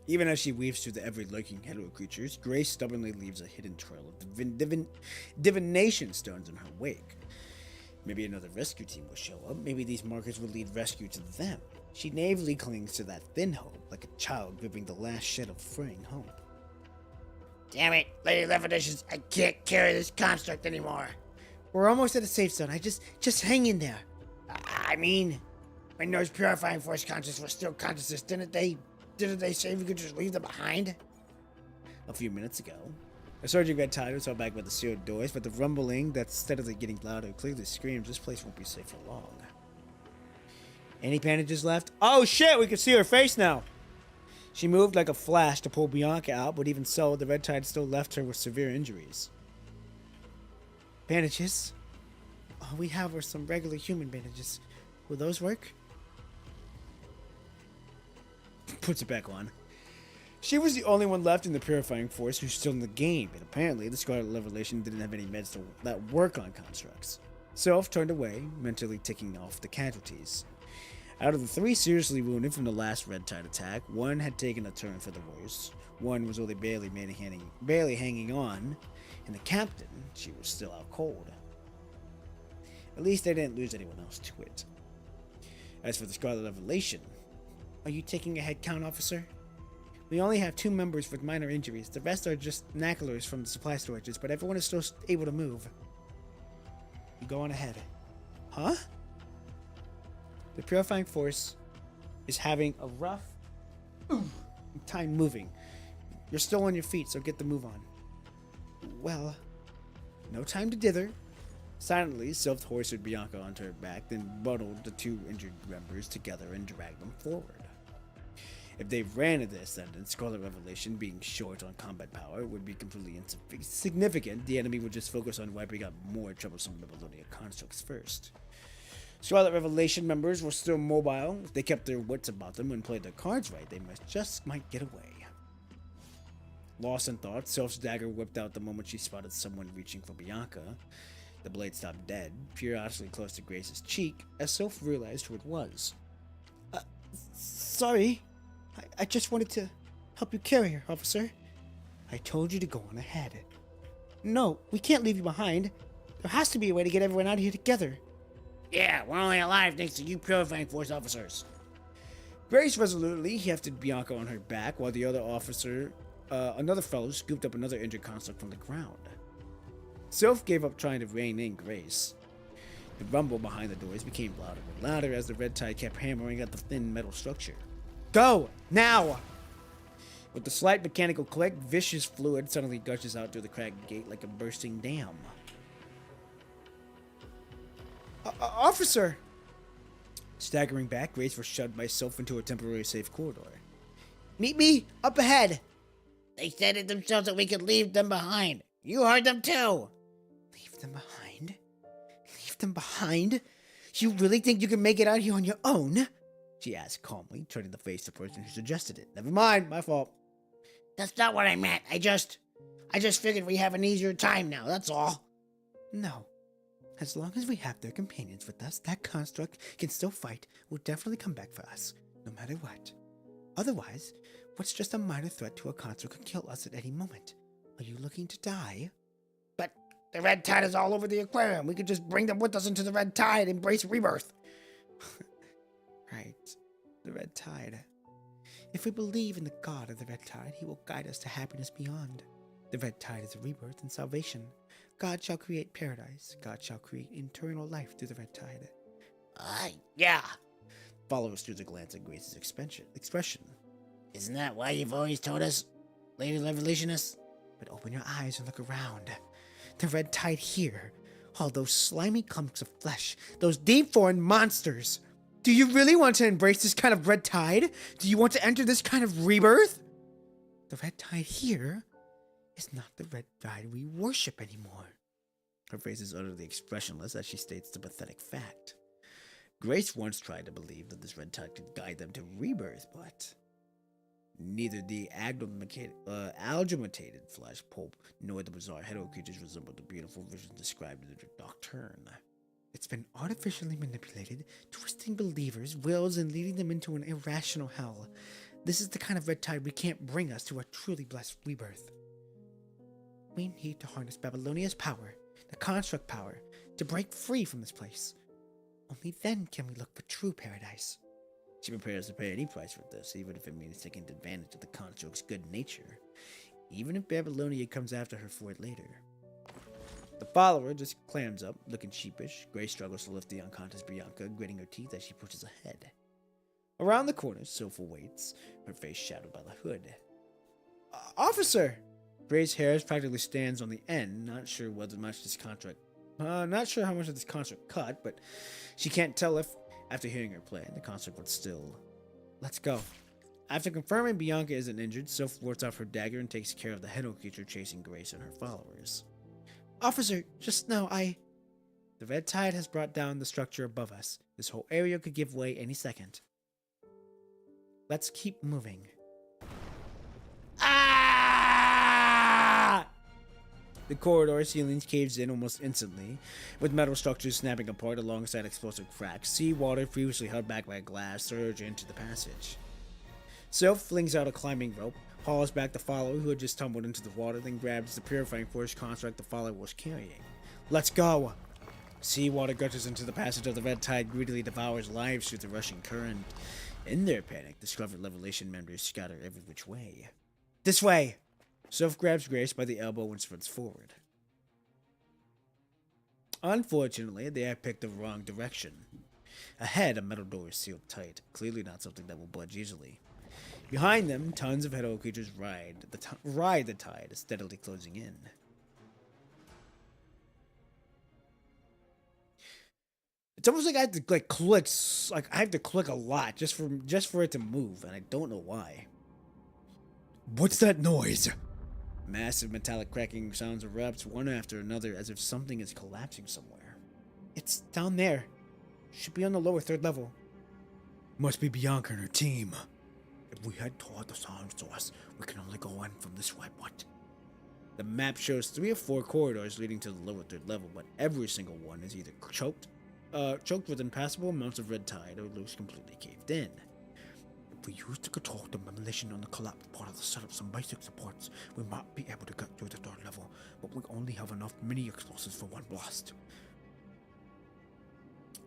Even as she weaves through the ever-lurking hetero creatures, Grace stubbornly leaves a hidden trail of divination stones in her wake. Maybe another rescue team will show up. Maybe these markers will lead rescue to them. She naively clings to that thin hope, like a child gripping the last shed of fraying hope. Damn it, Lady Levidations, I can't carry this construct anymore. We're almost at a safe zone. Just hang in there. I mean, when those purifying force conscious were still conscious, didn't they say we could just leave them behind? A few minutes ago, a surging red tide was held back by the sealed doors, but the rumbling that's steadily getting louder clearly screams this place won't be safe for long. Any bandages left? Oh shit, we can see her face now! She moved like a flash to pull Bianca out, but even so, the red tide still left her with severe injuries. Bandages? All we have are some regular human bandages. Will those work? Puts it back on. She was the only one left in the purifying force who's still in the game, and apparently the Scarlet Revelation didn't have any meds that work on constructs. Sylph turned away, mentally ticking off the casualties. Out of the 3 seriously wounded from the last Red Tide attack, 1 had taken a turn for the worse, 1 was only barely hanging on, and the captain, she was still out cold. At least they didn't lose anyone else to it. As for the Scarlet Revelation, are you taking a head count, officer? We only have 2 members with minor injuries. The rest are just knackers from the supply storages, but everyone is still able to move. You go on ahead. Huh? The purifying force is having a rough time moving. You're still on your feet, so get the move on. Well, no time to dither. Silently, Sylph hoisted Bianca onto her back, then bundled the 2 injured members together and dragged them forward. If they ran at the Ascendant, Scarlet Revelation being short on combat power would be completely insignificant. The enemy would just focus on wiping out more troublesome Babylonia constructs first. Scarlet Revelation members were still mobile. If they kept their wits about them and played their cards right, they might get away. Lost in thought, Sylph's dagger whipped out the moment she spotted someone reaching for Bianca. The blade stopped dead, periodically close to Grace's cheek, as Sylph realized who it was. Sorry. I just wanted to help you carry her, officer. I told you to go on ahead. No, we can't leave you behind. There has to be a way to get everyone out of here together. Yeah, we're only alive thanks to you purifying force officers. Grace resolutely hefted Bianca on her back while the other officer, another fellow, scooped up another injured construct from the ground. Sylph gave up trying to rein in Grace. The rumble behind the doors became louder and louder as the red tide kept hammering at the thin metal structure. Go! Now! With a slight mechanical click, vicious fluid suddenly gushes out through the cracked gate like a bursting dam. Officer! Staggering back, Grace was shoved by Sylph into a temporary safe corridor. Meet me up ahead! They said it themselves that we could leave them behind. You heard them too! Leave them behind? Leave them behind? You really think you can make it out here on your own? She asked calmly, turning to face the person who suggested it. Never mind, my fault. That's not what I meant. I just figured we have an easier time now, that's all. No. As long as we have their companions with us, that construct can still fight, will definitely come back for us, no matter what. Otherwise, what's just a minor threat to a construct could kill us at any moment? Are you looking to die? But the red tide is all over the aquarium. We could just bring them with us into the red tide, embrace rebirth. Right. The red tide. If we believe in the god of the red tide, he will guide us to happiness beyond. The red tide is a rebirth and salvation. God shall create paradise. God shall create eternal life through the red tide. Yeah. Follows through the glance at Grace's expression. Isn't that why you've always told us, Lady Revelationist? But open your eyes and look around. The red tide here. All those slimy clumps of flesh. Those deep-foreign monsters. Do you really want to embrace this kind of red tide? Do you want to enter this kind of rebirth? The red tide here is not the red tide we worship anymore. Her face is utterly expressionless as she states the pathetic fact. Grace once tried to believe that this red tide could guide them to rebirth, but neither the amalgamated flesh pulp nor the bizarre head creatures resembled the beautiful vision described in the Nocturne. It's been artificially manipulated, twisting believers' wills and leading them into an irrational hell. This is the kind of red tide we can't bring us to a truly blessed rebirth. We need to harness Babylonia's power, the construct power, to break free from this place. Only then can we look for true paradise. She prepares to pay any price for this, even if it means taking advantage of the construct's good nature, even if Babylonia comes after her for it later. The follower just clams up, looking sheepish. Grace struggles to lift the unconscious Bianca, gritting her teeth as she pushes ahead. Around the corner, Sofa waits, her face shadowed by the hood. Officer! Grace Harris practically stands on the end, not sure how much of this construct cut, but she can't tell if, after hearing her plan, the construct would still. Let's go. After confirming Bianca isn't injured, Soph wards off her dagger and takes care of the head creature chasing Grace and her followers. Officer, just know the red tide has brought down the structure above us. This whole area could give way any second. Let's keep moving. Ah! The corridor ceilings caves in almost instantly, with metal structures snapping apart alongside explosive cracks. Seawater, previously held back by glass, surge into the passage. Soph flings out a climbing rope, hauls back the follower who had just tumbled into the water, then grabs the purifying force construct the follower was carrying. Let's go! Seawater gutters into the passage of the red tide, greedily devours lives through the rushing current. In their panic, discovered Revelation members scatter every which way. This way! Soph grabs Grace by the elbow and sprints forward. Unfortunately, they have picked the wrong direction. Ahead, a metal door is sealed tight, clearly not something that will budge easily. Behind them, tons of head creatures ride the tide, steadily closing in. It's almost like I have to click, I have to click a lot just for it to move, and I don't know why. What's that noise? Massive metallic cracking sounds erupt one after another as if something is collapsing somewhere. It's down there. Should be on the lower third level. Must be Bianca and her team. If we head toward the sound source, we can only go in from this way, but... The map shows 3 or 4 corridors leading to the lower third level, but every single one is either choked with impassable amounts of red tide or looks completely caved in. If we use the control demolition on the collapsed part of the setup some basic supports, we might be able to get through the third level, but we only have enough mini explosives for one blast.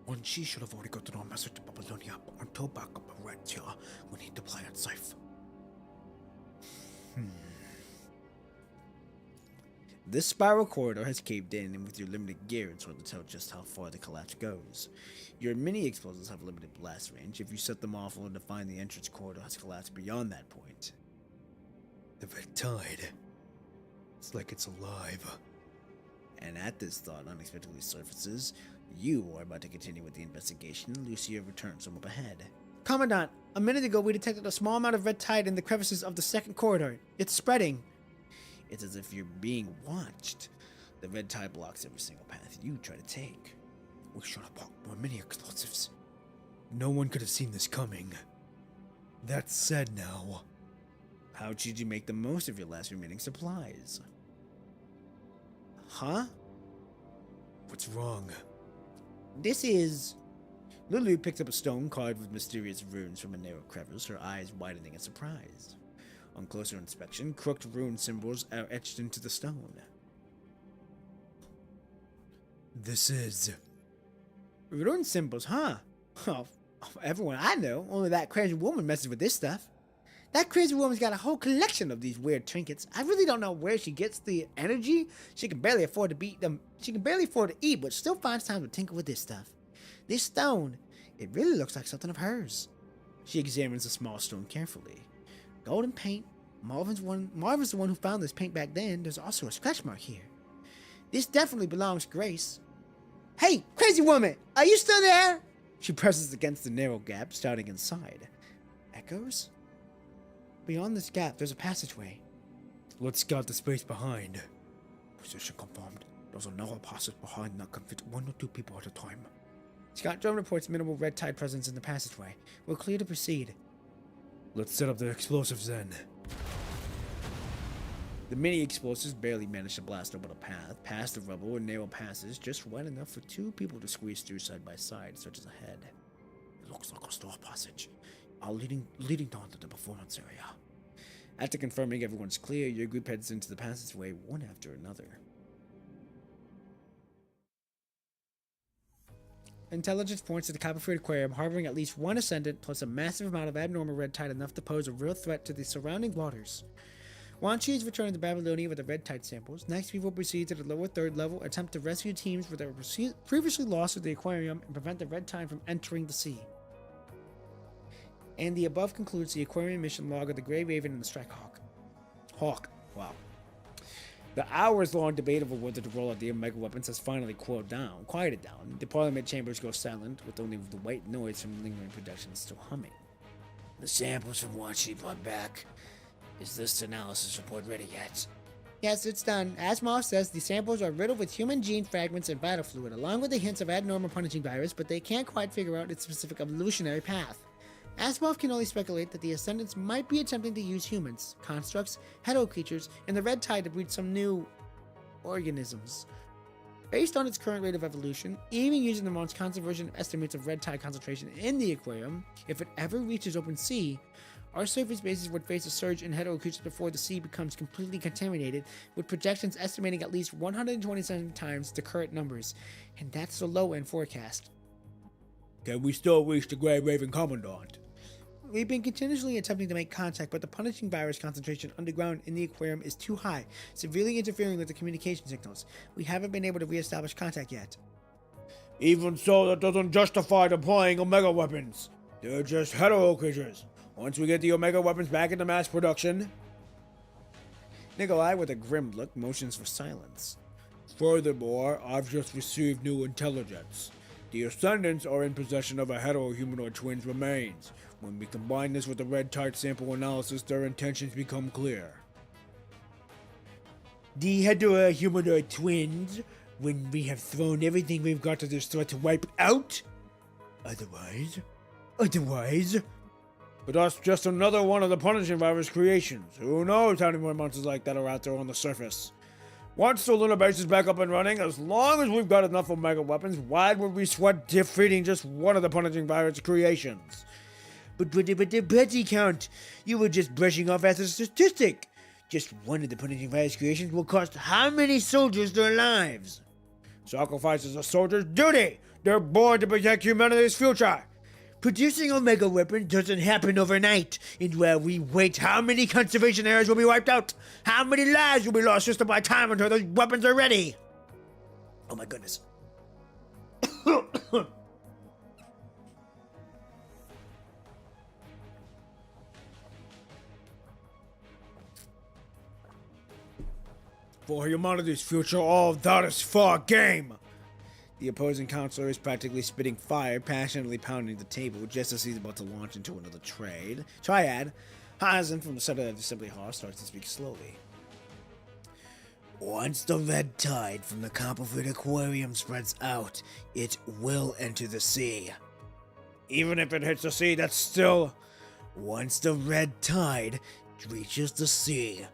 One she should have already gotten our message to Babylonia, but until backup arrives here, we need to play it safe. This spiral corridor has caved in, and with your limited gear, it's hard to tell just how far the collapse goes. Your mini explosives have limited blast range. If you set them off only to find the entrance corridor has collapsed beyond that point. The red tide. It's like it's alive. And at this thought unexpectedly surfaces, you are about to continue with the investigation. Lucia returns from up ahead. Commandant, a minute ago we detected a small amount of red tide in the crevices of the second corridor. It's spreading. It's as if you're being watched. The red tide blocks every single path you try to take. We should have bought more mini explosives. No one could have seen this coming. That said now... How should you make the most of your last remaining supplies? Huh? What's wrong? This is... Lulu picked up a stone carved with mysterious runes from a narrow crevice, her eyes widening in surprise. On closer inspection, crooked rune symbols are etched into the stone. This is... Rune symbols, huh? Oh, everyone I know, only that crazy woman messes with this stuff. That crazy woman's got a whole collection of these weird trinkets. I really don't know where she gets the energy. She can barely afford to beat them. She can barely afford to eat, but still finds time to tinker with this stuff. This stone, it really looks like something of hers. She examines the small stone carefully. Golden paint. Marvin's the one who found this paint back then. There's also a scratch mark here. This definitely belongs to Grace. Hey, crazy woman! Are you still there? She presses against the narrow gap, starting inside. Echoes? Beyond this gap, there's a passageway. Let's scout the space behind. Position confirmed. There's another passage behind that can fit 1 or 2 people at a time. Scott Drone reports minimal red tide presence in the passageway. We're clear to proceed. Let's set up the explosives then. The mini explosives barely manage to blast open a path, past the rubble and narrow passes, just wide enough for two people to squeeze through side by side, such as ahead. It looks like a store passage, leading down to the performance area. After confirming everyone's clear, your group heads into the passageway one after another. Intelligence points to the Copperfield Aquarium harboring at least one ascendant plus a massive amount of abnormal red tide enough to pose a real threat to the surrounding waters. Wan Chi is returning to Babylonia with the red tide samples. Next, we will proceed to the lower third level, attempt to rescue teams that were previously lost at the aquarium, and prevent the red tide from entering the sea. And the above concludes the aquarium mission log of the Grey Raven and the Strike Hawk. Wow. The hours-long debate over whether to roll out the Omega weapons has finally quieted down. The Parliament chambers go silent, with only the white noise from lingering production still humming. The samples from Wan Chi brought back. Is this analysis report ready yet? Yes, it's done. Asimov says the samples are riddled with human gene fragments and vital fluid, along with the hints of abnormal punishing virus, but they can't quite figure out its specific evolutionary path. Asimov can only speculate that the Ascendants might be attempting to use humans, constructs, hetero creatures, and the red tide to breed some new organisms. Based on its current rate of evolution, even using the most conservation estimates of red tide concentration in the aquarium, if it ever reaches open sea, our surface bases would face a surge in hetero creatures before the sea becomes completely contaminated, with projections estimating at least 127 times the current numbers, and that's the low-end forecast. Can we still reach the Grey Raven Commandant? We've been continuously attempting to make contact, but the punishing virus concentration underground in the aquarium is too high, severely interfering with the communication signals. We haven't been able to re-establish contact yet. Even so, that doesn't justify deploying Omega weapons. They're just hetero creatures. Once we get the Omega weapons back into mass production... Nikolai, with a grim look, motions for silence. Furthermore, I've just received new intelligence. The Ascendants are in possession of a hetero-humanoid twin's remains. When we combine this with the red tide sample analysis, their intentions become clear. The hetero-humanoid twins, when we have thrown everything we've got to this threat to wipe out? Otherwise? But that's just another one of the punishing virus creations. Who knows how many more monsters like that are out there on the surface? Once the lunar base is back up and running, as long as we've got enough Omega weapons, why would we sweat defeating just one of the punishing virus creations? But the Betsy count, you were just brushing off as a statistic. Just one of the punishing virus creations will cost how many soldiers their lives? Sacrifice is a soldier's duty. They're born to protect humanity's future. Producing Omega weapons doesn't happen overnight, and while we wait, how many conservation areas will be wiped out? How many lives will be lost just to buy time until those weapons are ready? Oh my goodness. For humanity's future, all that is fair game. The opposing counselor is practically spitting fire, passionately pounding the table just as he's about to launch into another triad. Hazen from the center of the assembly hall starts to speak slowly. Once the red tide from the Copperfield Aquarium spreads out, it will enter the sea. Even if it hits the sea, that's still... Once the red tide reaches the sea,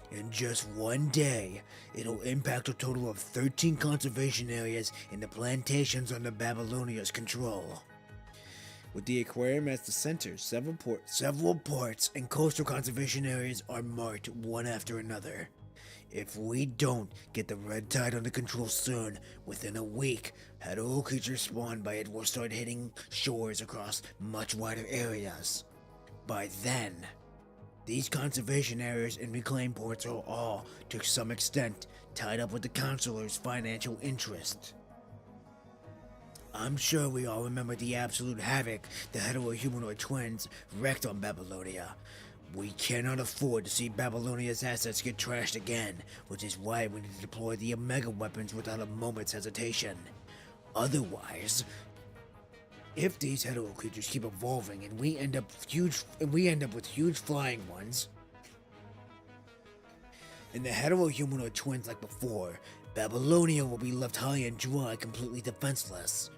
in just one day, it'll impact a total of 13 conservation areas in the plantations under Babylonia's control. With the aquarium as the center, Several ports and coastal conservation areas are marked one after another. If we don't get the red tide under control soon, within a week, hetero creatures spawned by it will start hitting shores across much wider areas. By then, these conservation areas and reclaimed ports are all, to some extent, tied up with the counselor's financial interest. I'm sure we all remember the absolute havoc the hetero-humanoid twins wreaked on Babylonia. We cannot afford to see Babylonia's assets get trashed again, which is why we need to deploy the Omega weapons without a moment's hesitation. Otherwise, if these hetero creatures keep evolving and we end up with huge flying ones, and the hetero-humanoid twins like before, Babylonia will be left high and dry, completely defenseless.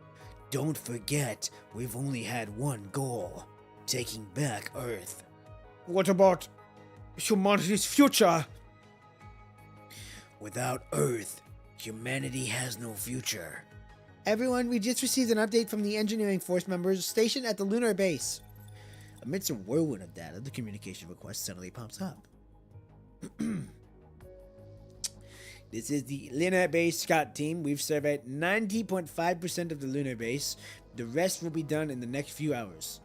Don't forget, we've only had one goal. Taking back Earth. What about humanity's future? Without Earth, humanity has no future. Everyone, we just received an update from the engineering force members stationed at the lunar base. Amidst a whirlwind of data, the communication request suddenly pops up. This is the lunar base scout team. We've surveyed 90.5% of the lunar base. The rest will be done in the next few hours.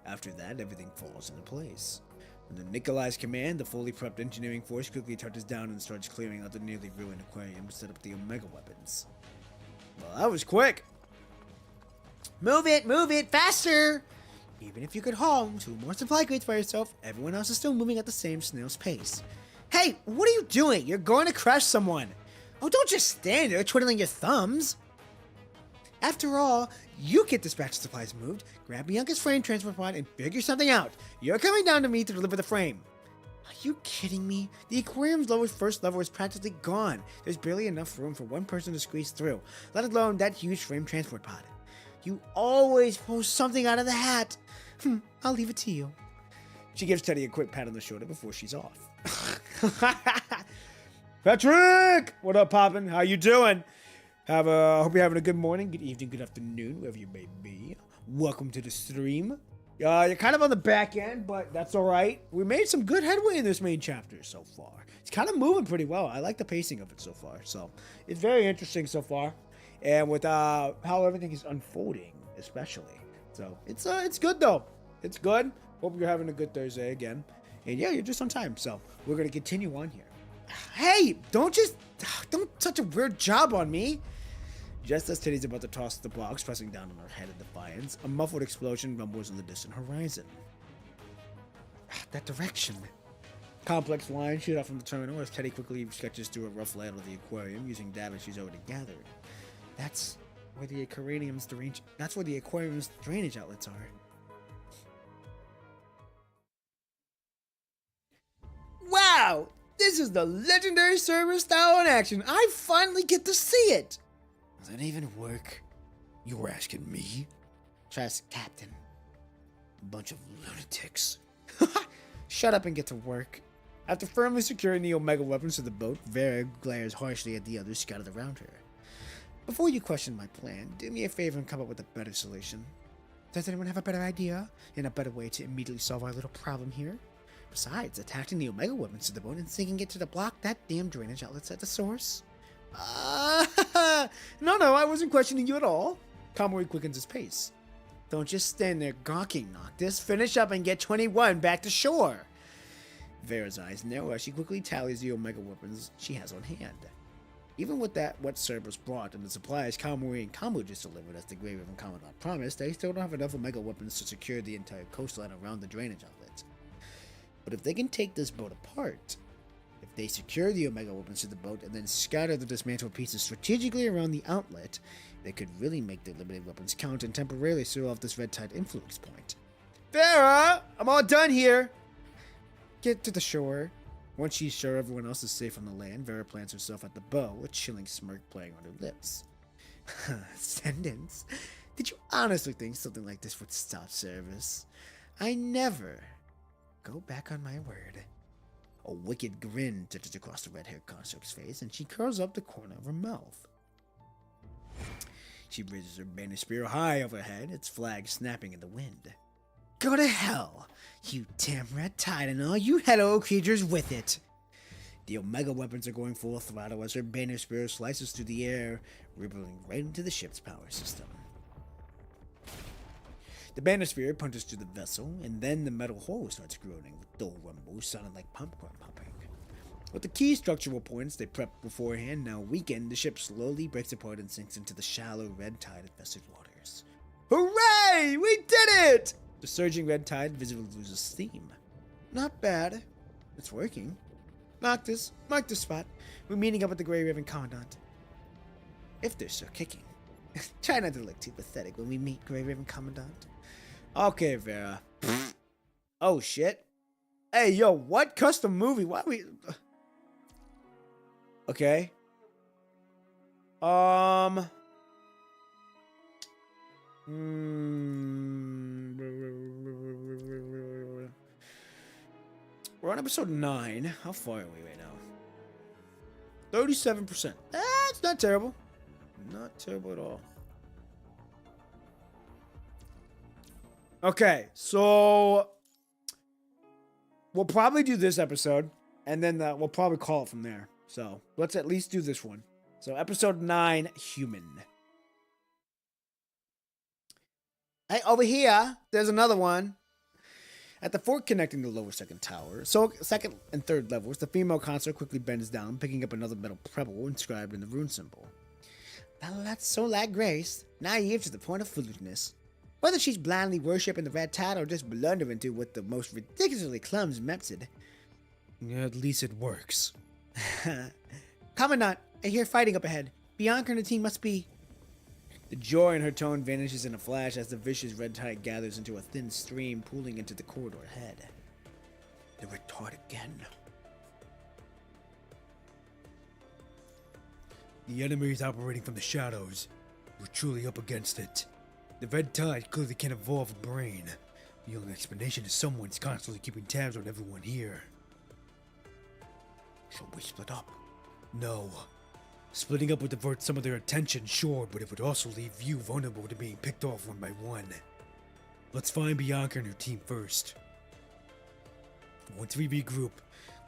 After that, everything falls into place. Under Nikolai's command, the fully prepped engineering force quickly touches down and starts clearing out the nearly ruined aquarium to set up the Omega weapons. Well, that was quick. Move it, faster! Even if you could haul 2 more supply crates by yourself, everyone else is still moving at the same snail's pace. Hey, what are you doing? You're going to crush someone. Oh, don't just stand there twiddling your thumbs. After all, you get dispatch supplies moved, grab Bianca's frame transport pod, and figure something out. You're coming down to me to deliver the frame. Are you kidding me? The aquarium's first level is practically gone. There's barely enough room for one person to squeeze through, let alone that huge frame transport pod. You always pull something out of the hat. I'll leave it to you. She gives Teddy a quick pat on the shoulder before she's off. Patrick! What up, Poppin'? How you doing? Hope you're having a good morning, good evening, good afternoon, wherever you may be. Welcome to the stream. You're kind of on the back end, but that's all right. We made some good headway in this main chapter so far. It's kind of moving pretty well. I like the pacing of it so far. So it's very interesting so far, and with how everything is unfolding, especially. So it's good though. It's good. Hope you're having a good Thursday again. And yeah, you're just on time. So we're gonna continue on here. Hey, don't such a weird job on me. Just as Teddy's about to toss the box, pressing down on her head in defiance, a muffled explosion rumbles in the distant horizon. That direction. Complex lines shoot out from the terminal as Teddy quickly sketches through a rough layout of the aquarium using data she's already gathered. That's where the aquarium's drainage outlets are. Wow! This is the legendary server style in action. I finally get to see it! Does that even work? You were asking me? Trust Captain. Bunch of lunatics. Shut up and get to work. After firmly securing the Omega weapons to the boat, Vera glares harshly at the others scattered around her. Before you question my plan, do me a favor and come up with a better solution. Does anyone have a better idea? And a better way to immediately solve our little problem here? Besides, attaching the Omega weapons to the boat and sinking it to the block that damn drainage outlet's at the source? No, I wasn't questioning you at all. Kamui quickens his pace. Don't just stand there gawking, Noctis. Finish up and get 21 back to shore. Vera's eyes narrow as she quickly tallies the Omega weapons she has on hand. Even with what Cerberus brought and the supplies Kamui and Kamu just delivered as the Grey Riven Commandant promised, they still don't have enough Omega weapons to secure the entire coastline around the drainage outlet. But if they can take this boat apart, if they secure the Omega weapons to the boat and then scatter the dismantled pieces strategically around the outlet, they could really make their limited weapons count and temporarily throw off this red tide influence point. Vera! I'm all done here! Get to the shore. Once she's sure everyone else is safe on the land, Vera plants herself at the bow, a chilling smirk playing on her lips. Ascendants? Did you honestly think something like this would stop service? I never go back on my word. A wicked grin touches across the red-haired construct's face, and she curls up the corner of her mouth. She raises her banner spear high overhead, its flag snapping in the wind. Go to hell, you damn red tide and all you hello creatures with it. The Omega weapons are going full throttle as her banner spear slices through the air, rippling right into the ship's power system. The banner spear punches through the vessel, and then the metal hull starts groaning with dull rumbles sounding like popcorn popping. With the key structural points they prepped beforehand now weakened, the ship slowly breaks apart and sinks into the shallow red tide-infested waters. Hooray! We did it! The surging red tide visibly loses steam. Not bad. It's working. Noctis, mark the spot. We're meeting up with the Grey Riven Commandant. If they're still kicking. Try not to look too pathetic when we meet Grey Riven Commandant. Okay, Vera. Oh, shit. Hey, yo, what custom movie? Why we... Okay. We're on episode 9. How far are we right now? 37%. It's not terrible. Not terrible at all. Okay, so we'll probably do this episode, and then we'll probably call it from there. So let's at least do this one. So episode 9, Human. Hey, over here, there's another one. At the fork connecting the lower second tower, so second and third levels, the female consort quickly bends down, picking up another metal pebble inscribed in the rune symbol. Well, that's so like Grace, naive to the point of foolishness. Whether she's blindly worshipping the red tide or just blundering through with the most ridiculously clumsy method. At least it works. Commandant, I hear fighting up ahead. Bianca and the team must be... The joy in her tone vanishes in a flash as the vicious red tide gathers into a thin stream pooling into the corridor ahead. The red tide again. The enemy is operating from the shadows. We're truly up against it. The red tide clearly can't evolve a brain. The only explanation is someone's constantly keeping tabs on everyone here. Should we split up? No. Splitting up would divert some of their attention, sure, but it would also leave you vulnerable to being picked off one by one. Let's find Bianca and her team first. Once we regroup,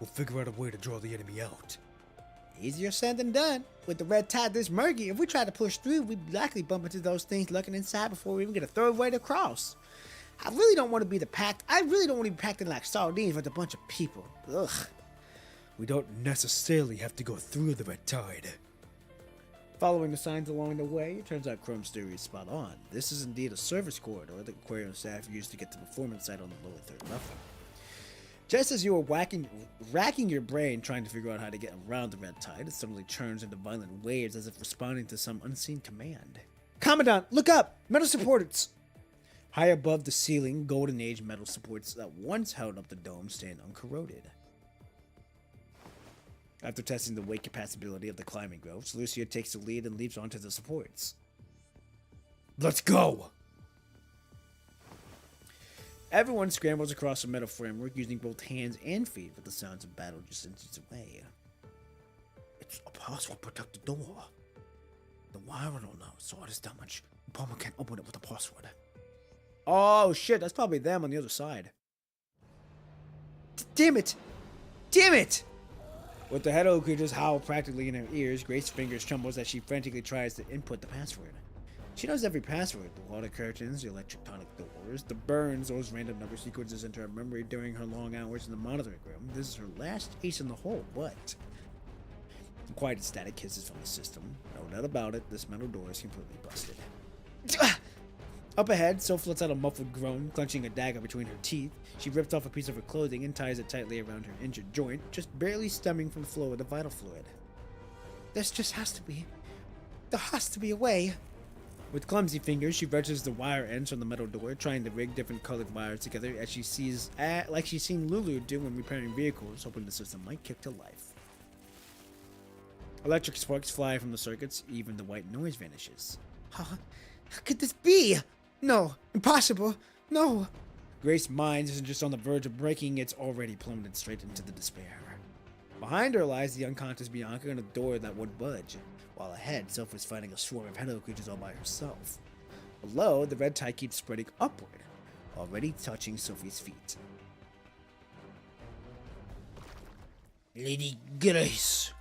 we'll figure out a way to draw the enemy out. Easier said than done. With the red tide this murky, if we try to push through, we'd likely bump into those things lurking inside before we even get a third way to cross. I really don't want to be packed in like sardines with a bunch of people. Ugh. We don't necessarily have to go through the red tide. Following the signs along the way, it turns out Chrome's theory is spot on. This is indeed a service corridor the aquarium staff used to get to the performance site on the lower third level. Just as you were racking your brain trying to figure out how to get around the red tide, it suddenly turns into violent waves as if responding to some unseen command. Commandant, look up! Metal supports! High above the ceiling, Golden Age metal supports that once held up the dome stand uncorroded. After testing the weight capacity of the climbing ropes, Lucia takes the lead and leaps onto the supports. Let's go! Everyone scrambles across the metal framework using both hands and feet with the sounds of battle just inches away. It's a password protected door. The wire on the outside is damaged. The bomber can't open it with a password. Oh shit, that's probably them on the other side. Damn it! Damn it! With the head creatures howl practically in her ears, Grace's fingers trembles as she frantically tries to input the password. She knows every password, the water curtains, the electric tonic doors, the burns, those random number sequences into her memory during her long hours in the monitoring room. This is her last ace in the hole, but... Quiet static hisses from the system. No doubt about it, this metal door is completely busted. Up ahead, Soph lets out a muffled groan, clenching a dagger between her teeth. She rips off a piece of her clothing and ties it tightly around her injured joint, just barely stemming from the flow of the vital fluid. There has to be a way. With clumsy fingers, she wrenches the wire ends from the metal door, trying to rig different colored wires together as she sees, like she's seen Lulu do when repairing vehicles, hoping the system might kick to life. Electric sparks fly from the circuits, even the white noise vanishes. How could this be? No, impossible, no. Grace's mind isn't just on the verge of breaking, it's already plummeted straight into the despair. Behind her lies the unconscious Bianca and a door that would budge, while ahead, Soph is fighting a swarm of hello creatures all by herself. Below, the red tide keeps spreading upward, already touching Sophie's feet. Lady Grace.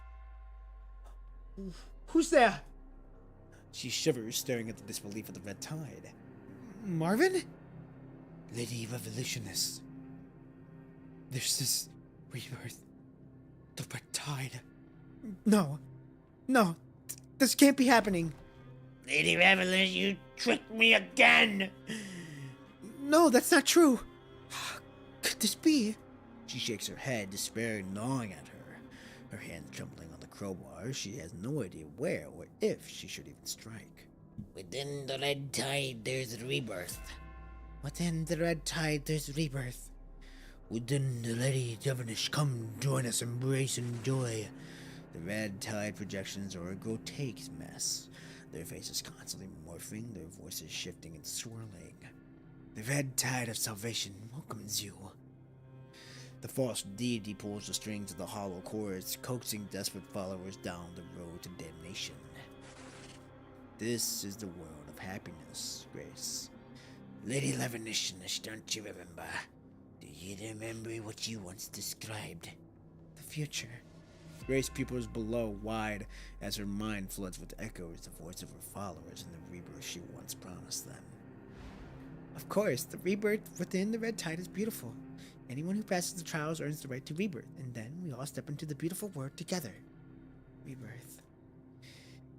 Who's there? She shivers, staring at the disbelief of the red tide. Marvin? Lady Revolutionist. There's this rebirth. The red tide. No, this can't be happening. Lady Revolution, you tricked me again. No, that's not true. Could this be? She shakes her head, despair gnawing at her. Her hands trembling on the crowbar, she has no idea where or if she should even strike. Within the red tide, there's rebirth. Within the red tide, there's rebirth. Within the Lady Devonish, come join us, embrace and joy. The red tide projections are a grotesque mess. their faces constantly morphing, their voices shifting and swirling. The red tide of salvation welcomes you. The false deity pulls the strings of the hollow chords, coaxing desperate followers down the road to damnation. This is the world of happiness, Grace. Lady Levenishinish, don't you remember? Do you remember what you once described? The future. Grace's pupils below wide as her mind floods with echoes the voice of her followers and the rebirth she once promised them. Of course, the rebirth within the red tide is beautiful. Anyone who passes the trials earns the right to rebirth, and then we all step into the beautiful world together. Rebirth.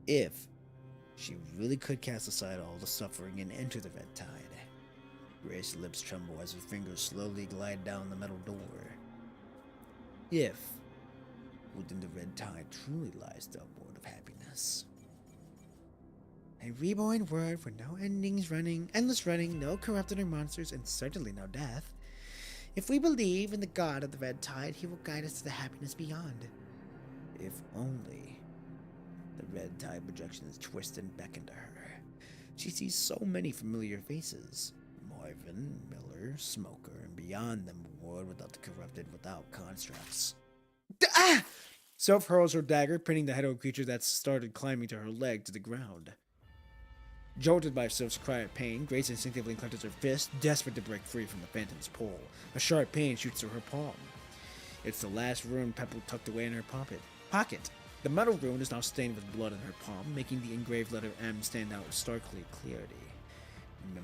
If she really could cast aside all the suffering and enter the red tide. Grace's lips tremble as her fingers slowly glide down the metal door. If within the red tide truly lies the abode of happiness. A reborn world where no endings running, endless running, no corrupted or monsters, and certainly no death. If we believe in the god of the red tide, he will guide us to the happiness beyond. If only. The red tide projections twist and beckon to her. She sees so many familiar faces. Marvin, Miller, Smoker, and beyond them a world without the corrupted, without constructs. Ah! Soph hurls her dagger, pinning the head of a creature that started climbing to her leg to the ground. Jolted by Soph's cry of pain, Grace instinctively clenches her fist, desperate to break free from the phantom's pull. A sharp pain shoots through her palm. It's the last rune Pebble tucked away in her pocket. The metal rune is now stained with blood in her palm, making the engraved letter M stand out with starkly clarity.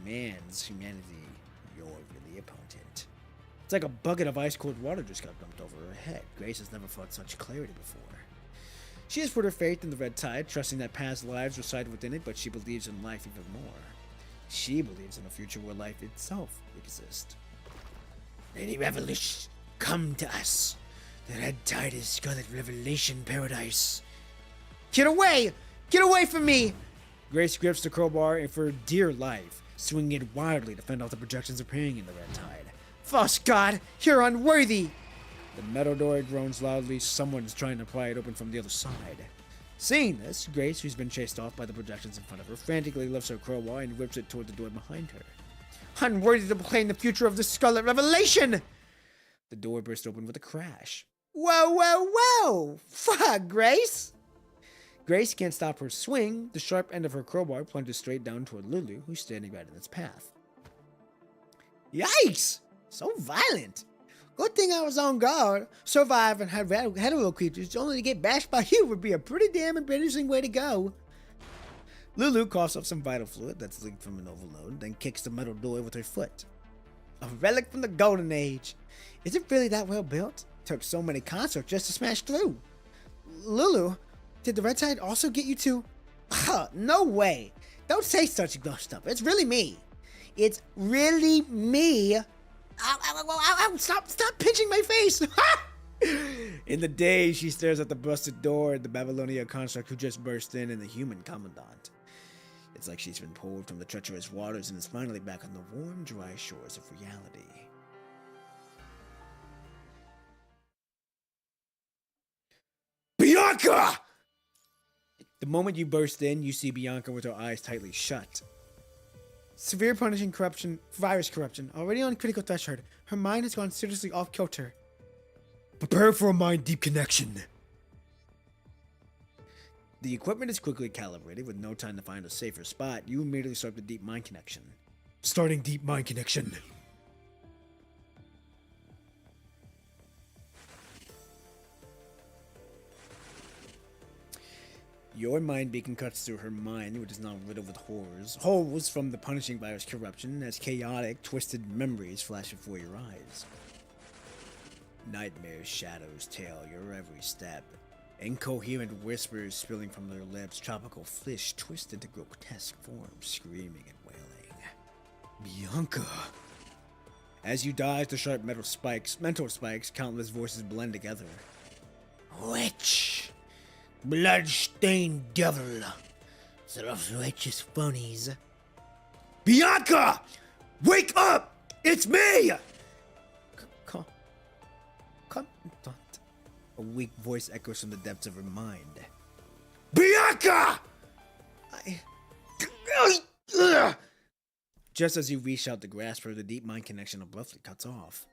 Man's humanity, you're really a potent. It's like a bucket of ice-cold water just got dumped over her head. Grace has never felt such clarity before. She has put her faith in the red tide, trusting that past lives reside within it, but she believes in life even more. She believes in a future where life itself exists. Lady Revolution, come to us. The red tide is Scarlet Revelation Paradise. Get away! Get away from me! Grace grips the crowbar and for dear life, swinging it wildly to fend off the projections appearing in the red tide. False god, you're unworthy! The metal door groans loudly. Someone's trying to pry it open from the other side. Seeing this, Grace, who's been chased off by the projections in front of her, frantically lifts her crowbar and whips it toward the door behind her. Unworthy to proclaim the future of the Scarlet Revelation! The door burst open with a crash. Whoa, whoa, whoa! Fuck, Grace! Grace can't stop her swing. The sharp end of her crowbar plunges straight down toward Lulu, who's standing right in its path. Yikes! So violent! Good thing I was on guard. Survive and have hetero creatures only to get bashed by you would be a pretty damn embarrassing way to go. Lulu coughs up some vital fluid that's leaked from an overload, then kicks the metal door with her foot. A relic from the Golden Age. Is it really that well built? Took so many constructs just to smash through. Lulu, did the red tide also get you too? No way. Don't say such stuff. It's really me. It's really me. Ow, ow, ow, ow, ow, stop pinching my face! In the daze, she stares at the busted door, the Babylonia construct who just burst in, and the human commandant. It's like she's been pulled from the treacherous waters and is finally back on the warm, dry shores of reality. Bianca! The moment you burst in, you see Bianca with her eyes tightly shut. Severe punishing corruption, virus corruption, already on critical threshold. Her mind has gone seriously off kilter. Prepare for a mind deep connection. The equipment is quickly calibrated. With no time to find a safer spot, you immediately start the deep mind connection. Starting deep mind connection. Your mind beacon cuts through her mind, which is now riddled with holes from the punishing virus corruption, as chaotic, twisted memories flash before your eyes. Nightmare shadows tail your every step. Incoherent whispers spilling from their lips, tropical fish twist into grotesque forms, screaming and wailing. Bianca. As you dodge the sharp mental spikes, countless voices blend together. Witch! Blood-stained devil! Self-righteous phonies. Bianca! Wake up! It's me! Commandant. A weak voice echoes from the depths of her mind. Bianca! I Just as you reach out to grasp her, the deep mind connection abruptly cuts off.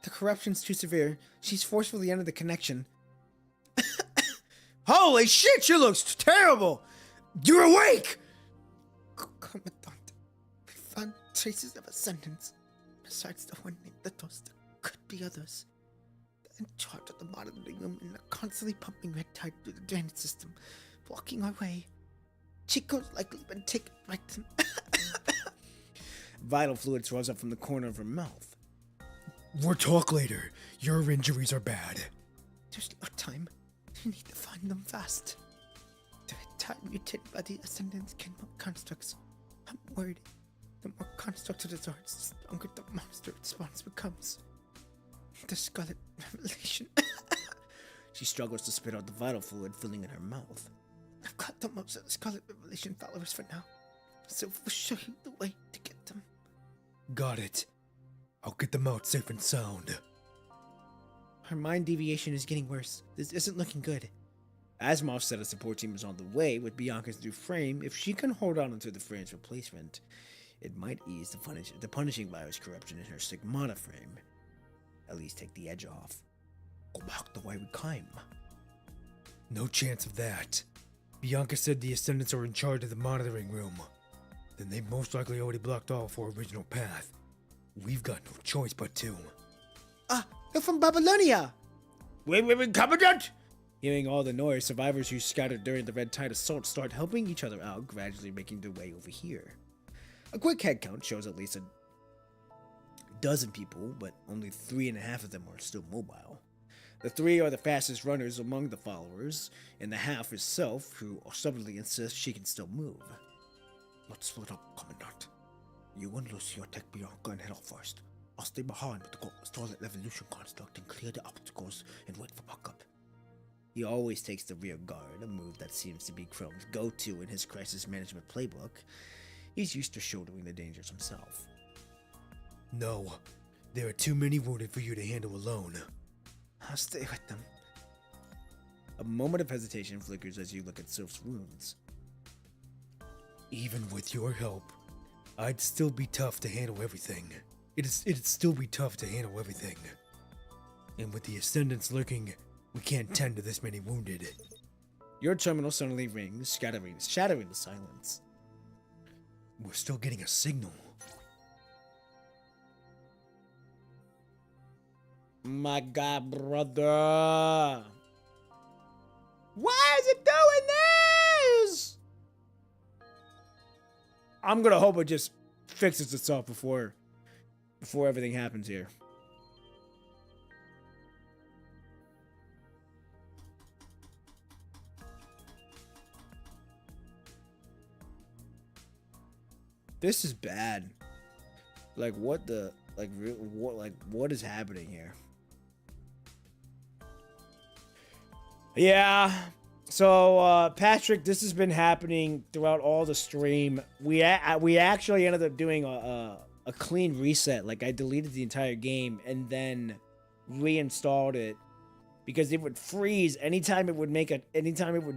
The corruption's too severe. She's forcefully ended the connection. Holy shit, she looks terrible! You're awake! Commandant, we found traces of ascendants. Besides the one named Latos, there could be others. They're in charge of the monitoring room and are constantly pumping red tide through the drainage system, blocking our way. Chico's likely been taken by them. Vital fluid swells up from the corner of her mouth. We'll talk later. Your injuries are bad. There's no time. We need to find them fast. The red tide mutated by the ascendants can mount constructs. I'm worried. The more constructs it assorts, the stronger the monster response becomes. The Scarlet Revelation. She struggles to spit out the vital fluid filling in her mouth. I've got the most of the Scarlet Revelation followers for now, so we'll show you the way to get them. Got it. I'll get them out safe and sound. Her mind deviation is getting worse. This isn't looking good. Asimov said a support team is on the way with Bianca's new frame. If she can hold on to the frame's replacement, it might ease the punishing virus corruption in her stigmata frame. At least take the edge off. Go back the way we came. No chance of that. Bianca said the Ascendants are in charge of the monitoring room. Then they most likely already blocked off our original path. We've got no choice but to. They're from Babylonia! Wait, Commandant! Hearing all the noise, survivors who scattered during the Red Tide assault start helping each other out, gradually making their way over here. A quick head count shows at least a dozen people, but only 3.5 of them are still mobile. The 3 are the fastest runners among the followers, and the half is Self, who stubbornly insists she can still move. Let's split up, Commandant. You and Lucio take Bianca and head off first. I'll stay behind with the Scarlet Revolution construct and clear the obstacles and wait for backup. He always takes the rear guard, a move that seems to be Chrome's go-to in his crisis management playbook. He's used to shouldering the dangers himself. No. There are too many wounded for you to handle alone. I'll stay with them. A moment of hesitation flickers as you look at Sylph's wounds. Even with your help, I'd still be tough to handle everything. It'd still be tough to handle everything. And with the Ascendants lurking, we can't tend to this many wounded. Your terminal suddenly rings, shattering the silence. We're still getting a signal. My God, brother! Why is it doing this? I'm gonna hope it just fixes itself before everything happens here. This is bad. Like what is happening here? Yeah. So Patrick, this has been happening throughout all the stream. We actually ended up doing a clean reset. Like I deleted the entire game and then reinstalled it because it would freeze anytime it would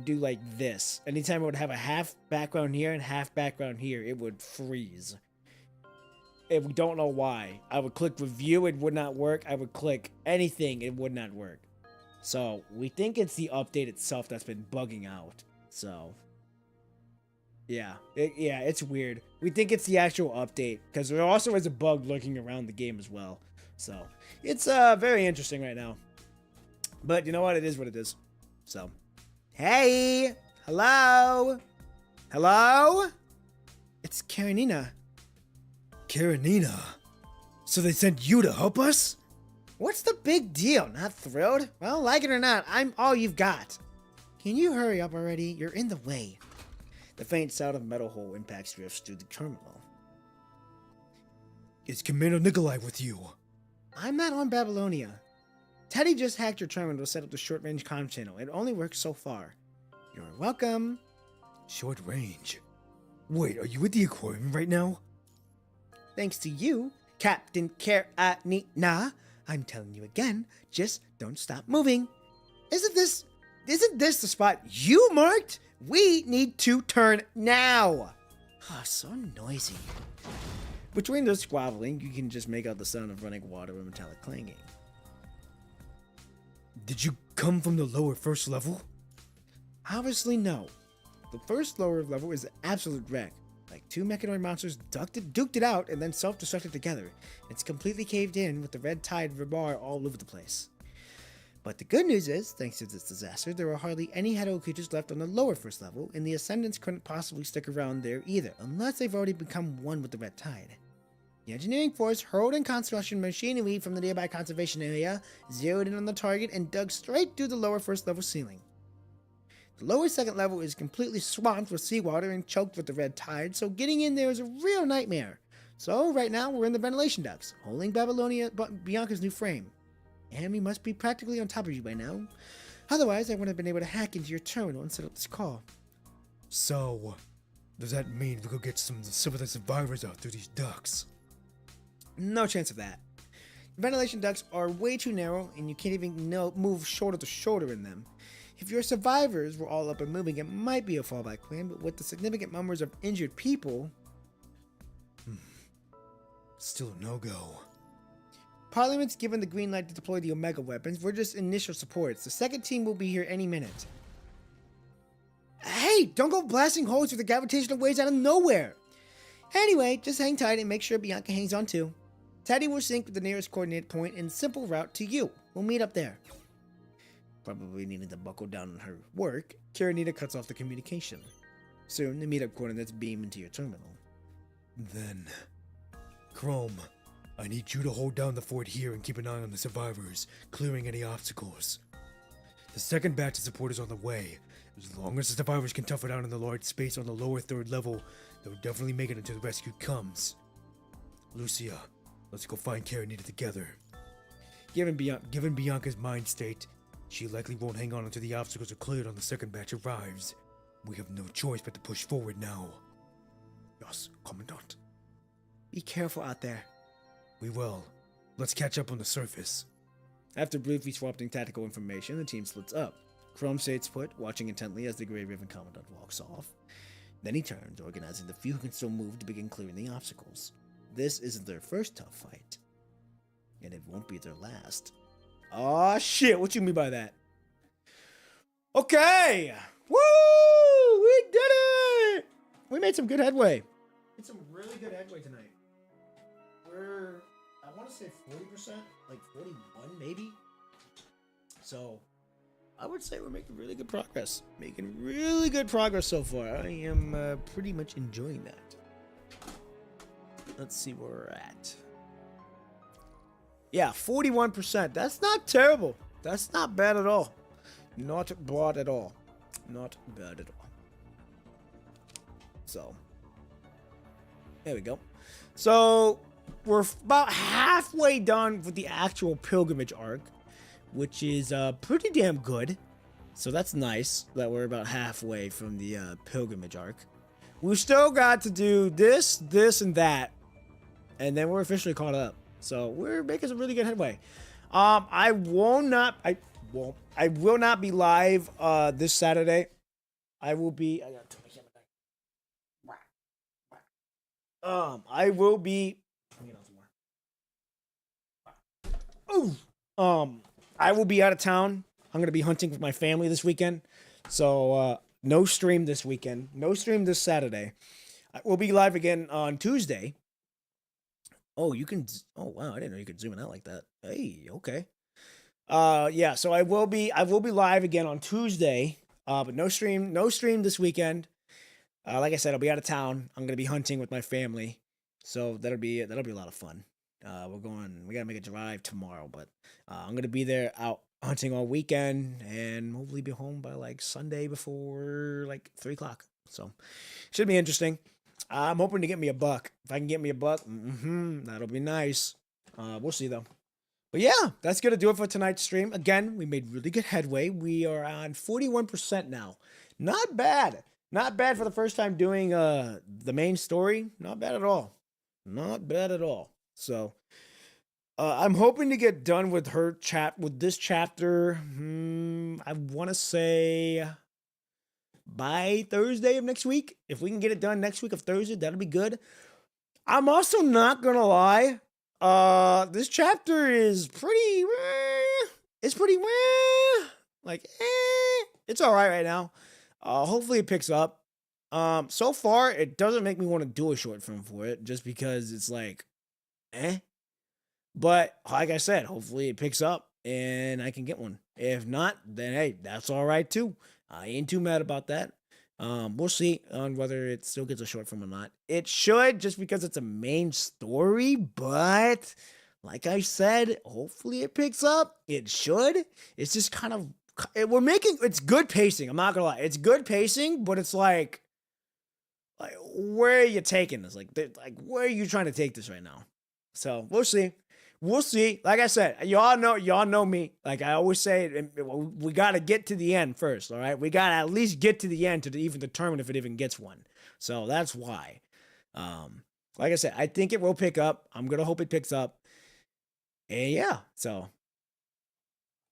do like this. Anytime it would have a half background here and half background here, it would freeze. And we don't know why. I would click review, it would not work. I would click anything, it would not work. So we think it's the update itself that's been bugging out. So yeah, it's weird. We think it's the actual update because there also is a bug lurking around the game as well. So it's very interesting right now. But you know what? It is what it is. So, hey, hello, it's Karenina. Karenina? So they sent you to help us? What's the big deal? Not thrilled? Well, like it or not, I'm all you've got. Can you hurry up already? You're in the way. The faint sound of metal hole impacts drifts through the terminal. Is Commander Nikolai with you? I'm not on Babylonia. Teddy just hacked your terminal to set up the short-range comm channel. It only works so far. You're welcome. Short range? Wait, are you at the aquarium right now? Thanks to you, Captain Karenina. I'm telling you again, just don't stop moving. Isn't this the spot you marked? We need to turn now. Oh, so noisy. Between the squabbling, you can just make out the sound of running water and metallic clanging. Did you come from the lower first level? Obviously, no. The first lower level is an absolute wreck. Like 2 mechanoid monsters duked it out and then self-destructed together. It's completely caved in with the red tide rebar all over the place. But the good news is, thanks to this disaster, there are hardly any Shadow creatures left on the lower first level, and the Ascendants couldn't possibly stick around there either, unless they've already become one with the red tide. The engineering force hurled in construction machinery from the nearby conservation area, zeroed in on the target, and dug straight through the lower first level ceiling. The lower second level is completely swamped with seawater and choked with the red tide, so getting in there is a real nightmare. So right now we're in the ventilation ducts, holding Bianca's new frame. And we must be practically on top of you by now. Otherwise, I wouldn't have been able to hack into your terminal and set up this call. So, does that mean we could get some of the survivors out through these ducts? No chance of that. The ventilation ducts are way too narrow, and you can't even move shoulder to shoulder in them. If your survivors were all up and moving, it might be a fallback plan, but with the significant numbers of injured people... Still a no-go. Parliament's given the green light to deploy the Omega weapons. We're just initial supports. The second team will be here any minute. Hey, don't go blasting holes through the gravitational waves out of nowhere! Anyway, just hang tight and make sure Bianca hangs on too. Teddy will sync with the nearest coordinate point and simple route to you. We'll meet up there. Probably needing to buckle down on her work, Kiranita cuts off the communication. Soon, the meetup coordinates beam into your terminal. Then, Chrome, I need you to hold down the fort here and keep an eye on the survivors, clearing any obstacles. The second batch of support is on the way. As long as the survivors can tough it out in the large space on the lower third level, they'll definitely make it until the rescue comes. Lucia, let's go find Kiranita together. Given Bianca's mind state, she likely won't hang on until the obstacles are cleared on the second batch arrives. We have no choice but to push forward now. Yes, Commandant. Be careful out there. We will. Let's catch up on the surface. After briefly swapping tactical information, the team splits up. Chrome stays put, watching intently as the Grey Riven Commandant walks off. Then he turns, organizing the few who can still move to begin clearing the obstacles. This isn't their first tough fight. And it won't be their last. Aw, shit, what you mean by that? Okay! Woo! We did it! We made some good headway. Made some really good headway tonight. We're, I want to say 40%, like 41 maybe. So, I would say we're making really good progress. Making really good progress so far. I am pretty much enjoying that. Let's see where we're at. Yeah, 41%. That's not terrible. That's not bad at all. Not bad at all. Not bad at all. So, there we go. So, we're about halfway done with the actual pilgrimage arc, which is pretty damn good. So that's nice that we're about halfway from the pilgrimage arc. We've still got to do this, this, and that, and then we're officially caught up. So we're making some really good headway. I will not be live this Saturday. I will be. I got to my camera. I will be. I will be out of town. I'm gonna be hunting with my family this weekend. So no stream this weekend. No stream this Saturday. We'll be live again on Tuesday. Oh, you can. Oh, wow! I didn't know you could zoom in out like that. Hey, okay. Yeah. So I will be live again on Tuesday. But no stream this weekend. Like I said, I'll be out of town. I'm gonna be hunting with my family, so that'll be a lot of fun. We gotta make a drive tomorrow, but I'm gonna be there out hunting all weekend and hopefully be home by like Sunday before like 3 o'clock. So should be interesting. I'm hoping to get me a buck. If I can get me a buck, that'll be nice. We'll see though. But yeah, that's gonna do it for tonight's stream. Again, we made really good headway. We are on 41% now. Not bad. Not bad for the first time doing the main story. Not bad at all. Not bad at all. So I'm hoping to get done with this chapter. I want to say by Thursday of next week. If we can get it done next week of Thursday, that'll be good. I'm also not gonna lie. This chapter is pretty. It's pretty. Like, it's all right now. Hopefully it picks up. So far it doesn't make me want to do a short film for it, just because it's like, But like I said, hopefully it picks up and I can get one. If not, then hey, that's all right too. I ain't too mad about that. We'll see on whether it still gets a short film or not. It should, just because it's a main story, but like I said, hopefully it picks up. It should. It's just kind of it's good pacing. I'm not gonna lie, it's good pacing, but it's like where are you taking this? Like where are you trying to take this right now? So we'll see. We'll see. Like I said, y'all know me. Like I always say, we got to get to the end first, all right? We got to at least get to the end to even determine if it even gets one. So that's why. Like I said, I think it will pick up. I'm going to hope it picks up. And yeah, so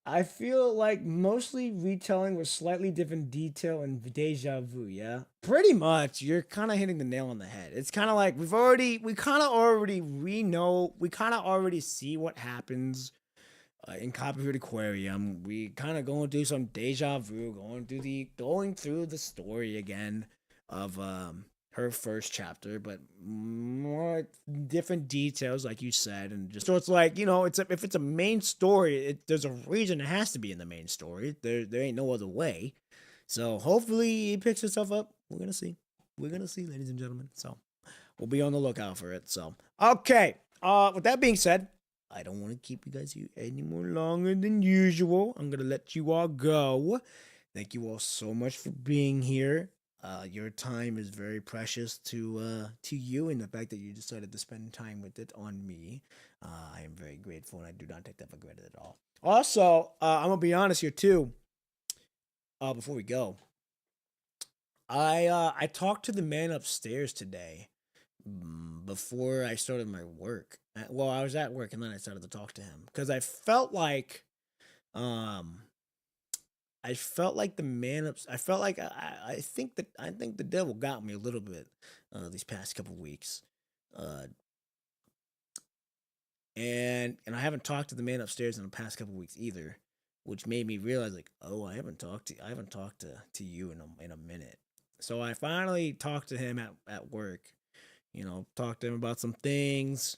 I feel like mostly retelling with slightly different detail and deja vu, yeah? Pretty much, you're kind of hitting the nail on the head. It's kind of like we kind of already see what happens in Copperfield Aquarium. We kind of going through some deja vu, going through the story again of her first chapter, but more different details, like you said, and just so it's like, if it's a main story, there's a reason it has to be in the main story. There ain't no other way. So hopefully it picks itself up. We're gonna see, ladies and gentlemen. So we'll be on the lookout for it. So okay. With that being said, I don't want to keep you guys here any more longer than usual. I'm gonna let you all go. Thank you all so much for being here. Your time is very precious to you, and the fact that you decided to spend time with it on me, I am very grateful, and I do not take that for granted at all. Also, I'm gonna be honest here too. Before we go, I talked to the man upstairs today before I started my work. Well, I was at work, and then I started to talk to him because I felt like the man up. I felt like I think the devil got me a little bit these past couple weeks, and I haven't talked to the man upstairs in the past couple weeks either, which made me realize like, oh, I haven't talked to you in a minute. So I finally talked to him at work. Talked to him about some things.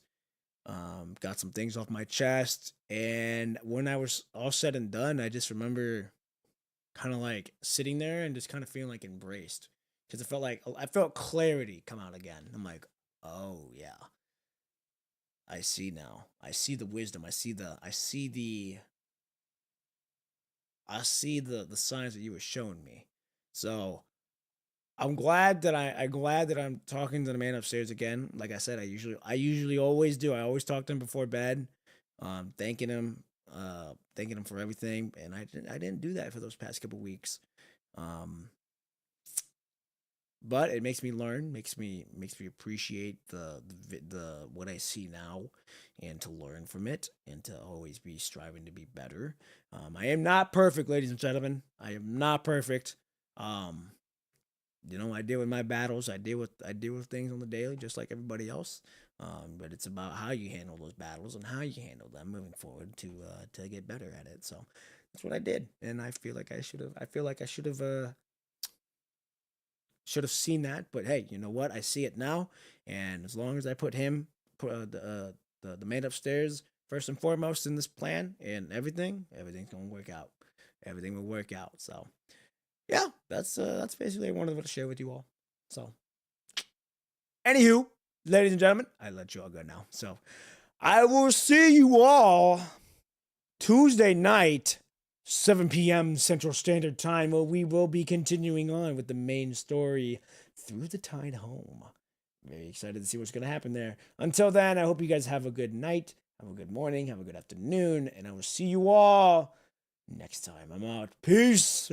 Got some things off my chest, and when I was all said and done, I just remember kind of like sitting there and just kind of feeling like embraced, because I felt clarity come out again. I'm like, oh yeah, I see now. I see the wisdom. I see the signs that you were showing me. So I'm glad that I'm talking to the man upstairs again. Like I said, I usually always do. I always talk to him before bed, thanking him for everything, and I didn't do that for those past couple weeks. But it makes me learn, makes me appreciate the what I see now, and to learn from it, and to always be striving to be better. I am not perfect, ladies and gentlemen. I am not perfect. I deal with my battles. I deal with things on the daily, just like everybody else. But it's about how you handle those battles and how you handle them moving forward to get better at it. So that's what I did, and I feel like I should have seen that. But hey, you know what? I see it now, and as long as I put the man upstairs first and foremost in this plan and everything's gonna work out. Everything will work out. So yeah, that's basically what I wanted to share with you all. So, anywho, ladies and gentlemen, I let you all go now. So, I will see you all Tuesday night, 7 p.m. Central Standard Time, where we will be continuing on with the main story, Through the Tide Home. Very excited to see what's going to happen there. Until then, I hope you guys have a good night, have a good morning, have a good afternoon, and I will see you all next time. I'm out. Peace.